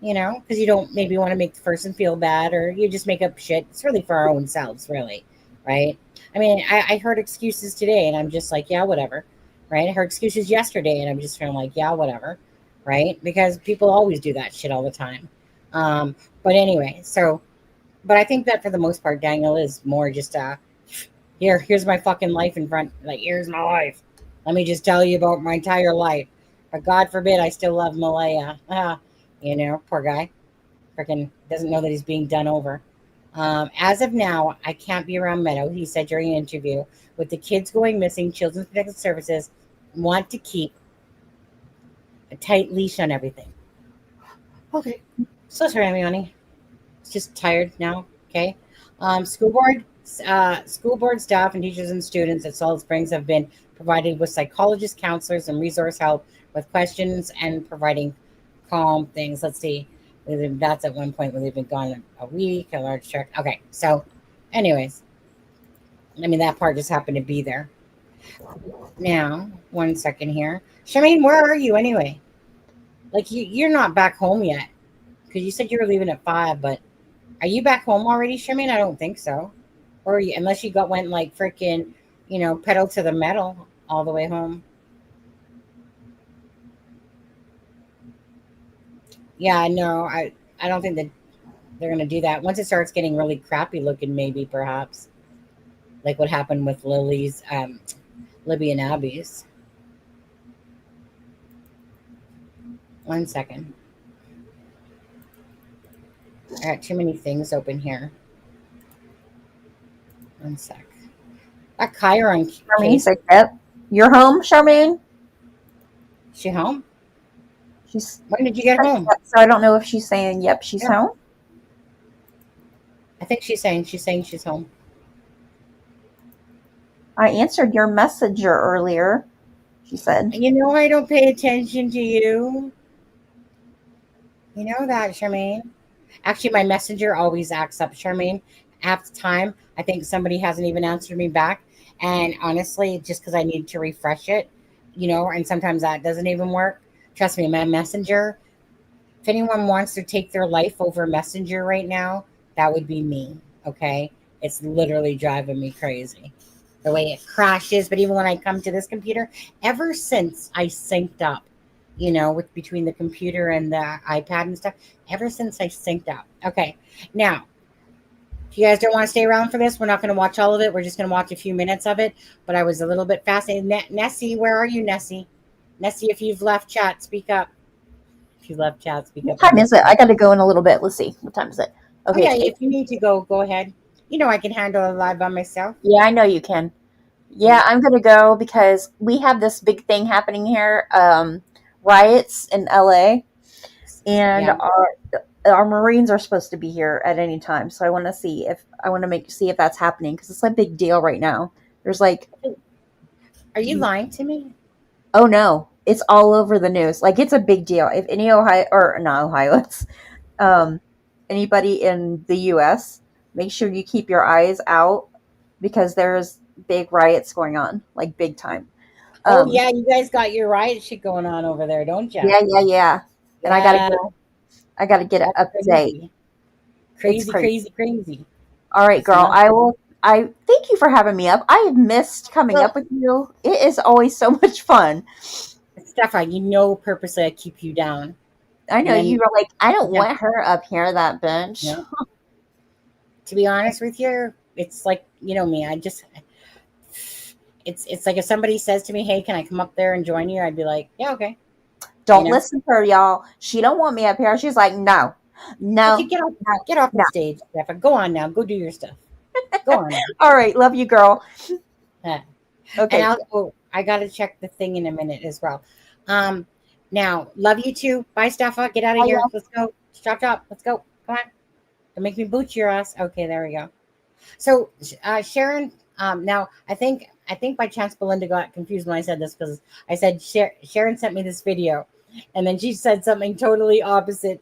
because you don't maybe want to make the person feel bad or you just make up shit. It's really for our own selves, really. Right. I mean, I heard excuses today and I'm just like, yeah, whatever. Right. I heard excuses yesterday and I'm just kind of like, yeah, whatever. Right. Because people always do that shit all the time. But anyway, but I think that for the most part, Daniel is more just, here's my fucking life in front. Like, here's my life. Let me just tell you about my entire life. But God forbid I still love Malaya. Poor guy. Freaking doesn't know that he's being done over. As of now, I can't be around Meadow, he said during an interview. With the kids going missing, Children's Protective Services want to keep a tight leash on everything. Okay. So sorry, honey. It's just tired now. Okay. School board staff and teachers and students at Solid Springs have been provided with psychologists, counselors, and resource help with questions and providing calm things. Let's see. That's at one point where they've been gone a week, a large truck. Okay. So anyways, I mean, that part just happened to be there. Now, 1 second here. Charmaine, where are you anyway? Like, you're not back home yet. Because you said you were leaving at 5, but are you back home already, Charmaine? I don't think so. Or unless you went like freaking, pedal to the metal all the way home. Yeah, no, I don't think that they're going to do that. Once it starts getting really crappy looking, maybe, perhaps. Like what happened with Lily's, Libby and Abby's. 1 second. I got too many things open here. 1 sec. Got Kyra on Charmaine case. said, yep. You're home, Charmaine? She home? She's. When did you get home? So I don't know if she's saying, yep, she's home. I think she's saying she's home. I answered your messenger earlier, she said. I don't pay attention to you. You know that, Charmaine. Actually, my messenger always acts up, Charmaine. Half the time, I think somebody hasn't even answered me back. And honestly, just because I need to refresh it, and sometimes that doesn't even work. Trust me, my messenger, if anyone wants to take their life over messenger right now, that would be me, okay? It's literally driving me crazy, the way it crashes. But even when I come to this computer, ever since I synced up, with between the computer and the iPad and stuff, ever since I synced up. Okay, now, if you guys don't want to stay around for this, we're not going to watch all of it. We're just going to watch a few minutes of it. But I was a little bit fascinated. Nessie, where are you, Nessie? Nessie, if you've left chat, speak up. If you left chat, speak up. What time is it? I got to go in a little bit. Let's see. What time is it? Okay, if you need to go ahead. I can handle it live by myself. Yeah, I know you can. Yeah, I'm going to go because we have this big thing happening here. Riots in LA. And our Marines are supposed to be here at any time. So I want to see if that's happening because it's a big deal right now. There's like, are you lying to me? Oh no, it's all over the news. Like it's a big deal. If any Ohioans, anybody in the U.S., make sure you keep your eyes out because there's big riots going on, like big time. Oh yeah, you guys got your riot shit going on over there, don't you? Yeah. And I gotta get an update. Crazy. All right, girl. I thank you for having me up. I have missed coming up with you. It is always so much fun. Stepha, purposely I keep you down. I know you were like, I don't want her up here, that bench. Yeah. to be honest with you, it's like, you know me, it's like if somebody says to me, hey, can I come up there and join you? I'd be like, yeah, okay. Don't know? listen to her, y'all. She don't want me up here. She's like, no, Okay, no, get off the no. stage, Stepha. Go on now. Go do your stuff. Go on now. All right, love you, girl. And Okay. I gotta check the thing in a minute as well. Now, love you too. Bye, Stepha. Get out of I here. love- Let's go. Chop. Let's go. Come on. Don't make me boot your ass. Okay, there we go. So, Sharon. Now I think by chance Belinda got confused when I said this because I said Sharon sent me this video, and then she said something totally opposite,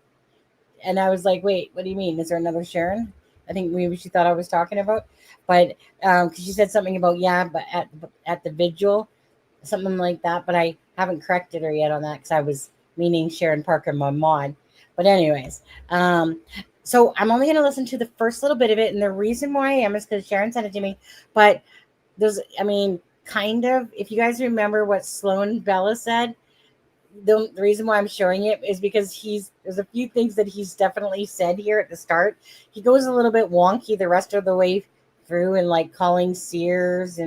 and I was like, wait, what do you mean? Is there another Sharon? I think maybe she thought I was talking about, but because she said something about but at the vigil, something like that. But I haven't corrected her yet on that because I was meaning Sharon Parker, my mod. But anyways, so I'm only going to listen to the first little bit of it, and the reason why I am is because Sharon sent it to me. But kind of, if you guys remember what Sloan Bella said, the reason why I'm showing it is because there's a few things that he's definitely said here at the start. He goes a little bit wonky the rest of the way through and like calling Sears,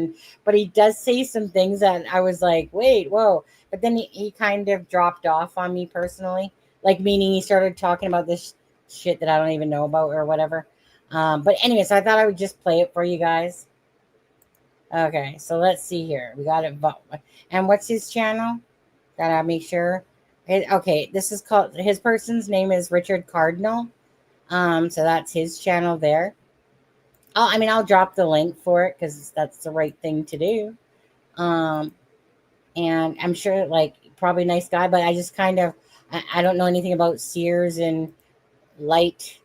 but he does say some things that I was like, wait, whoa. But then he kind of dropped off on me personally, like meaning he started talking about this shit that I don't even know about or whatever. But anyway, so I thought I would just play it for you guys. Okay, so let's see here. We got it. And what's his channel? Gotta make sure. Okay, this is called, his person's name is Richard Cardinal. So that's his channel there. I'll drop the link for it because that's the right thing to do. And I'm sure, like, probably nice guy, but I just kind of, I don't know anything about Sears and light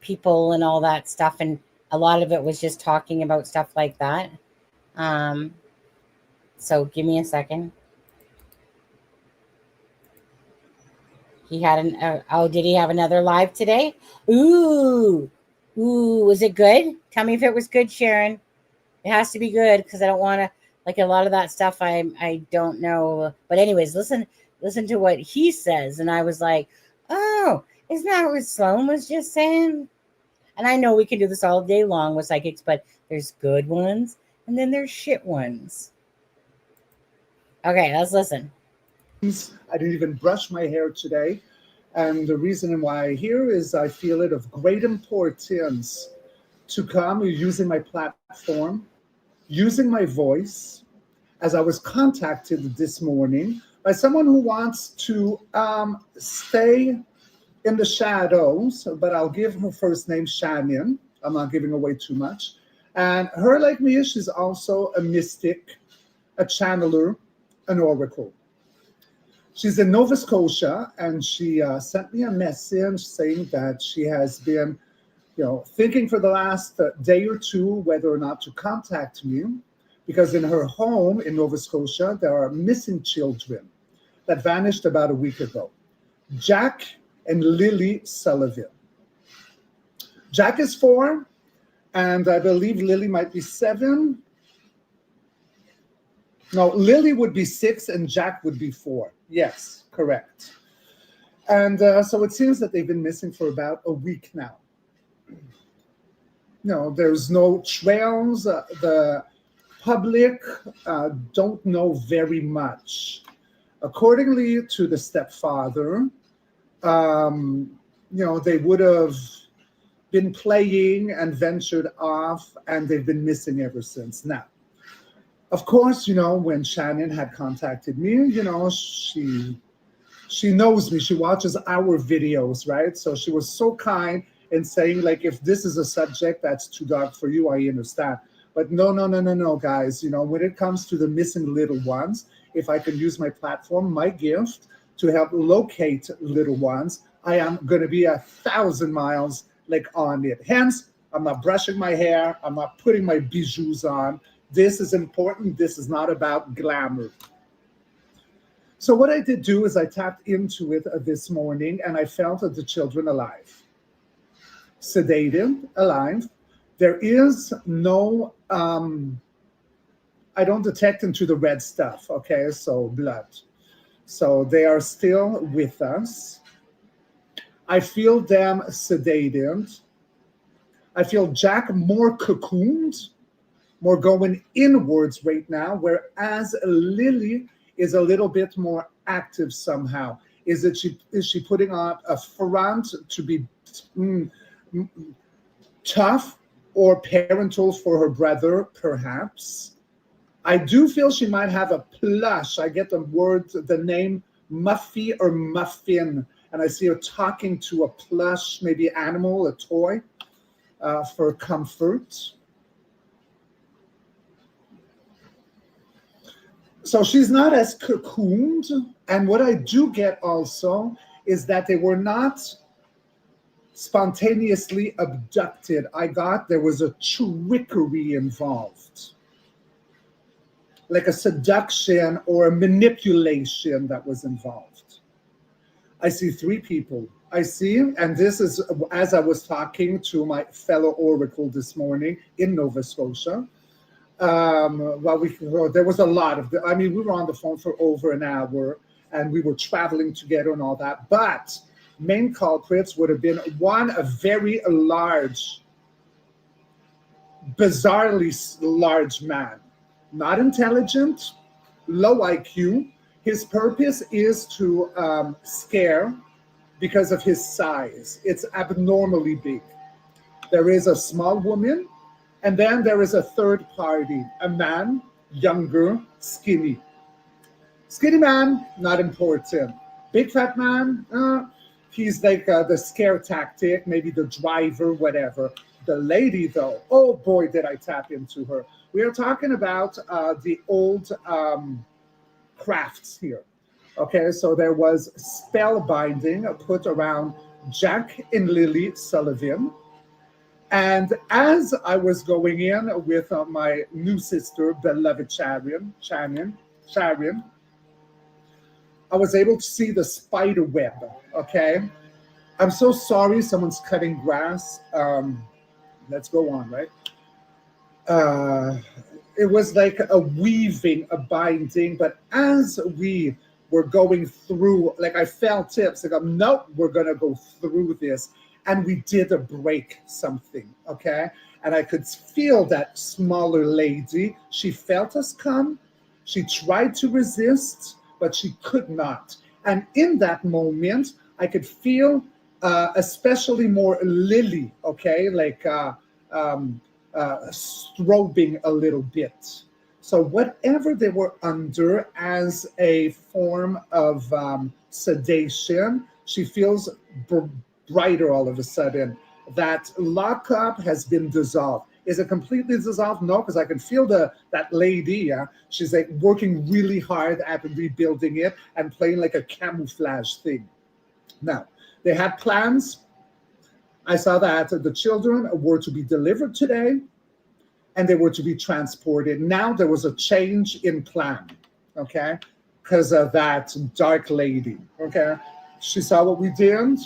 people and all that stuff. And a lot of it was just talking about stuff like that. So give me a second. He had did he have another live today? Ooh, was it good? Tell me if it was good, Sharon. It has to be good because I don't want to, like, a lot of that stuff I don't know. But anyways, listen to what he says. And I was like, oh, isn't that what Sloan was just saying? And I know we can do this all day long with psychics, but there's good ones and then there's shit ones. Okay, let's listen. I didn't even brush my hair today. And the reason why I'm here is I feel it of great importance to come using my platform, using my voice, as I was contacted this morning by someone who wants to stay in the shadows, but I'll give her first name Shannon. I'm not giving away too much. And her, like me, she's also a mystic, a channeler, an oracle. She's in Nova Scotia, and she sent me a message saying that she has been, thinking for the last day or two whether or not to contact me, because in her home in Nova Scotia, there are missing children that vanished about a week ago. Jack and Lily Sullivan. Jack is 4, and I believe Lily might be 7. No, Lily would be 6 and Jack would be 4. Yes, correct. And so it seems that they've been missing for about a week now. There's no trails. The public don't know very much. Accordingly to the stepfather, they would have been playing and ventured off, and they've been missing ever since. Now, of course, when Shannon had contacted me, she knows me. She watches our videos, right? So she was so kind in saying, like, if this is a subject that's too dark for you, I understand. But no, guys. When it comes to the missing little ones, if I can use my platform, my gift to help locate little ones, I am going to be 1,000 miles on it. Hence, I'm not brushing my hair. I'm not putting my bijoux on. This is important. This is not about glamour. So what I did do is I tapped into it this morning, and I felt that the children alive, sedated, alive. There is no, I don't detect into the red stuff, okay, so blood. So they are still with us. I feel them sedated. I feel Jack more cocooned, more going inwards right now, whereas Lily is a little bit more active somehow. Is she putting on a front to be tough or parental for her brother, perhaps? I do feel she might have a plush. I get the name Muffy or Muffin, and I see her talking to a plush, maybe animal, a toy, for comfort. So she's not as cocooned. And what I do get also is that they were not spontaneously abducted. I got there was a trickery involved, like a seduction or a manipulation that was involved. I see three people. I see, and this is as I was talking to my fellow oracle this morning in Nova Scotia. There was a lot of, we were on the phone for over an hour and we were traveling together and all that. But main culprits would have been one, a very large, bizarrely large man, not intelligent, low IQ. His purpose is to scare because of his size. It's abnormally big. There is a small woman, and then there is a third party, a man, younger, skinny. Skinny man, not important. Big fat man, he's like the scare tactic, maybe the driver, whatever. The lady, though, oh boy, did I tap into her. We are talking about the old crafts here. Okay, so there was spell binding put around Jack and Lily Sullivan. And as I was going in with my new sister, beloved Sharon, I was able to see the spider web, okay? I'm so sorry someone's cutting grass. Let's go on, right? It was like a weaving, a binding, but as we were going through, like I felt tips, like, nope, we're gonna go through this. And we did break something, okay? And I could feel that smaller lady. She felt us come. She tried to resist, but she could not. And in that moment, I could feel especially more Lily, okay? Like strobing a little bit. So whatever they were under as a form of sedation, she feels brighter all of a sudden. That lockup has been dissolved. Is it completely dissolved? No, because I can feel that lady, she's like working really hard at rebuilding it and playing like a camouflage thing. Now, they had plans. I saw that the children were to be delivered today and they were to be transported. Now there was a change in plan, okay? Because of that dark lady, okay? She saw what we did,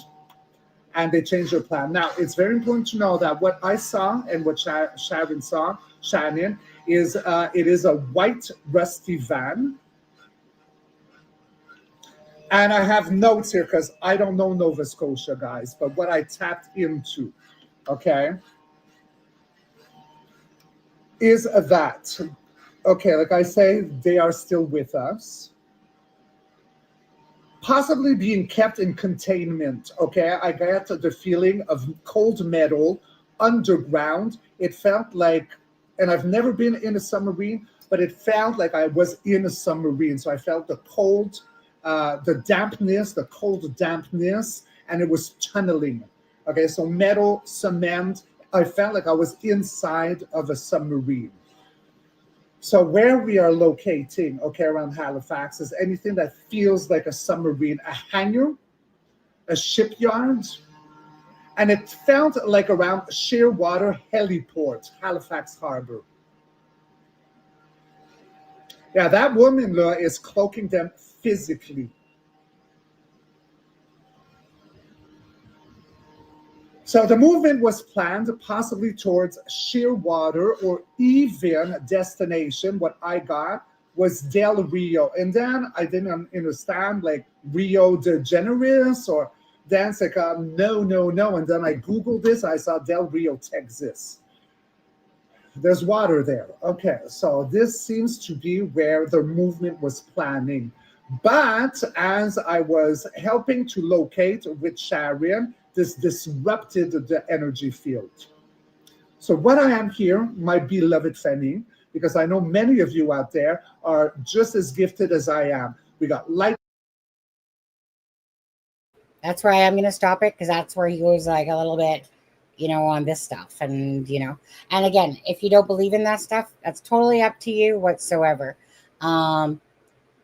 and they changed their plan. Now, it's very important to know that what I saw and what Sharon saw, Shannon, is it is a white rusty van. And I have notes here because I don't know Nova Scotia, guys, but what I tapped into, okay, is that, okay, like I say, they are still with us. Possibly being kept in containment, okay? I got the feeling of cold metal underground. It felt like, and I've never been in a submarine, but it felt like I was in a submarine. So I felt the cold, the dampness, the cold dampness, and it was tunneling. Okay, so metal, cement, I felt like I was inside of a submarine. So where we are locating, okay, around Halifax, is anything that feels like a submarine, a hangar, a shipyard, and it felt like around Shearwater Heliport, Halifax Harbor. Yeah, that woman is cloaking them physically. So the movement was planned possibly towards Shearwater, or even destination. What I got was Del Rio. And then I didn't understand, like Rio de Janeiro, or Then it's like, no, no, no. And then I Googled this. I saw Del Rio, Texas. There's water there. Okay, so this seems to be where the movement was planning. But as I was helping to locate with Sharon, this disrupted the energy field. So what I am here, my beloved Fanny, because I know many of you out there are just as gifted as I am. We got light. That's where I am going to stop it, because that's where he goes like a little bit, on this stuff. And, and again, if you don't believe in that stuff, that's totally up to you whatsoever. And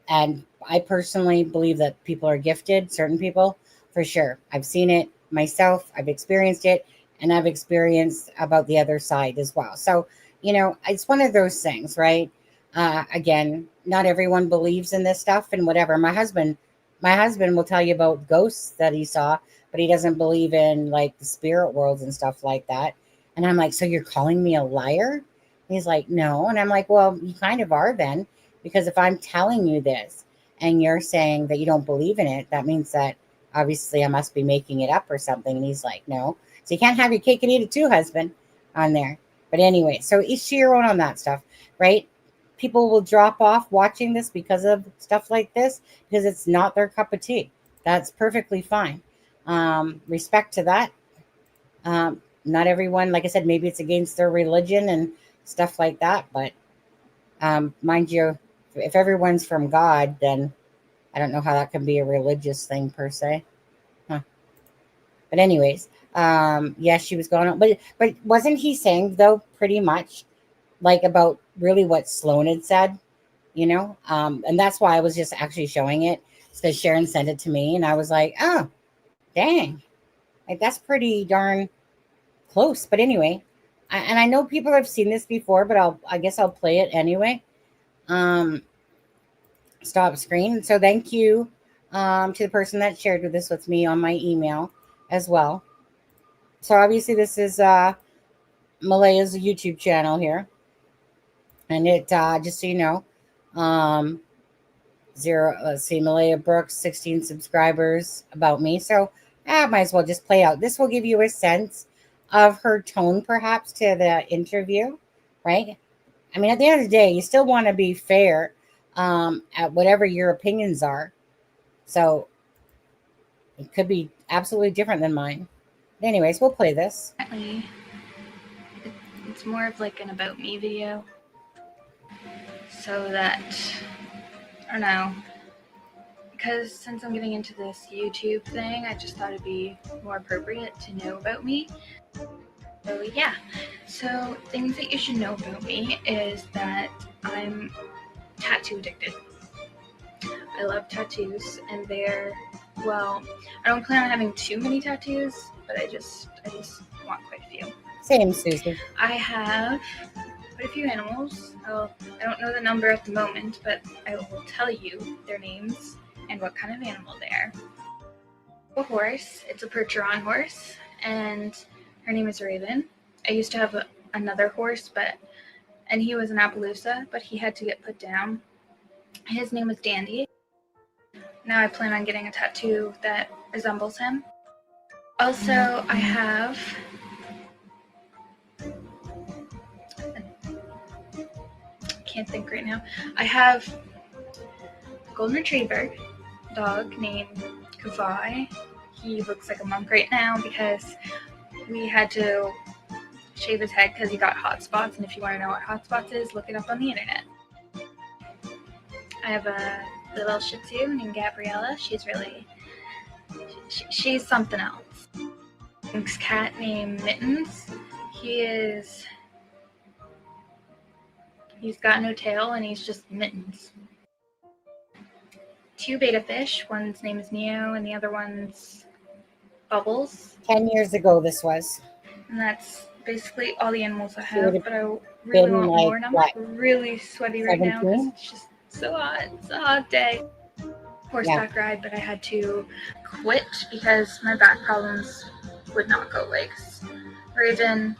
I personally believe that people are gifted, certain people, for sure. I've seen it myself. I've experienced it, and I've experienced about the other side as well. So, it's one of those things, right? Again, not everyone believes in this stuff and whatever. My husband will tell you about ghosts that he saw, but he doesn't believe in like the spirit worlds and stuff like that. And I'm like, so you're calling me a liar? And he's like, no. And I'm like, well, you kind of are then, because if I'm telling you this and you're saying that you don't believe in it, that means that obviously I must be making it up or something. And he's like, no. So you can't have your cake and eat it too, husband, on there. But anyway, so each to your own on that stuff, right? People will drop off watching this because of stuff like this, because it's not their cup of tea. That's perfectly fine. Respect to that. Not everyone, like I said, maybe it's against their religion and stuff like that. But mind you, if everyone's from God, then I don't know how that can be a religious thing per se. Huh. But anyways, yes, she was going on. But wasn't he saying, though, pretty much like about really what Sloan had said, and that's why I was just actually showing it, because Sharon sent it to me, and I was like, oh, dang, like that's pretty darn close. But anyway, and I know people have seen this before, but I guess I'll play it anyway. Stop screen. So thank you to the person that shared this with me on my email as well. So obviously this is Malaya's YouTube channel here. And it, just so you know, Malaya Brooks, 16 subscribers, about me. So I might as well just play out. This will give you a sense of her tone, perhaps, to the interview, right? I mean, at the end of the day, you still want to be fair at whatever your opinions are. So it could be absolutely different than mine. But anyways, we'll play this. It's more of like an about me video. So that, I don't know, because since I'm getting into this YouTube thing, I just thought it'd be more appropriate to know about me. So yeah, so things that you should know about me is that I'm tattoo addicted. I love tattoos, and I don't plan on having too many tattoos, but I just want quite a few. Same, Susie. I have quite a few animals. I don't know the number at the moment, but I will tell you their names and what kind of animal they are. A horse. It's a Percheron horse, and her name is Raven. I used to have another horse, and he was an Appaloosa, but he had to get put down. His name was Dandy. Now I plan on getting a tattoo that resembles him. Also, I have can't think right now. I have a golden retriever dog named Kavai. He looks like a monk right now because we had to shave his head because he got hot spots, and if you want to know what hot spots is, look it up on the internet. I have a little Shih Tzu named Gabriella. She's something else. This cat named Mittens. He's got no tail, and he's just Mittens. 2 betta fish. One's name is Neo, and the other one's Bubbles. 10 years ago this was. And that's basically all the animals I have, but I really want more, and I'm really sweaty right now because it's just so hot. It's a hot day. Horseback ride, but I had to quit because my back problems would not go away. Raven,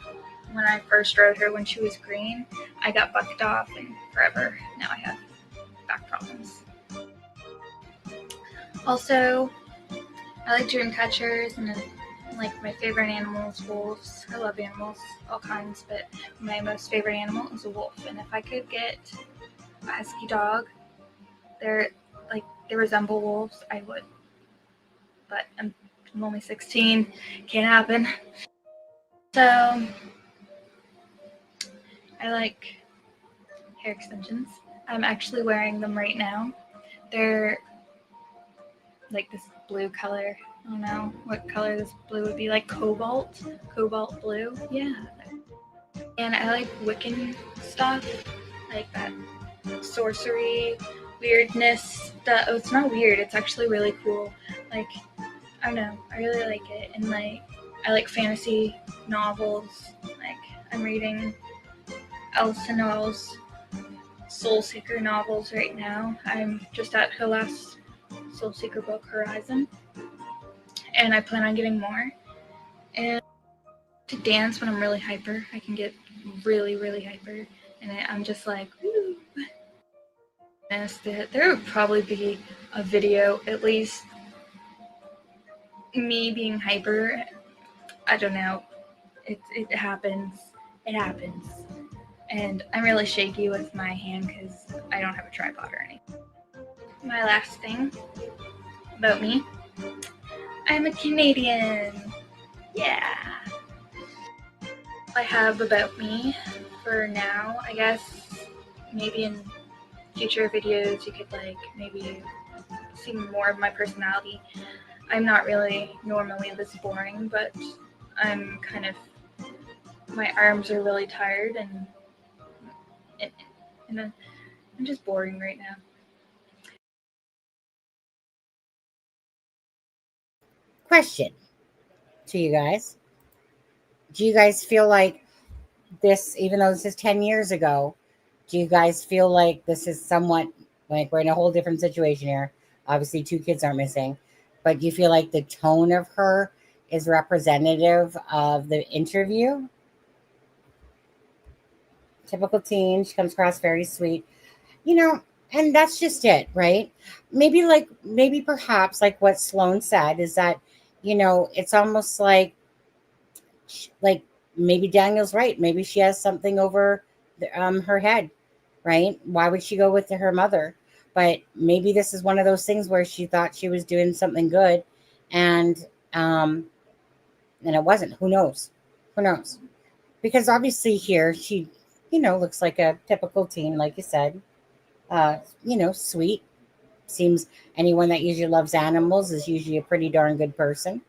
when I first rode her when she was green, I got bucked off, and forever now I have back problems. Also, I like dream catchers, and like my favorite animal is wolves. I love animals, all kinds, but my most favorite animal is a wolf. And if I could get a husky dog, they resemble wolves, I would. But I'm only 16, can't happen. So I like hair extensions. I'm actually wearing them right now. They're like this blue color. I don't know what color this blue would be, like cobalt blue. Yeah. And I like Wiccan stuff, like that sorcery weirdness. Oh, it's not weird. It's actually really cool. Like, I don't know. I really like it. And like, I like fantasy novels. Like, I'm reading Alison Noel's Soul Seeker novels right now. I'm just at her last Soul Seeker book, Horizon, and I plan on getting more. And to dance when I'm really hyper, I can get really, really hyper, and I'm just like, woo. There would probably be a video, at least me being hyper. I don't know. It happens. It happens. And I'm really shaky with my hand because I don't have a tripod or anything. My last thing about me, I'm a Canadian. Yeah. I have about me for now. I guess maybe in future videos you could like maybe see more of my personality. I'm not really normally this boring, but I'm kind of, my arms are really tired and I'm just boring right now. Question to you guys. Do you guys feel like this, even though this is 10 years ago, do you guys feel like this is somewhat, like we're in a whole different situation here? Obviously, 2 kids aren't missing, but do you feel like the tone of her is representative of the interview? Typical teen. She comes across very sweet. And that's just it, right? Maybe perhaps like what Sloan said is that, it's almost like maybe Daniel's right. Maybe she has something over her head, right? Why would she go with her mother? But maybe this is one of those things where she thought she was doing something good, and it wasn't. Who knows? Who knows? Because obviously here she, looks like a typical teen, like you said. Sweet. Seems anyone that usually loves animals is usually a pretty darn good person.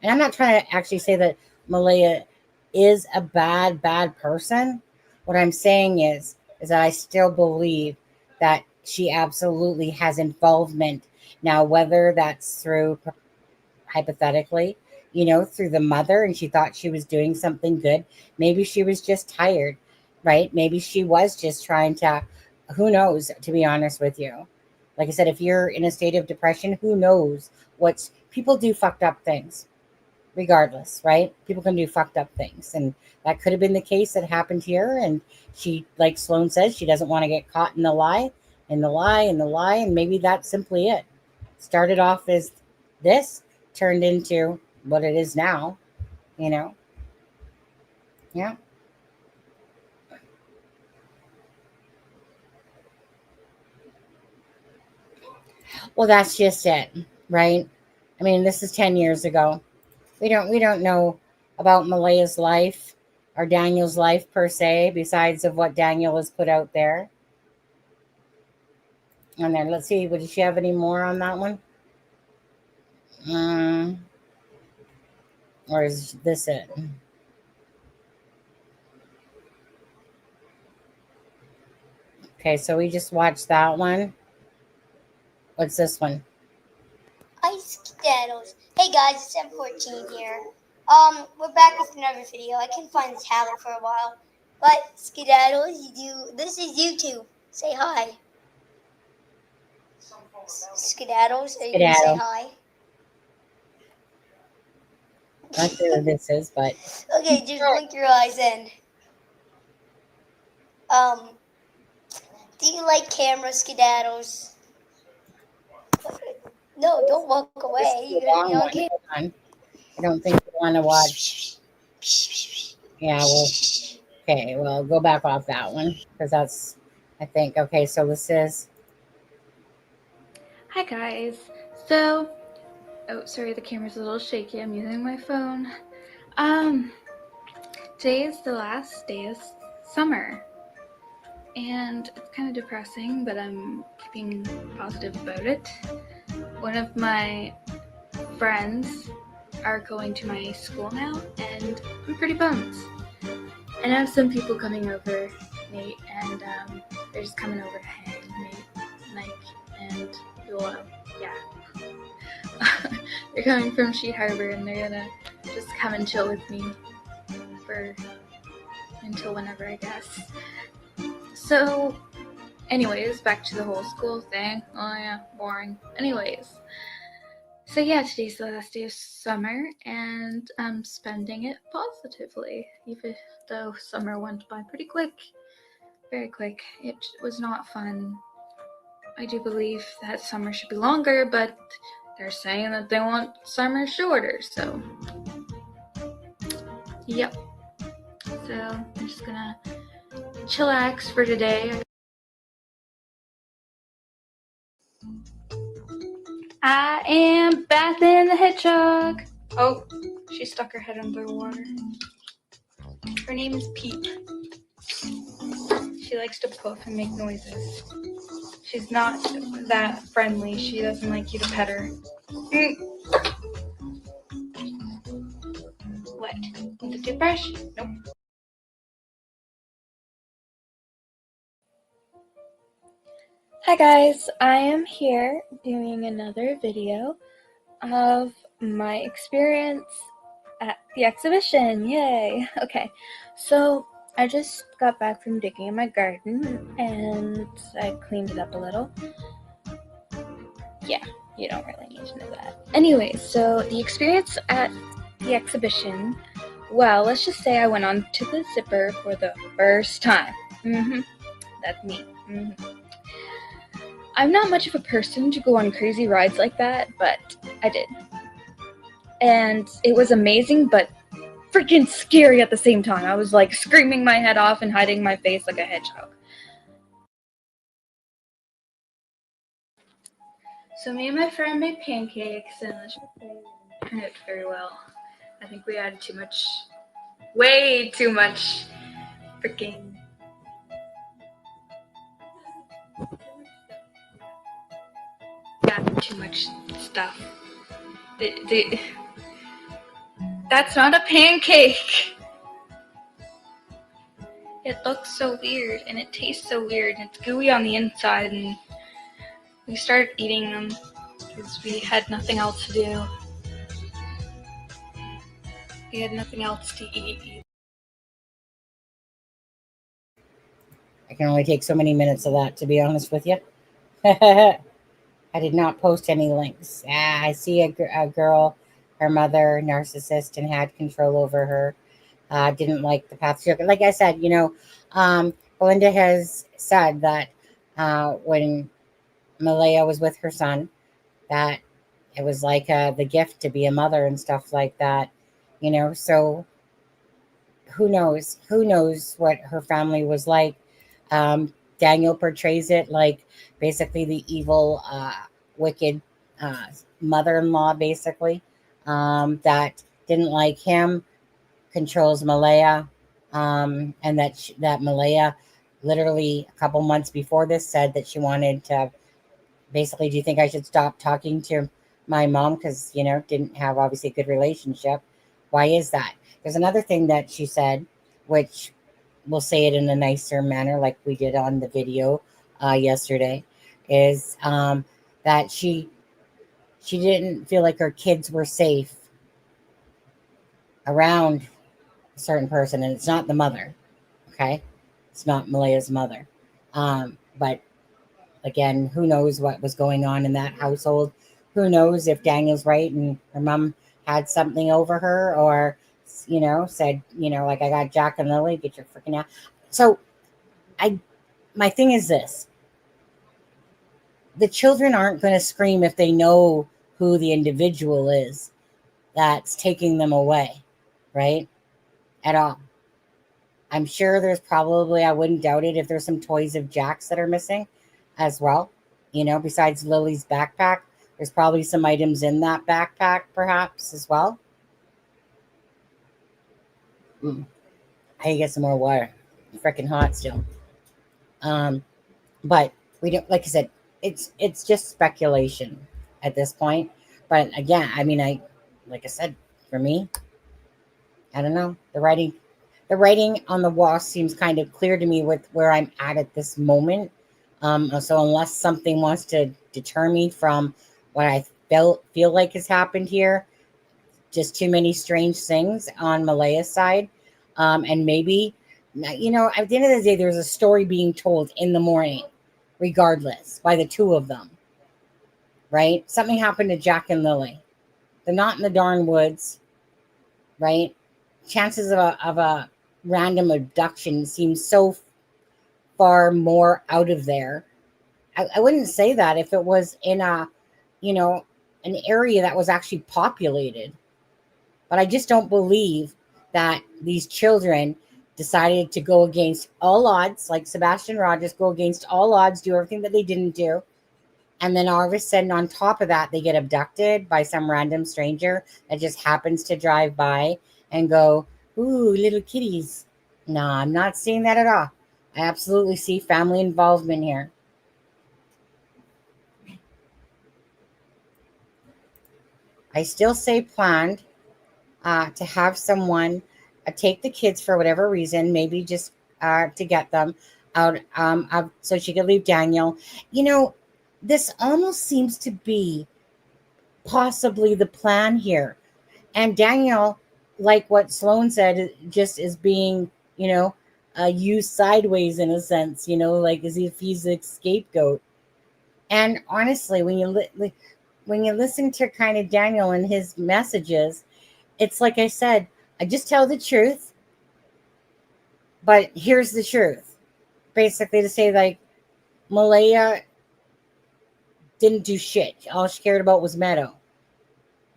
And I'm not trying to actually say that Malaya is a bad person. What I'm saying is that I still believe that she absolutely has involvement. Now, whether that's through, hypothetically, through the mother, and she thought she was doing something good. Maybe she was just tired, right? Maybe she was just trying to, who knows, to be honest with you. Like I said, if you're in a state of depression, who knows people do fucked up things regardless, right? People can do fucked up things. And that could have been the case that happened here. And she, like Sloan says, she doesn't want to get caught in the lie, and the lie, and the lie. And maybe that's simply it. Started off as this, turned into what it is now, Yeah. Well, that's just it, right? I mean, this is 10 years ago. We don't know about Malaya's life or Daniel's life per se, besides of what Daniel has put out there. And then let's see, did she have any more on that one? Or is this it? Okay, so we just watched that one. What's this one? Hi, Skedaddles. Hey guys, it's M14 here. We're back with another video. I couldn't find the tablet for a while. But Skedaddles, this is YouTube. Say hi. Skedaddles, are you gonna say hi? Not sure what this is, but okay, just blink your eyes and do you like camera, Skedaddles? No, don't walk This away. is the You're wrong gonna one. be okay. Hold on. I don't think you want to watch. Yeah, well, okay, well, go back off that one because that's, I think, okay, so this is. Hi guys. So, oh sorry, the camera's a little shaky. I'm using my phone. Today is the last day of summer, and it's kind of depressing, but I'm keeping positive about it. One of my friends are going to my school now, and I'm pretty bummed. And I have some people coming over, Nate, and they're just coming over to hang, Nate, Mike, and Yola. Yeah. They're coming from Sheet Harbor, and they're gonna just come and chill with me for until whenever, I guess. So, anyways, back to the whole school thing. Oh yeah, boring. Anyways, so yeah, today's the last day of summer, and I'm spending it positively, even though summer went by pretty quick. Very quick. It was not fun. I do believe that summer should be longer, but they're saying that they want summer shorter, so yep. So I'm just gonna chillax for today. I am Beth in the Hedgehog. Oh, she stuck her head under the water. Her name is Peep. She likes to puff and make noises. She's not that friendly. She doesn't like you to pet her. What? Want the toothbrush? Nope. Hi guys, I am here doing another video of my experience at the exhibition. Yay! Okay, so I just got back from digging in my garden and I cleaned it up a little. Yeah, you don't really need to know that. Anyway, so the experience at the exhibition, well, let's just say I went on to the zipper for the first time. That's me. I'm not much of a person to go on crazy rides like that, but I did. And it was amazing, but freaking scary at the same time. I was like screaming my head off and hiding my face like a hedgehog. So me and my friend made pancakes, and it turned out very well. I think we added way too much freaking too much stuff. That's not a pancake! It looks so weird, and it tastes so weird, and it's gooey on the inside, and we started eating them because we had nothing else to do. We had nothing else to eat. I can only take so many minutes of that, to be honest with you. I did not post any links. I see a girl, her mother, narcissist, and had control over her. Didn't like the path. Like I said, Belinda has said that when Malaya was with her son, that it was like the gift to be a mother and stuff like that. So who knows what her family was like. Daniel portrays it like basically the evil, wicked mother-in-law, basically, that didn't like him, controls Malaya, and that Malaya literally a couple months before this said that she wanted to basically, do you think I should stop talking to my mom because, didn't have obviously a good relationship. Why is that? There's another thing that she said, which we'll say it in a nicer manner like we did on the video yesterday, is that she didn't feel like her kids were safe around a certain person, and it's not the mother, okay? It's not Malaya's mother. But again, who knows what was going on in that household? Who knows if Daniel's right and her mom had something over her, or said, like, I got Jack and Lily, get your freaking out. So my thing is this: the children aren't going to scream if they know who the individual is that's taking them away, right? At all. I'm sure there's probably, I wouldn't doubt it, if there's some toys of Jack's that are missing as well. Besides Lily's backpack, there's probably some items in that backpack perhaps as well. I need to get some more water. It's freaking hot still. But we don't, like I said, it's just speculation at this point. But again, like I said, for me, I don't know. The writing on the wall seems kind of clear to me with where I'm at this moment. So unless something wants to deter me from what I feel like has happened here, just too many strange things on Malaya's side. And maybe, at the end of the day, there's a story being told in the morning, regardless, by the two of them, right? Something happened to Jack and Lily. They're not in the darn woods, right? Chances of a random abduction seem so far more out of there. I wouldn't say that if it was in an area that was actually populated. But I just don't believe that these children decided to go against all odds, like Sebastian Rogers, go against all odds, do everything that they didn't do. And then all of a sudden, on top of that, they get abducted by some random stranger that just happens to drive by and go, ooh, little kitties. No, I'm not seeing that at all. I absolutely see family involvement here. I still say planned to have someone take the kids for whatever reason, maybe just to get them out so she could leave Daniel. This almost seems to be possibly the plan here. And Daniel, like what Sloan said, just is being, used sideways in a sense, like as if he's a scapegoat. And honestly, when you listen to kind of Daniel and his messages, it's like I said, I just tell the truth, but here's the truth. Basically to say, like, Malaya didn't do shit. All she cared about was Meadow.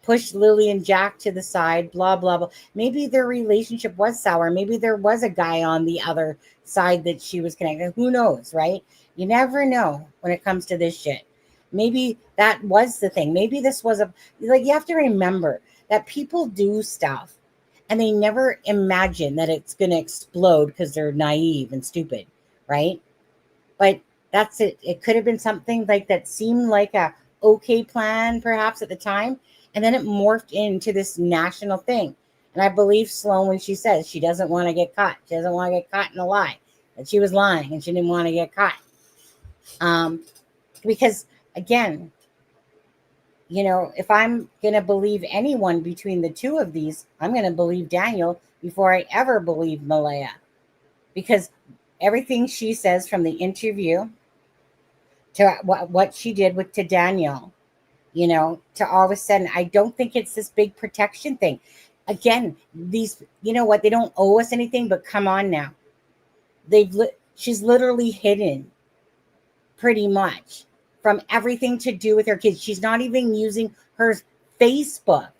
Pushed Lily and Jack to the side, blah, blah, blah. Maybe their relationship was sour. Maybe there was a guy on the other side that she was connected. Who knows, right? You never know when it comes to this shit. Maybe that was the thing. Maybe this was you have to remember that people do stuff and they never imagine that it's going to explode because they're naive and stupid, right? But that's it. It could have been something like that seemed like a okay plan perhaps at the time. And then it morphed into this national thing. And I believe Sloan when she says she doesn't want to get caught. She doesn't want to get caught in a lie. That she was lying and she didn't want to get caught. Because, again, if I'm going to believe anyone between the two of these, I'm going to believe Daniel before I ever believe Malaya. Because everything she says from the interview to what she did to Daniel, to all of a sudden, I don't think it's this big protection thing. Again, these, they don't owe us anything, but come on now. She's literally hidden pretty much from everything to do with her kids. She's not even using her Facebook.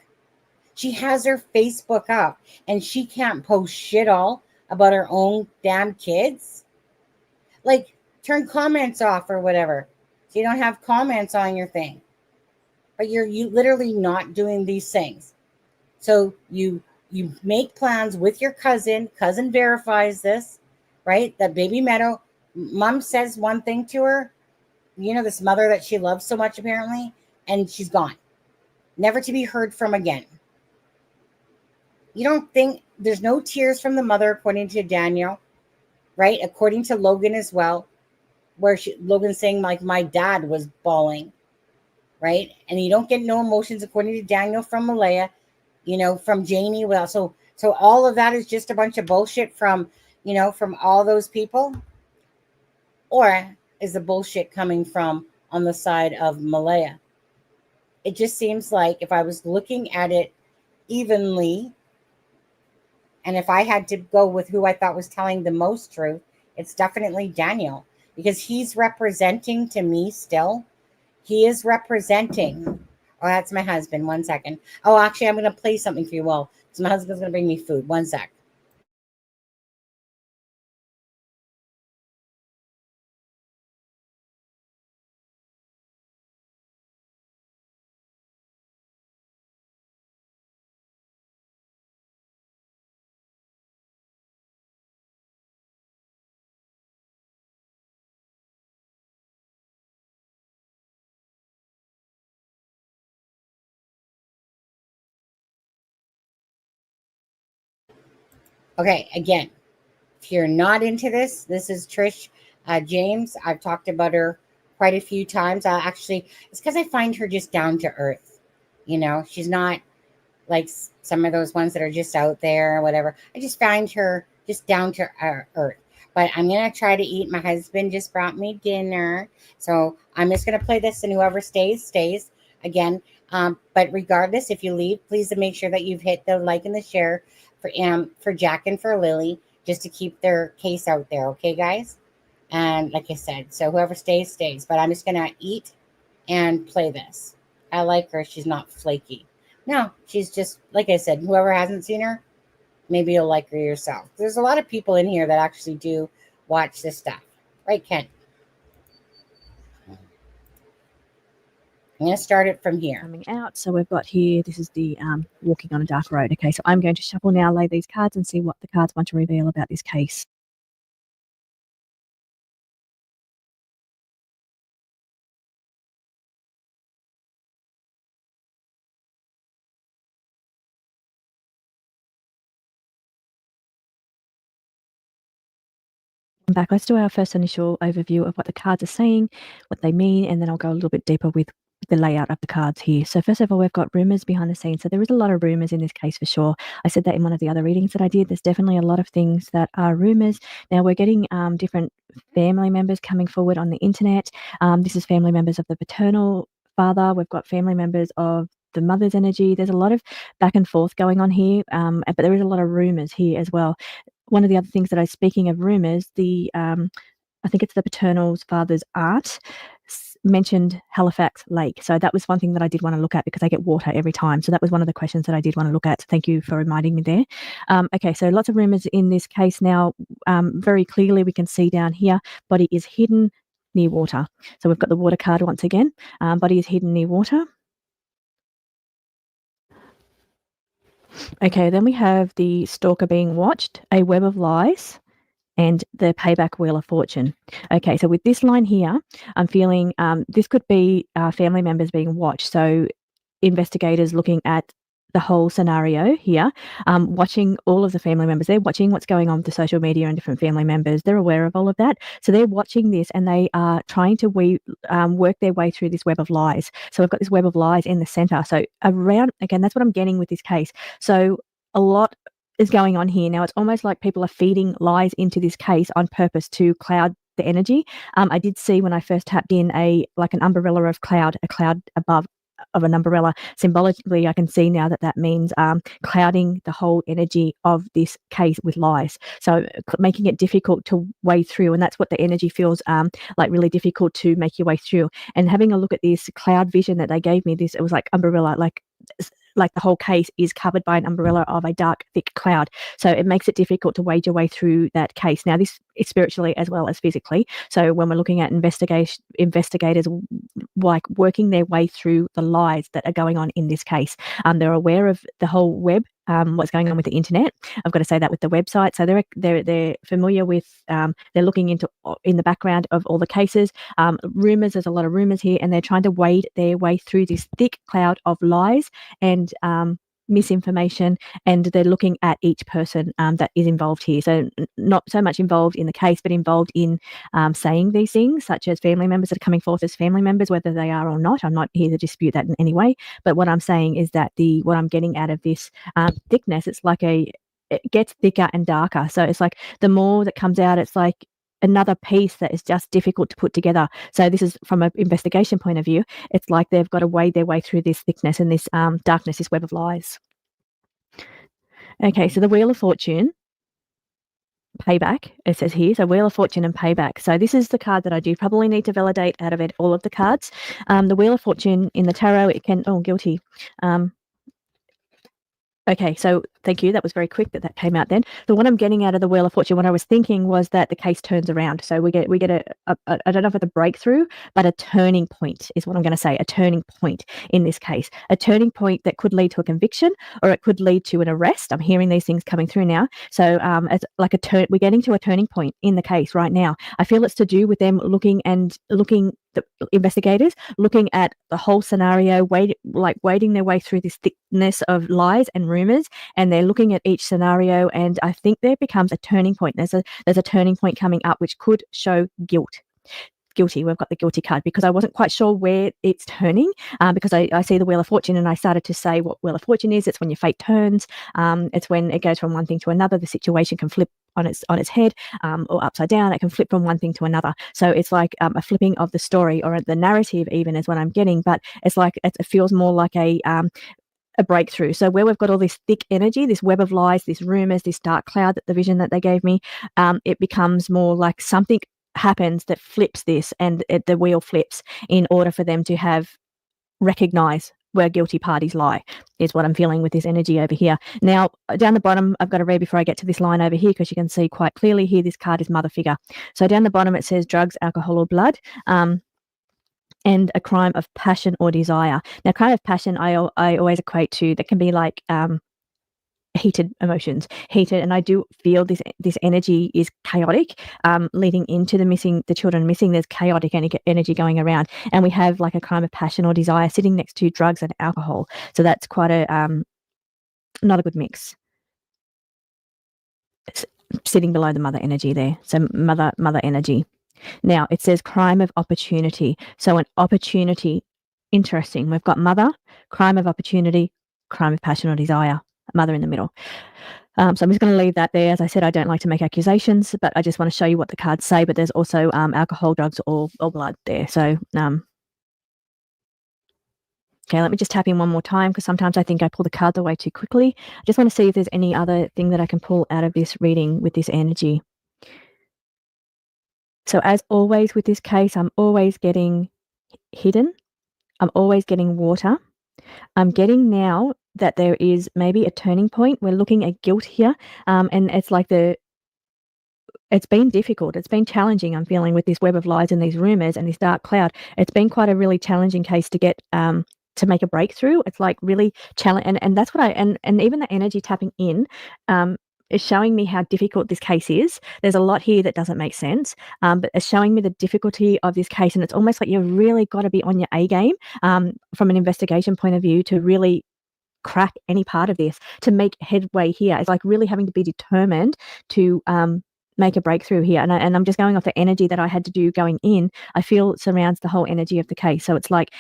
She has her Facebook up and she can't post shit all about her own damn kids. Like, turn comments off or whatever. So you don't have comments on your thing. But you're literally not doing these things. So you make plans with your cousin. Cousin verifies this, right? That baby Meadow, mom says one thing to her, this mother that she loves so much apparently, and she's gone. Never to be heard from again. You don't think there's no tears from the mother, according to Daniel, right? According to Logan as well, where Logan's saying, like, my dad was bawling, right? And you don't get no emotions, according to Daniel, from Malaya, from Janie. Well, so all of that is just a bunch of bullshit from all those people? Or is the bullshit coming from on the side of Malaya? It just seems like if I was looking at it evenly, and if I had to go with who I thought was telling the most truth, it's definitely Daniel, because he's representing to me still. He is representing Oh, that's my husband. One second. Oh, actually, I'm going to play something for you all. So my husband's going to bring me food. One sec. Okay, again, if you're not into this, this is Trish James. I've talked about her quite a few times. It's because I find her just down to earth. You know, she's not like some of those ones that are just out there or whatever. I just find her just down to earth. But I'm going to try to eat. My husband just brought me dinner. So I'm just going to play this, and whoever stays, stays. Again, but regardless, if you leave, please make sure that you've hit the like and the share for Jack and for Lily, just to keep their case out there. Okay, guys? And like I said, so whoever stays, stays. But I'm just going to eat and play this. I like her. She's not flaky. No, she's just, like I said, whoever hasn't seen her, maybe you'll like her yourself. There's a lot of people in here that actually do watch this stuff. Right, Ken? I'm going to start it from here. Coming out. So we've got here, this is the walking on a dark road. Okay, so I'm going to shuffle now, lay these cards and see what the cards want to reveal about this case. Back. Let's do our first initial overview of what the cards are saying, what they mean, and then I'll go a little bit deeper with the layout of the cards here. So first of all, we've got rumours behind the scenes. So there is a lot of rumours in this case for sure. I said that in one of the other readings that I did. There's definitely a lot of things that are rumours. Now we're getting different family members coming forward on the internet. This is family members of the paternal father. We've got family members of the mother's energy. There's a lot of back and forth going on here, but there is a lot of rumours here as well. One of the other things that speaking of rumours, I think it's the paternal's father's aunt mentioned Halifax Lake. So that was one thing that I did want to look at because I get water every time. So that was one of the questions that I did want to look at. So thank you for reminding me there. Okay, so lots of rumours in this case now. Very clearly we can see down here, body is hidden near water. So we've got the water card once again. Body is hidden near water. Okay, then we have the stalker being watched, a web of lies, and the payback wheel of fortune. Okay, so with this line here, I'm feeling this could be family members being watched. So investigators looking at the whole scenario here, watching all of the family members. They're watching what's going on with the social media and different family members. They're aware of all of that. So they're watching this and they are trying to work their way through this web of lies. So we've got this web of lies in the center. So around, again, that's what I'm getting with this case. So a lot is going on here. Now it's almost like people are feeding lies into this case on purpose to cloud the energy. I did see when I first tapped in an umbrella of cloud, a cloud above of an umbrella. Symbolically, I can see now that that means clouding the whole energy of this case with lies. So making it difficult to wade through, and that's what the energy feels like, really difficult to make your way through. And having a look at this cloud vision that they gave me, it was like umbrella, like the whole case is covered by an umbrella of a dark, thick cloud. So it makes it difficult to wade your way through that case. Now, this is spiritually as well as physically. So when we're looking at investigators like working their way through the lies that are going on in this case, they're aware of the whole web, what's going on with the internet. I've got to say that with the website. So they're familiar with, they're looking into in the background of all the cases. Rumors, there's a lot of rumors here, and they're trying to wade their way through this thick cloud of lies and misinformation, and they're looking at each person that is involved here. So not so much involved in the case, but involved in saying these things, such as family members that are coming forth as family members, whether they are or not. I'm not here to dispute that in any way, but what I'm saying is that what I'm getting out of this thickness, it's like it gets thicker and darker. So it's like the more that comes out, it's like another piece that is just difficult to put together. So this is from an investigation point of view. It's like they've got to wade their way through this thickness and this darkness, this web of lies. Okay, so the Wheel of Fortune. payback, it says here. So Wheel of Fortune and payback. So this is the card that I do probably need to validate out of it, all of the cards. The Wheel of Fortune in the tarot, it can, guilty. Okay, so thank you. That was very quick that came out then. So what I'm getting out of the Wheel of Fortune, what I was thinking was that the case turns around. So we get a I don't know if it's a breakthrough, but a turning point is what I'm going to say, a turning point in this case. A turning point that could lead to a conviction or it could lead to an arrest. I'm hearing these things coming through now. So it's like we're getting to a turning point in the case right now. I feel it's to do with them looking, the investigators looking at the whole scenario, wading their way through this thickness of lies and rumors, and they're looking at each scenario, and I think there becomes a turning point. There's a turning point coming up which could show guilty. We've got the guilty card because I wasn't quite sure where it's turning, because I see the Wheel of Fortune and I started to say what Wheel of Fortune is. It's when your fate turns. It's when it goes from one thing to another. The situation can flip on its head, or upside down. It can flip from one thing to another. So it's like a flipping of the story or the narrative even is what I'm getting, but it's like it feels more like a breakthrough. So where we've got all this thick energy, this web of lies, this rumors, this dark cloud, the vision that they gave me, it becomes more like something happens that flips this, and the wheel flips in order for them to recognize where guilty parties lie, is what I'm feeling with this energy over here. Now, down the bottom, I've got to read before I get to this line over here because you can see quite clearly here this card is mother figure. So down the bottom it says drugs, alcohol or blood. And a crime of passion or desire. Now, crime of passion, I always equate to, that can be like heated emotions, and I do feel this energy is chaotic, leading into the children missing. There's chaotic energy going around, and we have like a crime of passion or desire sitting next to drugs and alcohol. So that's quite a not a good mix. It's sitting below the mother energy there. So mother energy. Now, it says crime of opportunity. So an opportunity, interesting. We've got mother, crime of opportunity, crime of passion or desire, mother in the middle. So I'm just going to leave that there. As I said, I don't like to make accusations, but I just want to show you what the cards say. But there's also alcohol, drugs, or blood there. So, okay, let me just tap in one more time because sometimes I think I pull the cards away too quickly. I just want to see if there's any other thing that I can pull out of this reading with this energy. So as always with this case, I'm always getting hidden. I'm always getting water. I'm getting now that there is maybe a turning point. We're looking at guilt here. And it's like it's been difficult. It's been challenging. I'm feeling with this web of lies and these rumors and this dark cloud. It's been quite a really challenging case to get, to make a breakthrough. It's like really challenging. And that's what and even the energy tapping in, is showing me how difficult this case is. There's a lot here that doesn't make sense, but it's showing me the difficulty of this case. And it's almost like you've really got to be on your A game from an investigation point of view to really crack any part of this, to make headway here. It's like really having to be determined to make a breakthrough here. And I'm just going off the energy that I had to do going in. I feel it surrounds the whole energy of the case. So it's like,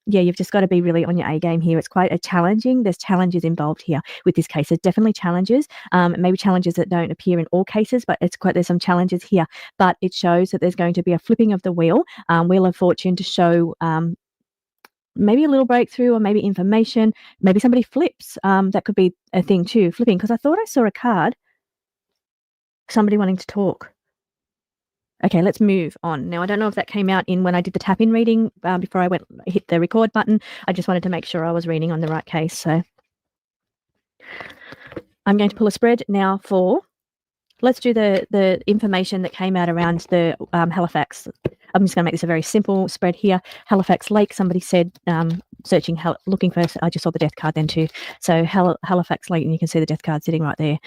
you've just got to be really on your A game here. It's quite there's challenges involved here with this case. There's definitely challenges, maybe challenges that don't appear in all cases, but there's some challenges here. But it shows that there's going to be a flipping of the wheel of fortune to show maybe a little breakthrough or maybe information. Maybe somebody flips. That could be a thing too, flipping, because I thought I saw a card, somebody wanting to talk. Okay, let's move on. Now, I don't know if that came out in when I did the tap-in reading before I hit the record button. I just wanted to make sure I was reading on the right case. So I'm going to pull a spread now let's do the information that came out around the Halifax. I'm just going to make this a very simple spread here. Halifax Lake, somebody said looking for, I just saw the death card then too. So Halifax Lake, and you can see the death card sitting right there.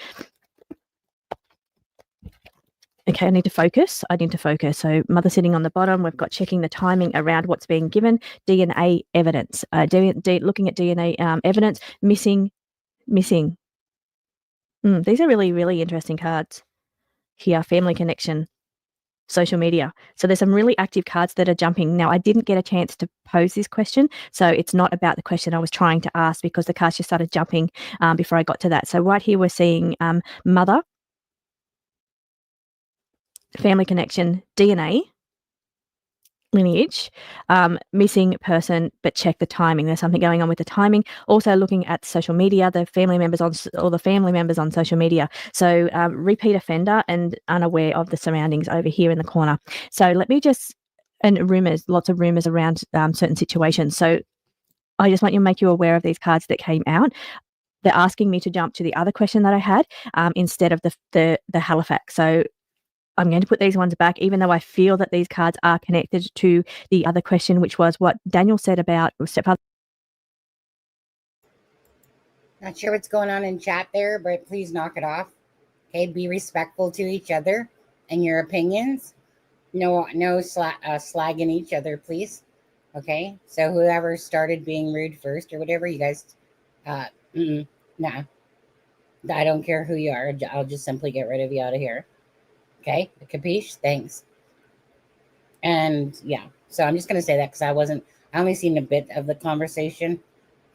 Okay, I need to focus. So mother sitting on the bottom. We've got checking the timing around what's being given. DNA evidence. Looking at DNA evidence. Missing. These are really, really interesting cards here. Family connection. Social media. So there's some really active cards that are jumping. Now, I didn't get a chance to pose this question, so it's not about the question I was trying to ask because the cards just started jumping before I got to that. So right here we're seeing mother, family connection, DNA, lineage, missing person, but check the timing. There's something going on with the timing. Also looking at social media, the family members on social media. So repeat offender and unaware of the surroundings over here in the corner. So let me just, and rumors, lots of rumors around certain situations. So I just want you to make you aware of these cards that came out. They're asking me to jump to the other question that I had instead of the Halifax. So I'm going to put these ones back, even though I feel that these cards are connected to the other question, which was what Daniel said about stepfather. Not sure what's going on in chat there, but please knock it off. Okay, be respectful to each other and your opinions. No slagging each other, please. Okay, so whoever started being rude first or whatever, you guys, nah. I don't care who you are. I'll just simply get rid of you out of here. Okay, capiche? Thanks. And yeah, so I'm just going to say that because I only seen a bit of the conversation.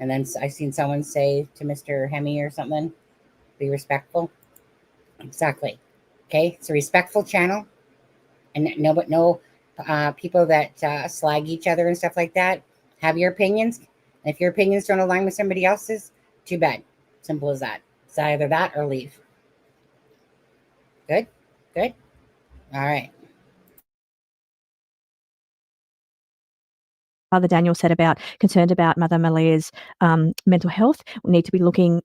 And then I seen someone say to Mr. Hemi or something, be respectful. Exactly. Okay, it's a respectful channel. And no people that slag each other and stuff like that. Have your opinions. And if your opinions don't align with somebody else's, too bad. Simple as that. It's either that or leave. Good? Good? All right. Father Daniel said about concerned about Mother Malia's mental health. We need to be looking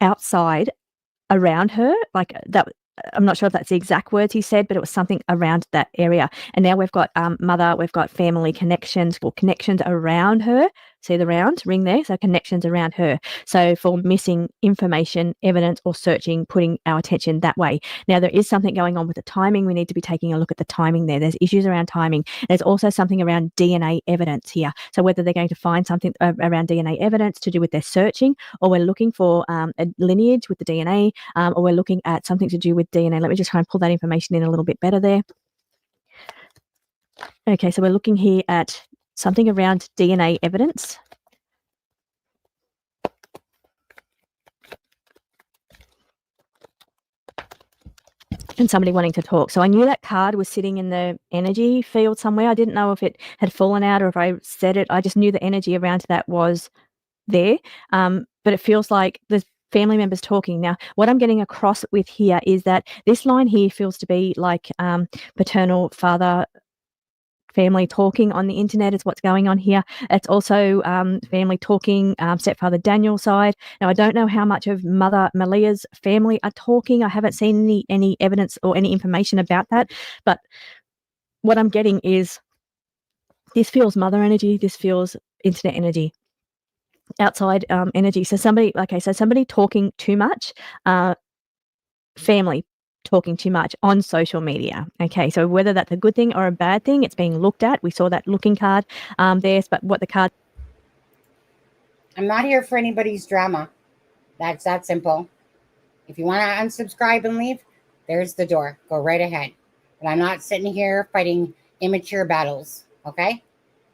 outside around her, like that. I'm not sure if that's the exact words he said, but it was something around that area. And now we've got mother, we've got family connections or connections around her. See the round ring there? So connections around her. So for missing information, evidence, or searching, putting our attention that way. Now, there is something going on with the timing. We need to be taking a look at the timing there. There's issues around timing. There's also something around DNA evidence here. So whether they're going to find something around DNA evidence to do with their searching, or we're looking for a lineage with the DNA, or we're looking at something to do with DNA. Let me just try and pull that information in a little bit better there. Okay, so we're looking here at something around DNA evidence. And somebody wanting to talk. So I knew that card was sitting in the energy field somewhere. I didn't know if it had fallen out or if I said it. I just knew the energy around that was there. But it feels like there's family members talking. Now, what I'm getting across with here is that this line here feels to be like paternal father family talking on the internet is what's going on here. It's also family talking, stepfather Daniel's side. Now, I don't know how much of Mother Malia's family are talking. I haven't seen any evidence or any information about that. But what I'm getting is this feels mother energy. This feels internet energy. Outside energy. So somebody talking too much, family talking too much on social media. Okay, so whether that's a good thing or a bad thing, it's being looked at. We saw that looking card there, but what the card... I'm not here for anybody's drama. That's that simple. If you want to unsubscribe and leave, there's the door. Go right ahead. But I'm not sitting here fighting immature battles, okay?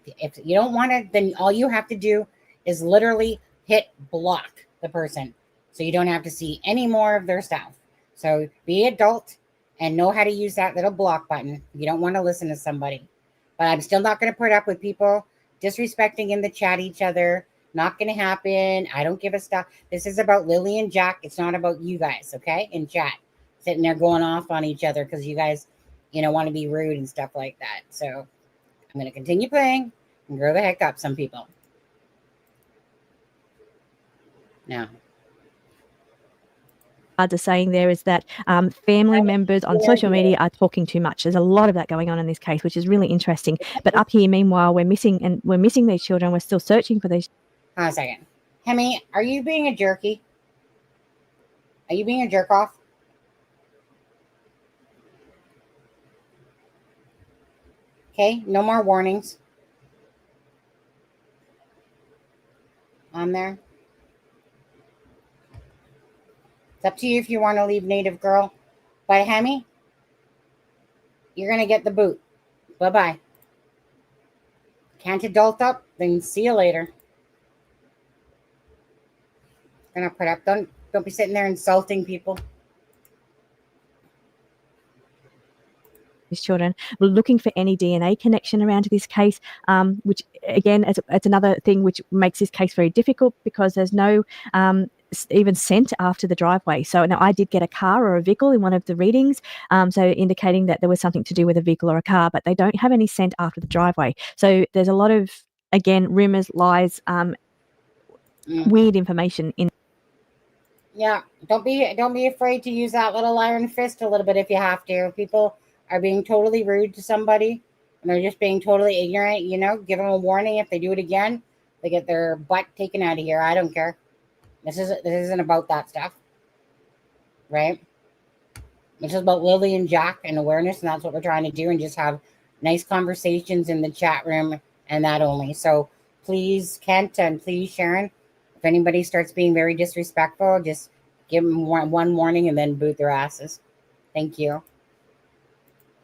If you don't want it, then all you have to do is literally hit block the person so you don't have to see any more of their stuff. So be adult and know how to use that little block button. You don't want to listen to somebody. But I'm still not going to put up with people disrespecting in the chat each other. Not going to happen. I don't give a stuff. This is about Lily and Jack. It's not about you guys, okay? In chat. Sitting there going off on each other because you guys, want to be rude and stuff like that. So I'm going to continue playing and grow the heck up some people. Now. Are saying there is that family members on social media are talking too much. There's a lot of that going on in this case, which is really interesting. But up here, meanwhile, we're missing these children. We're still searching for these. Hold on a second. Hemi, are you being a jerky? Are you being a jerk off? Okay, no more warnings on there. It's up to you if you want to leave, native girl. But Hemi, you're going to get the boot. Bye-bye. Can't adult up? Then see you later. Gonna put up. Don't be sitting there insulting people. these children. We're looking for any DNA connection around this case, which again, it's another thing which makes this case very difficult because there's no even scent after the driveway. So now I did get a car or a vehicle in one of the readings, so indicating that there was something to do with a vehicle or a car, but they don't have any scent after the driveway. So there's a lot of, again, rumors, lies, weird information in. Yeah, don't be afraid to use that little iron fist a little bit if you have to. If people are being totally rude to somebody and they're just being totally ignorant, you know, give them a warning. If they do it again, they get their butt taken out of here. I don't care. This isn't about that stuff, right? This is about Lily and Jack and awareness, and that's what we're trying to do, and just have nice conversations in the chat room and that only. So please, Kent, and please, Sharon, if anybody starts being very disrespectful, just give them one warning and then boot their asses. Thank you.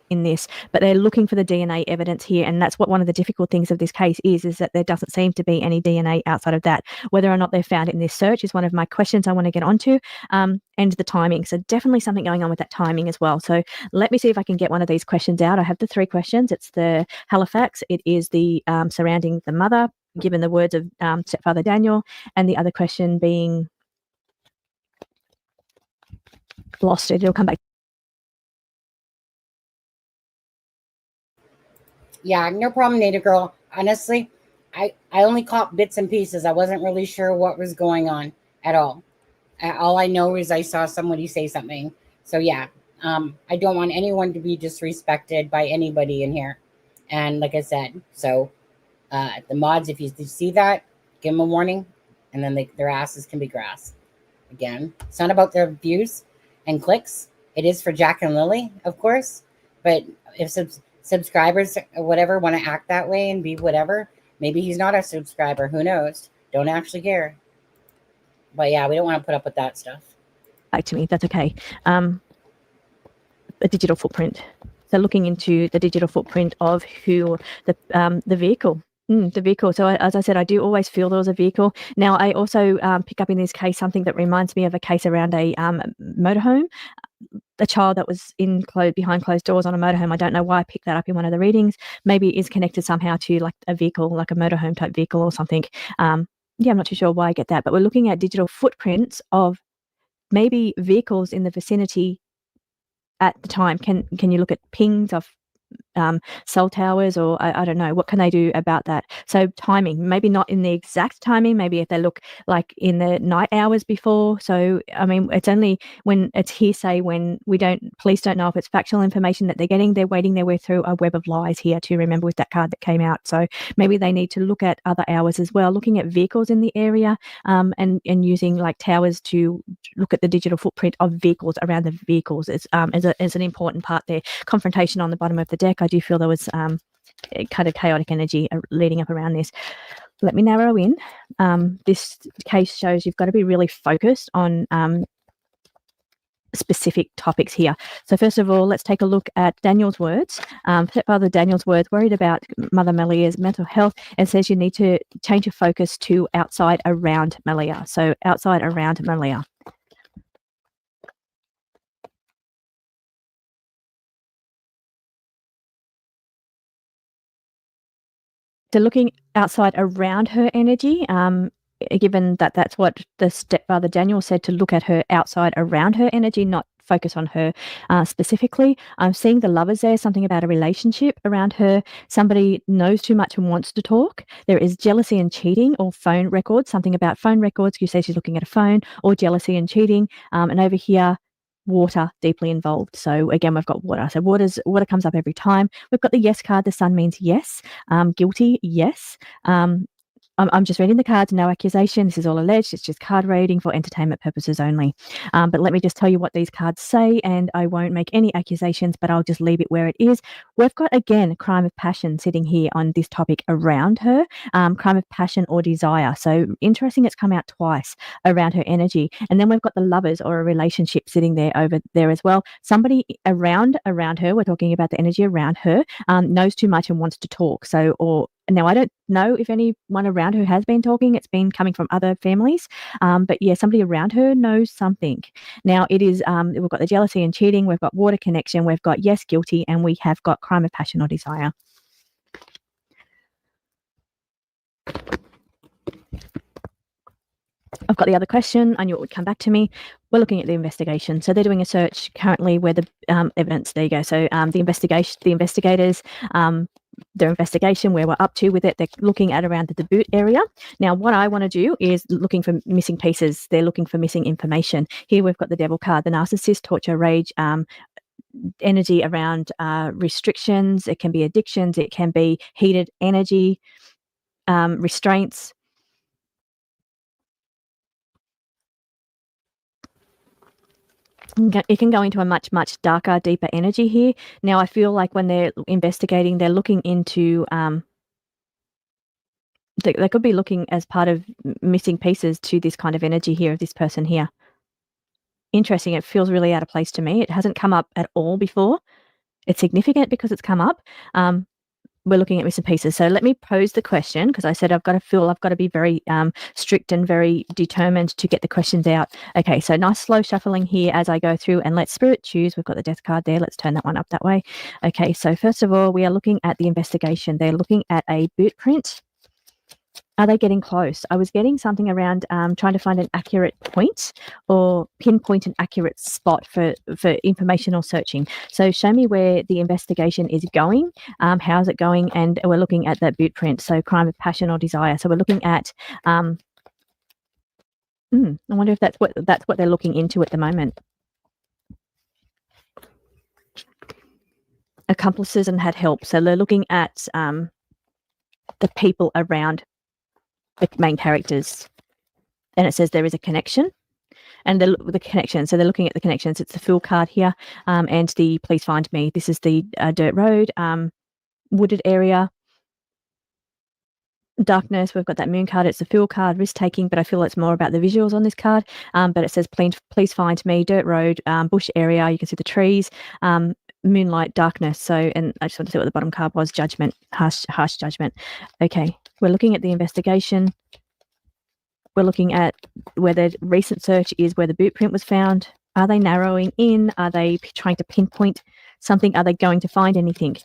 In this, but they're looking for the DNA evidence here, and that's what one of the difficult things of this case is that there doesn't seem to be any DNA outside of that. Whether or not they've found it in this search is one of my questions I want to get onto, and the timing. So definitely something going on with that timing as well. So let me see if I can get one of these questions out. I have the 3 questions. It's the Halifax, it is the surrounding the mother, given the words of stepfather Daniel, and the other question being lost. It'll come back. Yeah, no problem, Native Girl. Honestly, I only caught bits and pieces. I wasn't really sure what was going on at all. All I know is I saw somebody say something. So yeah, I don't want anyone to be disrespected by anybody in here. And like I said, so the mods, if you see that, give them a warning, and then their asses can be grass. Again, it's not about their views and clicks. It is for Jack and Lily, of course. But if subscribers or whatever want to act that way and be whatever, maybe he's not a subscriber. Who knows? Don't actually care. But yeah, we don't want to put up with that stuff. Back to me, that's okay. A digital footprint. So looking into the digital footprint of who the vehicle. The vehicle. So as I said, I do always feel there was a vehicle. Now I also pick up in this case something that reminds me of a case around a motorhome. A child that was behind closed doors on a motorhome. I don't know why I picked that up in one of the readings. Maybe it is connected somehow to like a vehicle, like a motorhome type vehicle or something. Yeah, I'm not too sure why I get that, but we're looking at digital footprints of maybe vehicles in the vicinity at the time. Can you look at pings of cell towers, or I don't know, what can they do about that? So timing, maybe not in the exact timing, maybe if they look like in the night hours before. So I mean, it's only when it's hearsay, when police don't know if it's factual information that they're getting. They're wading their way through a web of lies here, to remember, with that card that came out. So maybe they need to look at other hours as well, looking at vehicles in the area, and using like towers to look at the digital footprint of vehicles around the vehicles as an important part there. Confrontation on the bottom of the deck. I do feel there was kind of chaotic energy leading up around this. Let me narrow in. This case shows you've got to be really focused on specific topics here. So first of all, let's take a look at Daniel's words. Stepfather Daniel's words, worried about Mother Melia's mental health, and says you need to change your focus to outside around Melia. So outside around Melia. So looking outside around her energy, given that that's what the stepfather Daniel said, to look at her outside around her energy, not focus on her specifically. I'm seeing the lovers there, something about a relationship around her. Somebody knows too much and wants to talk. There is jealousy and cheating, or phone records, something about phone records. You say she's looking at a phone, or jealousy and cheating. And over here, water deeply involved. So again, we've got water. So water comes up every time. We've got the yes card. The sun means yes. Guilty, yes. I'm just reading the cards, no accusation. This is all alleged. It's just card reading for entertainment purposes only. But let me just tell you what these cards say, and I won't make any accusations, but I'll just leave it where it is. We've got, again, crime of passion sitting here on this topic around her, crime of passion or desire. So interesting, it's come out twice around her energy. And then we've got the lovers or a relationship sitting there over there as well. Somebody around her, we're talking about the energy around her, knows too much and wants to talk. So, or Now, I don't know if anyone around her has been talking. It's been coming from other families. But yeah, somebody around her knows something. Now, it is, we've got the jealousy and cheating. We've got water connection. We've got yes, guilty. And we have got crime of passion or desire. I've got the other question. I knew it would come back to me. We're looking at the investigation. So they're doing a search currently where the evidence, there you go. So the investigators, their investigation, where we're up to with it, they're looking at around the boot area. Now, what I want to do is looking for missing pieces. They're looking for missing information. Here we've got the devil card, the narcissist, torture, rage, energy around restrictions. It can be addictions. It can be heated energy, restraints. It can go into a much, much darker, deeper energy here. Now, I feel like when they're investigating, they're looking into, they could be looking as part of missing pieces to this kind of energy here of this person here. Interesting. It feels really out of place to me. It hasn't come up at all before. It's significant because it's come up. We're looking at missing pieces. So let me pose the question, because I said I've got to be very strict and very determined to get the questions out. Okay, so nice slow shuffling here as I go through, and let Spirit choose. We've got the death card there. Let's turn that one up that way. Okay, so first of all, we are looking at the investigation. They're looking at a boot print. Are they getting close? I was getting something around trying to find an accurate point or pinpoint an accurate spot for information or searching. So show me where the investigation is going. How's it going? And we're looking at that boot print. So crime of passion or desire. So we're looking at, I wonder if that's what they're looking into at the moment. Accomplices and had help. So they're looking at the people around the main characters, and it says there is a connection, and the connection. So they're looking at the connections. It's the Fool card here, and the Please Find Me. This is the dirt road, wooded area, darkness. We've got that Moon card. It's the Fool card, risk taking, but I feel it's more about the visuals on this card. But it says please find me, dirt road, bush area. You can see the trees, moonlight, darkness. So, and I just want to see what the bottom card was. Judgment, harsh judgment. Okay, we're looking at the investigation. We're looking at where the recent search is, where the boot print was found. Are they narrowing in? Are they trying to pinpoint something? Are they going to find anything?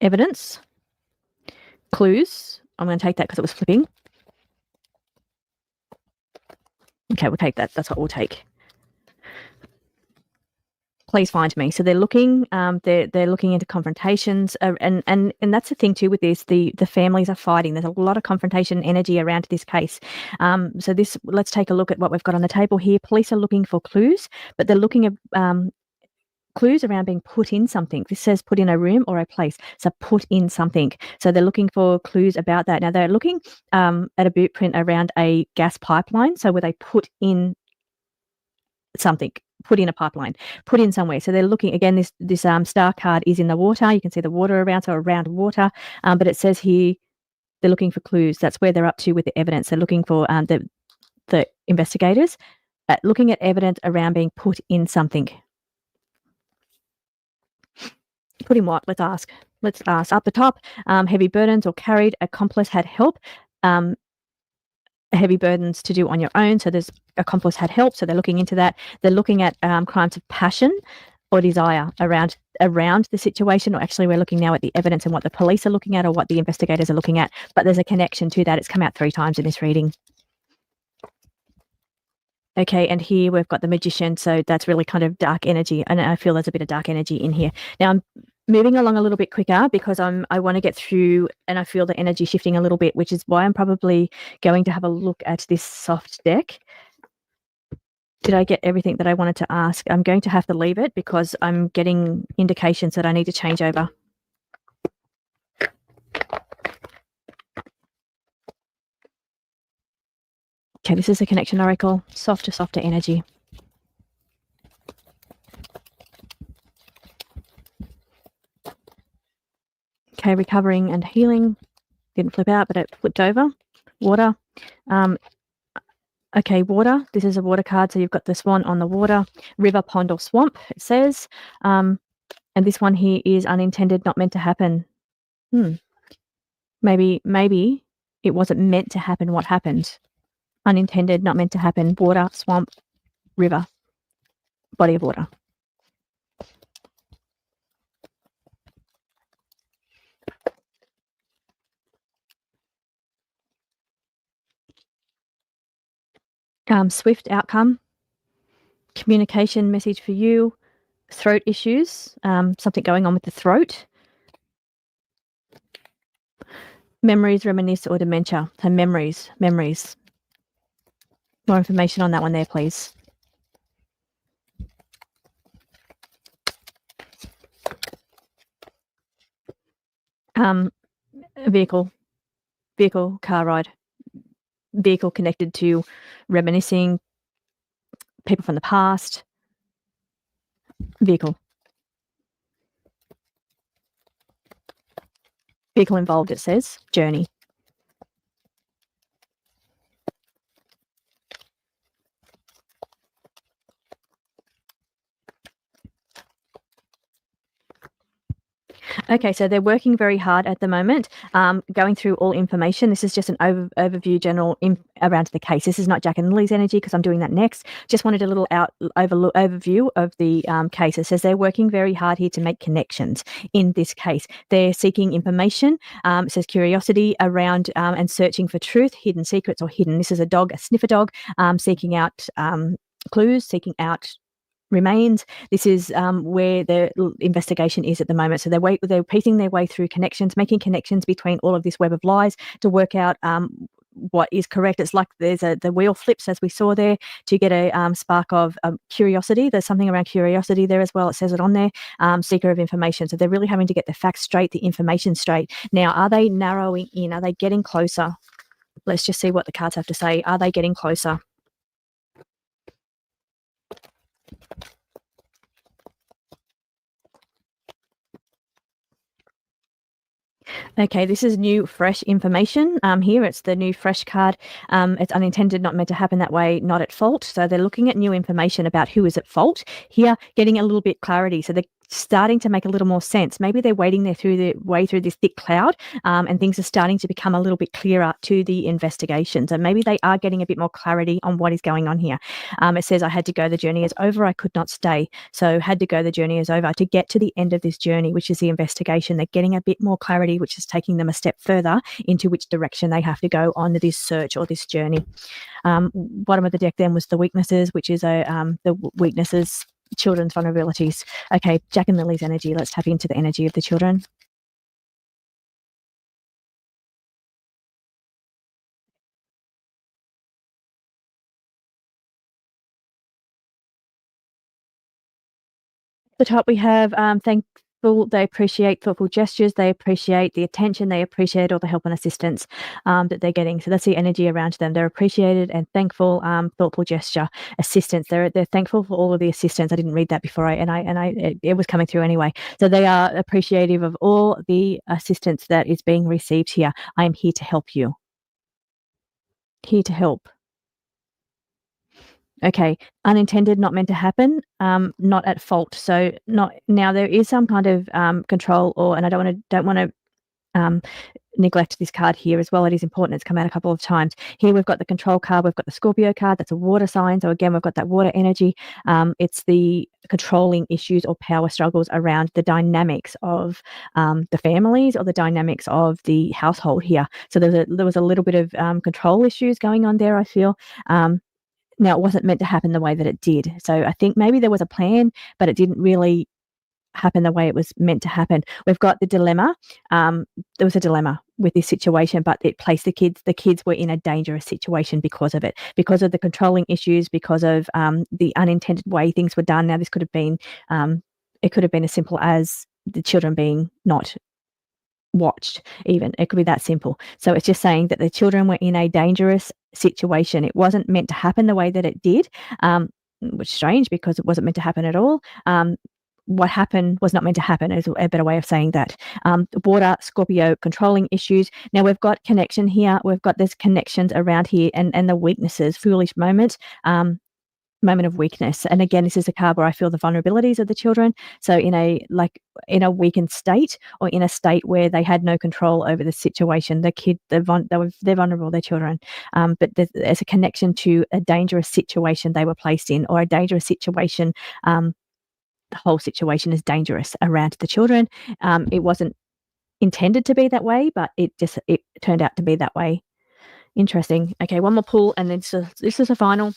Evidence, clues. I'm going to take that because it was flipping. Okay, we'll take that. That's what we'll take. Please find me. So they're looking. They're looking into confrontations, and that's the thing too with this. The families are fighting. There's a lot of confrontation energy around this case. So this. Let's take a look at what we've got on the table here. Police are looking for clues, but they're looking at clues around being put in something. This says put in a room or a place. So put in something. So they're looking for clues about that. Now they're looking at a boot print around a gas pipeline. So where they put in something, put in a pipeline, put in somewhere. So they're looking, again, this star card is in the water. You can see the water around, so around water. But it says here they're looking for clues. That's where they're up to with the evidence. They're looking for the investigators looking at evidence around being put in something. Put in what? Let's ask. Up the top, heavy burdens or carried, accomplice had help. Heavy burdens to do on your own. So there's accomplice had help. So they're looking into that. They're looking at crimes of passion or desire around the situation. Or actually, we're looking now at the evidence and what the police are looking at or what the investigators are looking at. But there's a connection to that. It's come out 3 times in this reading. Okay, and here we've got the magician. So that's really kind of dark energy. And I feel there's a bit of dark energy in here. Now I'm moving along a little bit quicker because I want to get through, and I feel the energy shifting a little bit, which is why I'm probably going to have a look at this soft deck. Did I get everything that I wanted to ask? I'm going to have to leave it because I'm getting indications that I need to change over. Okay, this is the connection oracle, softer energy. Okay, recovering and healing. Didn't flip out, but it flipped over. Water. Okay, water. This is a water card. So you've got the swan on the water, river, pond, or swamp, it says. And this one here is unintended, not meant to happen. Maybe it wasn't meant to happen. What happened? Unintended, not meant to happen. Water, swamp, river, body of water. Swift outcome, communication message for you, throat issues, something going on with the throat, memories, reminisce, or dementia. So memories. More information on that one there, please. Vehicle, car ride, vehicle connected to reminiscing, people from the past, vehicle involved, it says, journey. Okay, so they're working very hard at the moment, going through all information. This is just an overview, general around the case. This is not Jack and Lily's energy because I'm doing that next. Just wanted a little overview of the case. It says they're working very hard here to make connections in this case. They're seeking information. It says curiosity around and searching for truth, hidden secrets or hidden. This is a dog, a sniffer dog, seeking out clues, seeking out remains. This is where the investigation is at the moment. So they're piecing their way through connections, making connections between all of this web of lies to work out what is correct. It's like the wheel flips, as we saw there, to get a spark of curiosity. There's something around curiosity there as well. It says it on there, seeker of information. So they're really having to get the facts straight, the information straight. Now, are they narrowing in? Are they getting closer? Let's just see what the cards have to say. Are they getting closer? Okay, this is new, fresh information. Here it's the new fresh card. It's unintended, not meant to happen that way, not at fault. So they're looking at new information about who is at fault. Here, getting a little bit clarity. So they're starting to make a little more sense. Maybe they're wading their way through this thick cloud, and things are starting to become a little bit clearer to the investigation. So maybe they are getting a bit more clarity on what is going on here. It says, I had to go, the journey is over, I could not stay. So had to go, the journey is over. To get to the end of this journey, which is the investigation, they're getting a bit more clarity, which is taking them a step further into which direction they have to go on this search or this journey. Bottom of the deck then was the weaknesses, which is the weaknesses, children's vulnerabilities. Okay, Jack and Lily's energy. Let's tap into the energy of the children. At the top we have thankful, they appreciate thoughtful gestures, they appreciate the attention, they appreciate all the help and assistance that they're getting. So that's the energy around them. They're appreciated and thankful, thoughtful gesture, assistance. They're thankful for all of the assistance. I didn't read that before, it was coming through anyway. So they are appreciative of all the assistance that is being received here. I am here to help you. Here to help. Okay, unintended, not meant to happen, not at fault. So not now. There is some kind of control, and I don't want to neglect this card here as well. It is important. It's come out a couple of times. Here we've got the control card. We've got the Scorpio card. That's a water sign. So again, we've got that water energy. It's the controlling issues or power struggles around the dynamics of the families or the dynamics of the household here. So there was a little bit of control issues going on there, I feel. Now, it wasn't meant to happen the way that it did. So I think maybe there was a plan, but it didn't really happen the way it was meant to happen. We've got the dilemma. There was a dilemma with this situation, but it placed the kids. The kids were in a dangerous situation because of it, because of the controlling issues, because of the unintended way things were done. Now, this could have been, it could have been as simple as the children being not watched, even. It could be that simple. So it's just saying that the children were in a dangerous situation. It wasn't meant to happen the way that it did, which is strange because it wasn't meant to happen at all. what happened was not meant to happen is a better way of saying that. Water, Scorpio, controlling issues. Now we've got connection here. We've got there's connections around here and the weaknesses, foolish moment. Moment of weakness. And again, this is a card where I feel the vulnerabilities of the children. So in a weakened state, or in a state where they had no control over the situation, they're vulnerable, they're children. But there's a connection to a dangerous situation they were placed in, or a dangerous situation. The whole situation is dangerous around the children. It wasn't intended to be that way, but it turned out to be that way. Interesting. Okay, one more pull, and then this is a final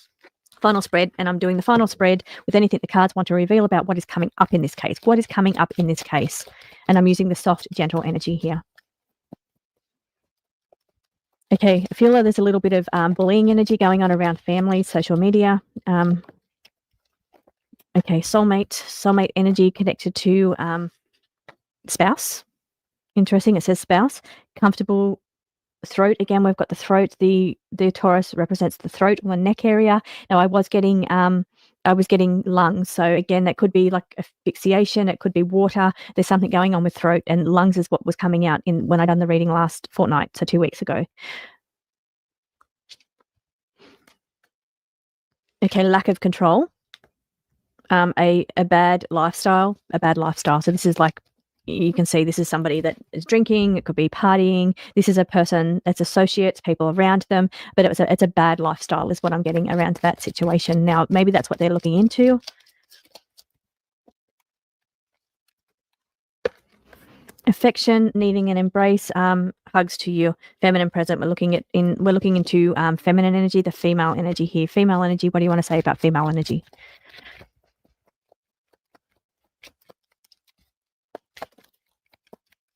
spread, and I'm doing the final spread with anything the cards want to reveal about what is coming up in this case. What is coming up in this case? And I'm using the soft, gentle energy here. Okay, I feel like there's a little bit of bullying energy going on around family, social media. Okay, soulmate energy connected to spouse. Interesting, it says spouse. Comfortable throat. Again, we've got the throat. The Taurus represents the throat or the neck area. Now I was getting lungs. So again, that could be like asphyxiation, it could be water. There's something going on with throat, and lungs is what was coming out when I done the reading last fortnight, so 2 weeks ago. Okay, lack of control. A bad lifestyle. So this is like, you can see this is somebody that is drinking, it could be partying. This is a person that's associates, people around them, but it's a bad lifestyle is what I'm getting around that situation. Now, maybe that's what they're looking into. Affection, needing an embrace, hugs to you, feminine present. We're looking into feminine energy, the female energy here. Female energy, what do you want to say about female energy?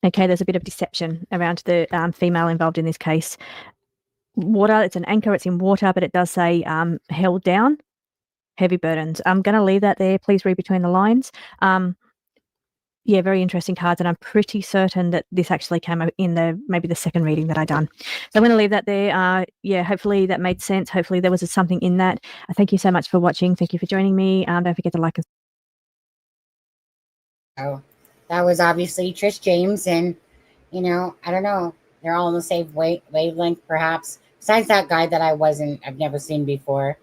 Okay, there's a bit of deception around the female involved in this case. Water, it's an anchor, it's in water, but it does say held down, heavy burdens. I'm going to leave that there. Please read between the lines. Yeah, very interesting cards, and I'm pretty certain that this actually came in maybe the second reading that I done. So I'm going to leave that there. Yeah, hopefully that made sense. Hopefully there was something in that. Thank you so much for watching. Thank you for joining me. Don't forget to like and Oh, that was obviously Trish James, and I don't know, they're all on the same wavelength, perhaps. Besides that guy that I've never seen before.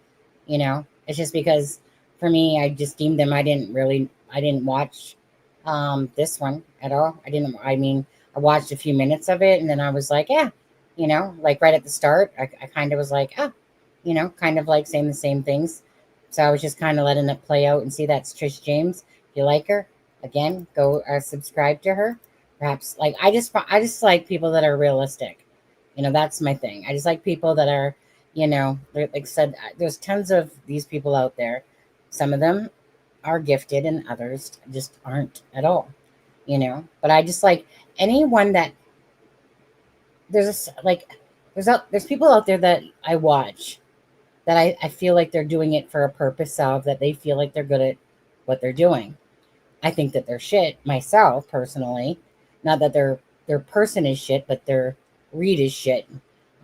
It's just because for me, I just deemed them. I didn't watch this one at all. I watched a few minutes of it, and then I was like, yeah, like right at the start, I kind of was like, kind of like saying the same things. So I was just kind of letting it play out and see. That's Trish James. If you like her, again, go subscribe to her. Perhaps I just like people that are realistic. That's my thing. I just like people that are, like I said, there's tons of these people out there. Some of them are gifted and others just aren't at all, but I just like anyone that there's people out there that I watch that I feel like they're doing it for a purpose of, that they feel like they're good at what they're doing. I think that they're shit myself personally. Not that their person is shit, but their read is shit.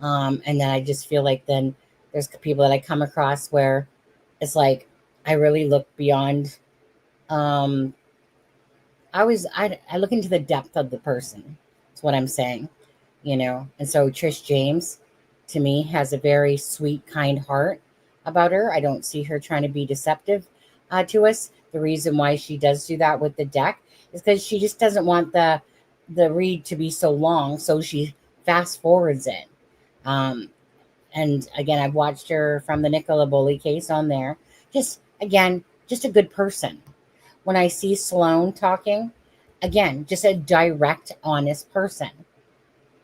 And then I just feel like then there's people that I come across where it's like I really look beyond. I look into the depth of the person. That's what I'm saying, And so Trish James, to me, has a very sweet, kind heart about her. I don't see her trying to be deceptive to us. The reason why she does do that with the deck is because she just doesn't want the read to be so long, so she fast forwards it. And again, I've watched her from the Nicola Bully case on there. Just a good person. When I see Sloane talking, again, just a direct, honest person.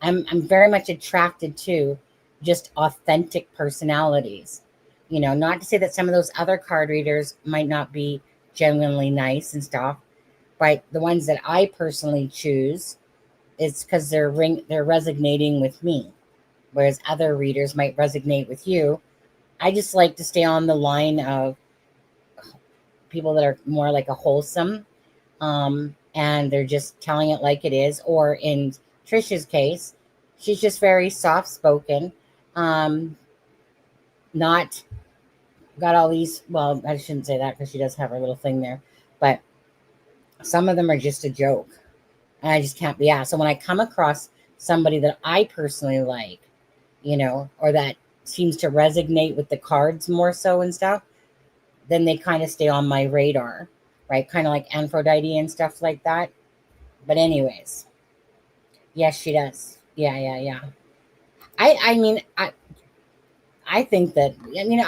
I'm very much attracted to just authentic personalities. Not to say that some of those other card readers might not be genuinely nice and stuff, but the ones that I personally choose, it's because they're resonating with me, whereas other readers might resonate with you. I just like to stay on the line of people that are more like a wholesome, and they're just telling it like it is. Or in Trisha's case, she's just very soft-spoken, not got all these, well, I shouldn't say that because she does have her little thing there, but some of them are just a joke. And I just can't be asked. So when I come across somebody that I personally like, or that seems to resonate with the cards more so and stuff, then they kind of stay on my radar, right? Kind of like Aphrodite and stuff like that. But anyways, yes, she does. Yeah. I mean, I think that,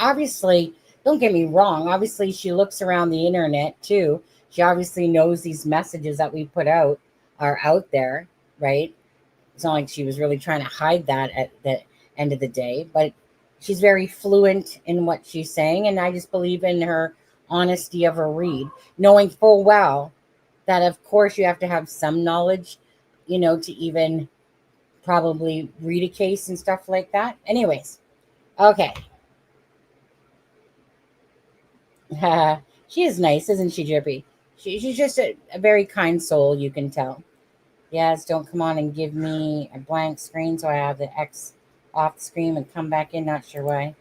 obviously, don't get me wrong. Obviously, she looks around the internet too. She obviously knows these messages that we put out are out there, right? It's not like she was really trying to hide that at the end of the day, but she's very fluent in what she's saying. And I just believe in her honesty of her read, knowing full well that, of course, you have to have some knowledge, to even probably read a case and stuff like that. Anyways, okay. She is nice, isn't she, Drippy? She's just a very kind soul, you can tell. Yes, don't come on and give me a blank screen so I have the X off the screen and come back in. Not sure why.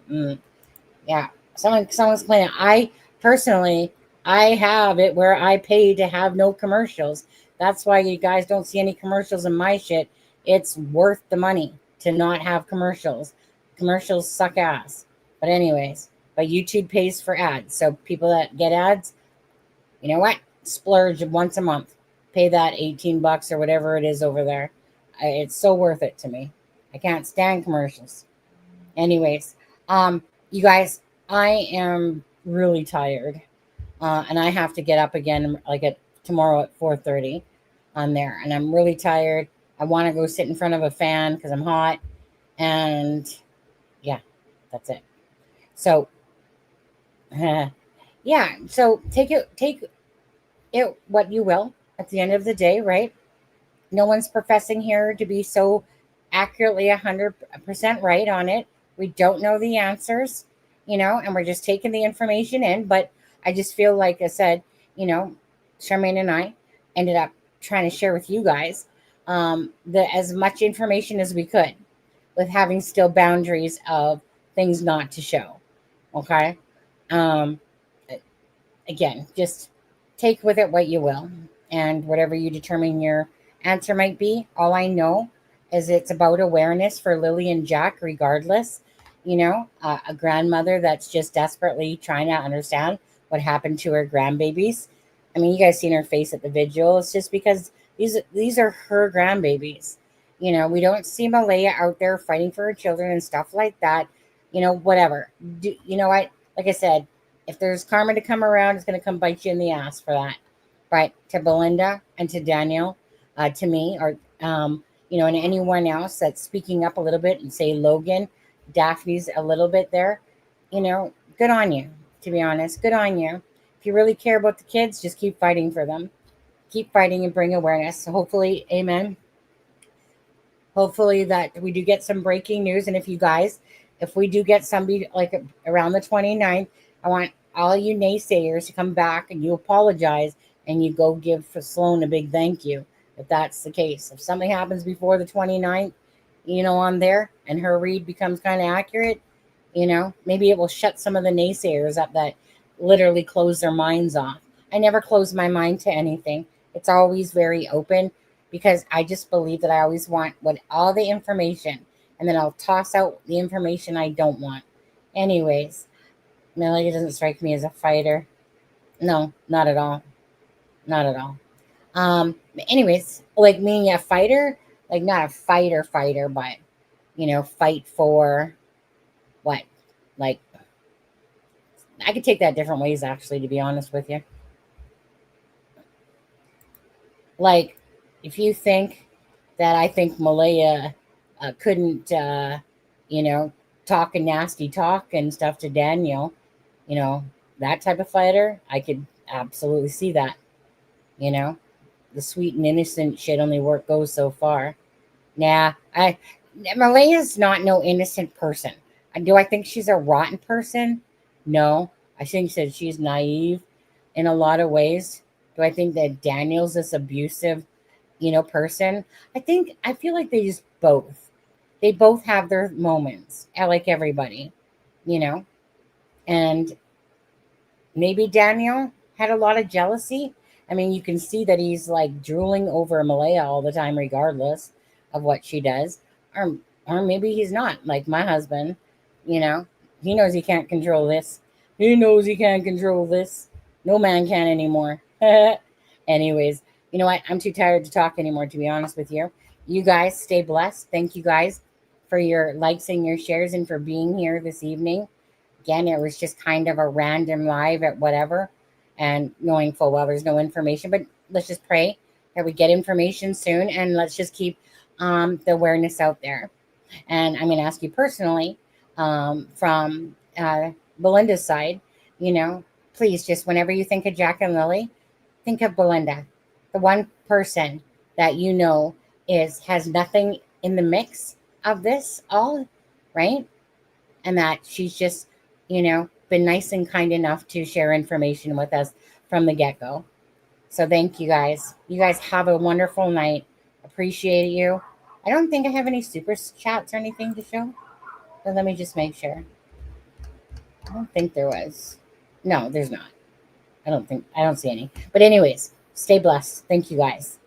Yeah, someone's playing. I personally, I have it where I pay to have no commercials. That's why you guys don't see any commercials in my shit. It's worth the money to not have commercials. Commercials suck ass. But anyways, but YouTube pays for ads. So people that get ads, you know what? Splurge once a month. Pay that $18 or whatever it is over there. It's so worth it to me. I can't stand commercials. Anyways, you guys, I am really tired. And I have to get up again tomorrow at 4:30 on there. And I'm really tired. I want to go sit in front of a fan because I'm hot. And yeah, that's it. So yeah, so take it what you will at the end of the day, right? No one's professing here to be so accurately 100% right on it. We don't know the answers, and we're just taking the information in. But I just feel like I said, Charmaine and I ended up trying to share with you guys as much information as we could, with having still boundaries of things not to show. Okay. Again, just take with it what you will, and whatever you determine your answer might be. All I know is it's about awareness for Lily and Jack, regardless. A grandmother that's just desperately trying to understand what happened to her grandbabies. I mean, you guys seen her face at the vigil. It's just because these are her grandbabies. We don't see Malaya out there fighting for her children and stuff like that. Whatever. You know what? Like I said, if there's karma to come around, it's going to come bite you in the ass for that. Right? To Belinda and to Daniel, to me, or, and anyone else that's speaking up a little bit, and say Logan, Daphne's a little bit there, good on you, to be honest. Good on you. If you really care about the kids, just keep fighting for them. Keep fighting and bring awareness. So hopefully, amen. Hopefully that we do get some breaking news. And if we do get somebody like around the 29th, I want all you naysayers to come back and you apologize and you go give for Sloan a big thank you. If that's the case, if something happens before the 29th, on there, and her read becomes kind of accurate, maybe it will shut some of the naysayers up that literally close their minds off. I never close my mind to anything. It's always very open, because I just believe that I always want all the information, and then I'll toss out the information I don't want. Anyways, Melody doesn't strike me as a fighter. No, not at all. Not at all. Anyways, like meaning a fighter, like not a fighter, but fight for what? Like, I could take that different ways, actually, to be honest with you. Like, if you think that I think Malaya couldn't, talk a nasty talk and stuff to Daniel, that type of fighter, I could absolutely see that. The sweet and innocent shit only goes so far. Nah, Malaya's not no innocent person. Do I think she's a rotten person? No. I think that she's naive in a lot of ways. Do I think that Daniel's this abusive, person? I feel like they both have their moments, like everybody, and maybe Daniel had a lot of jealousy I mean, you can see that he's like drooling over Malaya all the time, regardless of what she does. Or maybe he's not like my husband. You know, he knows he can't control this. He knows he can't control this. No man can anymore. Anyways, you know what? I'm too tired to talk anymore, to be honest with you. You guys stay blessed. Thank you guys for your likes and your shares and for being here this evening. Again, it was just kind of a random live at whatever, and knowing full well there's no information, but let's just pray that we get information soon, and let's just keep the awareness out there. And I'm going to ask you personally, from Belinda's side, you know, please just whenever you think of Jack and Lily, think of Belinda, the one person that you know has nothing in the mix of this all, right? And that she's just, you know, been nice and kind enough to share information with us from the get-go. So thank you guys. You guys have a wonderful night. Appreciate you. I don't think I have any super chats or anything to show. But let me just make sure. I don't think there was. No, there's not. I don't see any. But anyways, stay blessed. Thank you guys.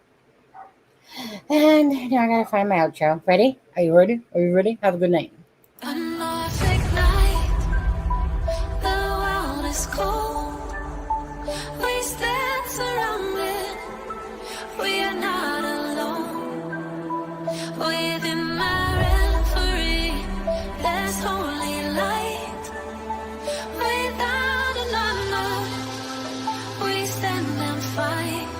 And now I gotta find my outro. Ready? Are you ready? Are you ready? Have a good night. Without a number, we stand and fight.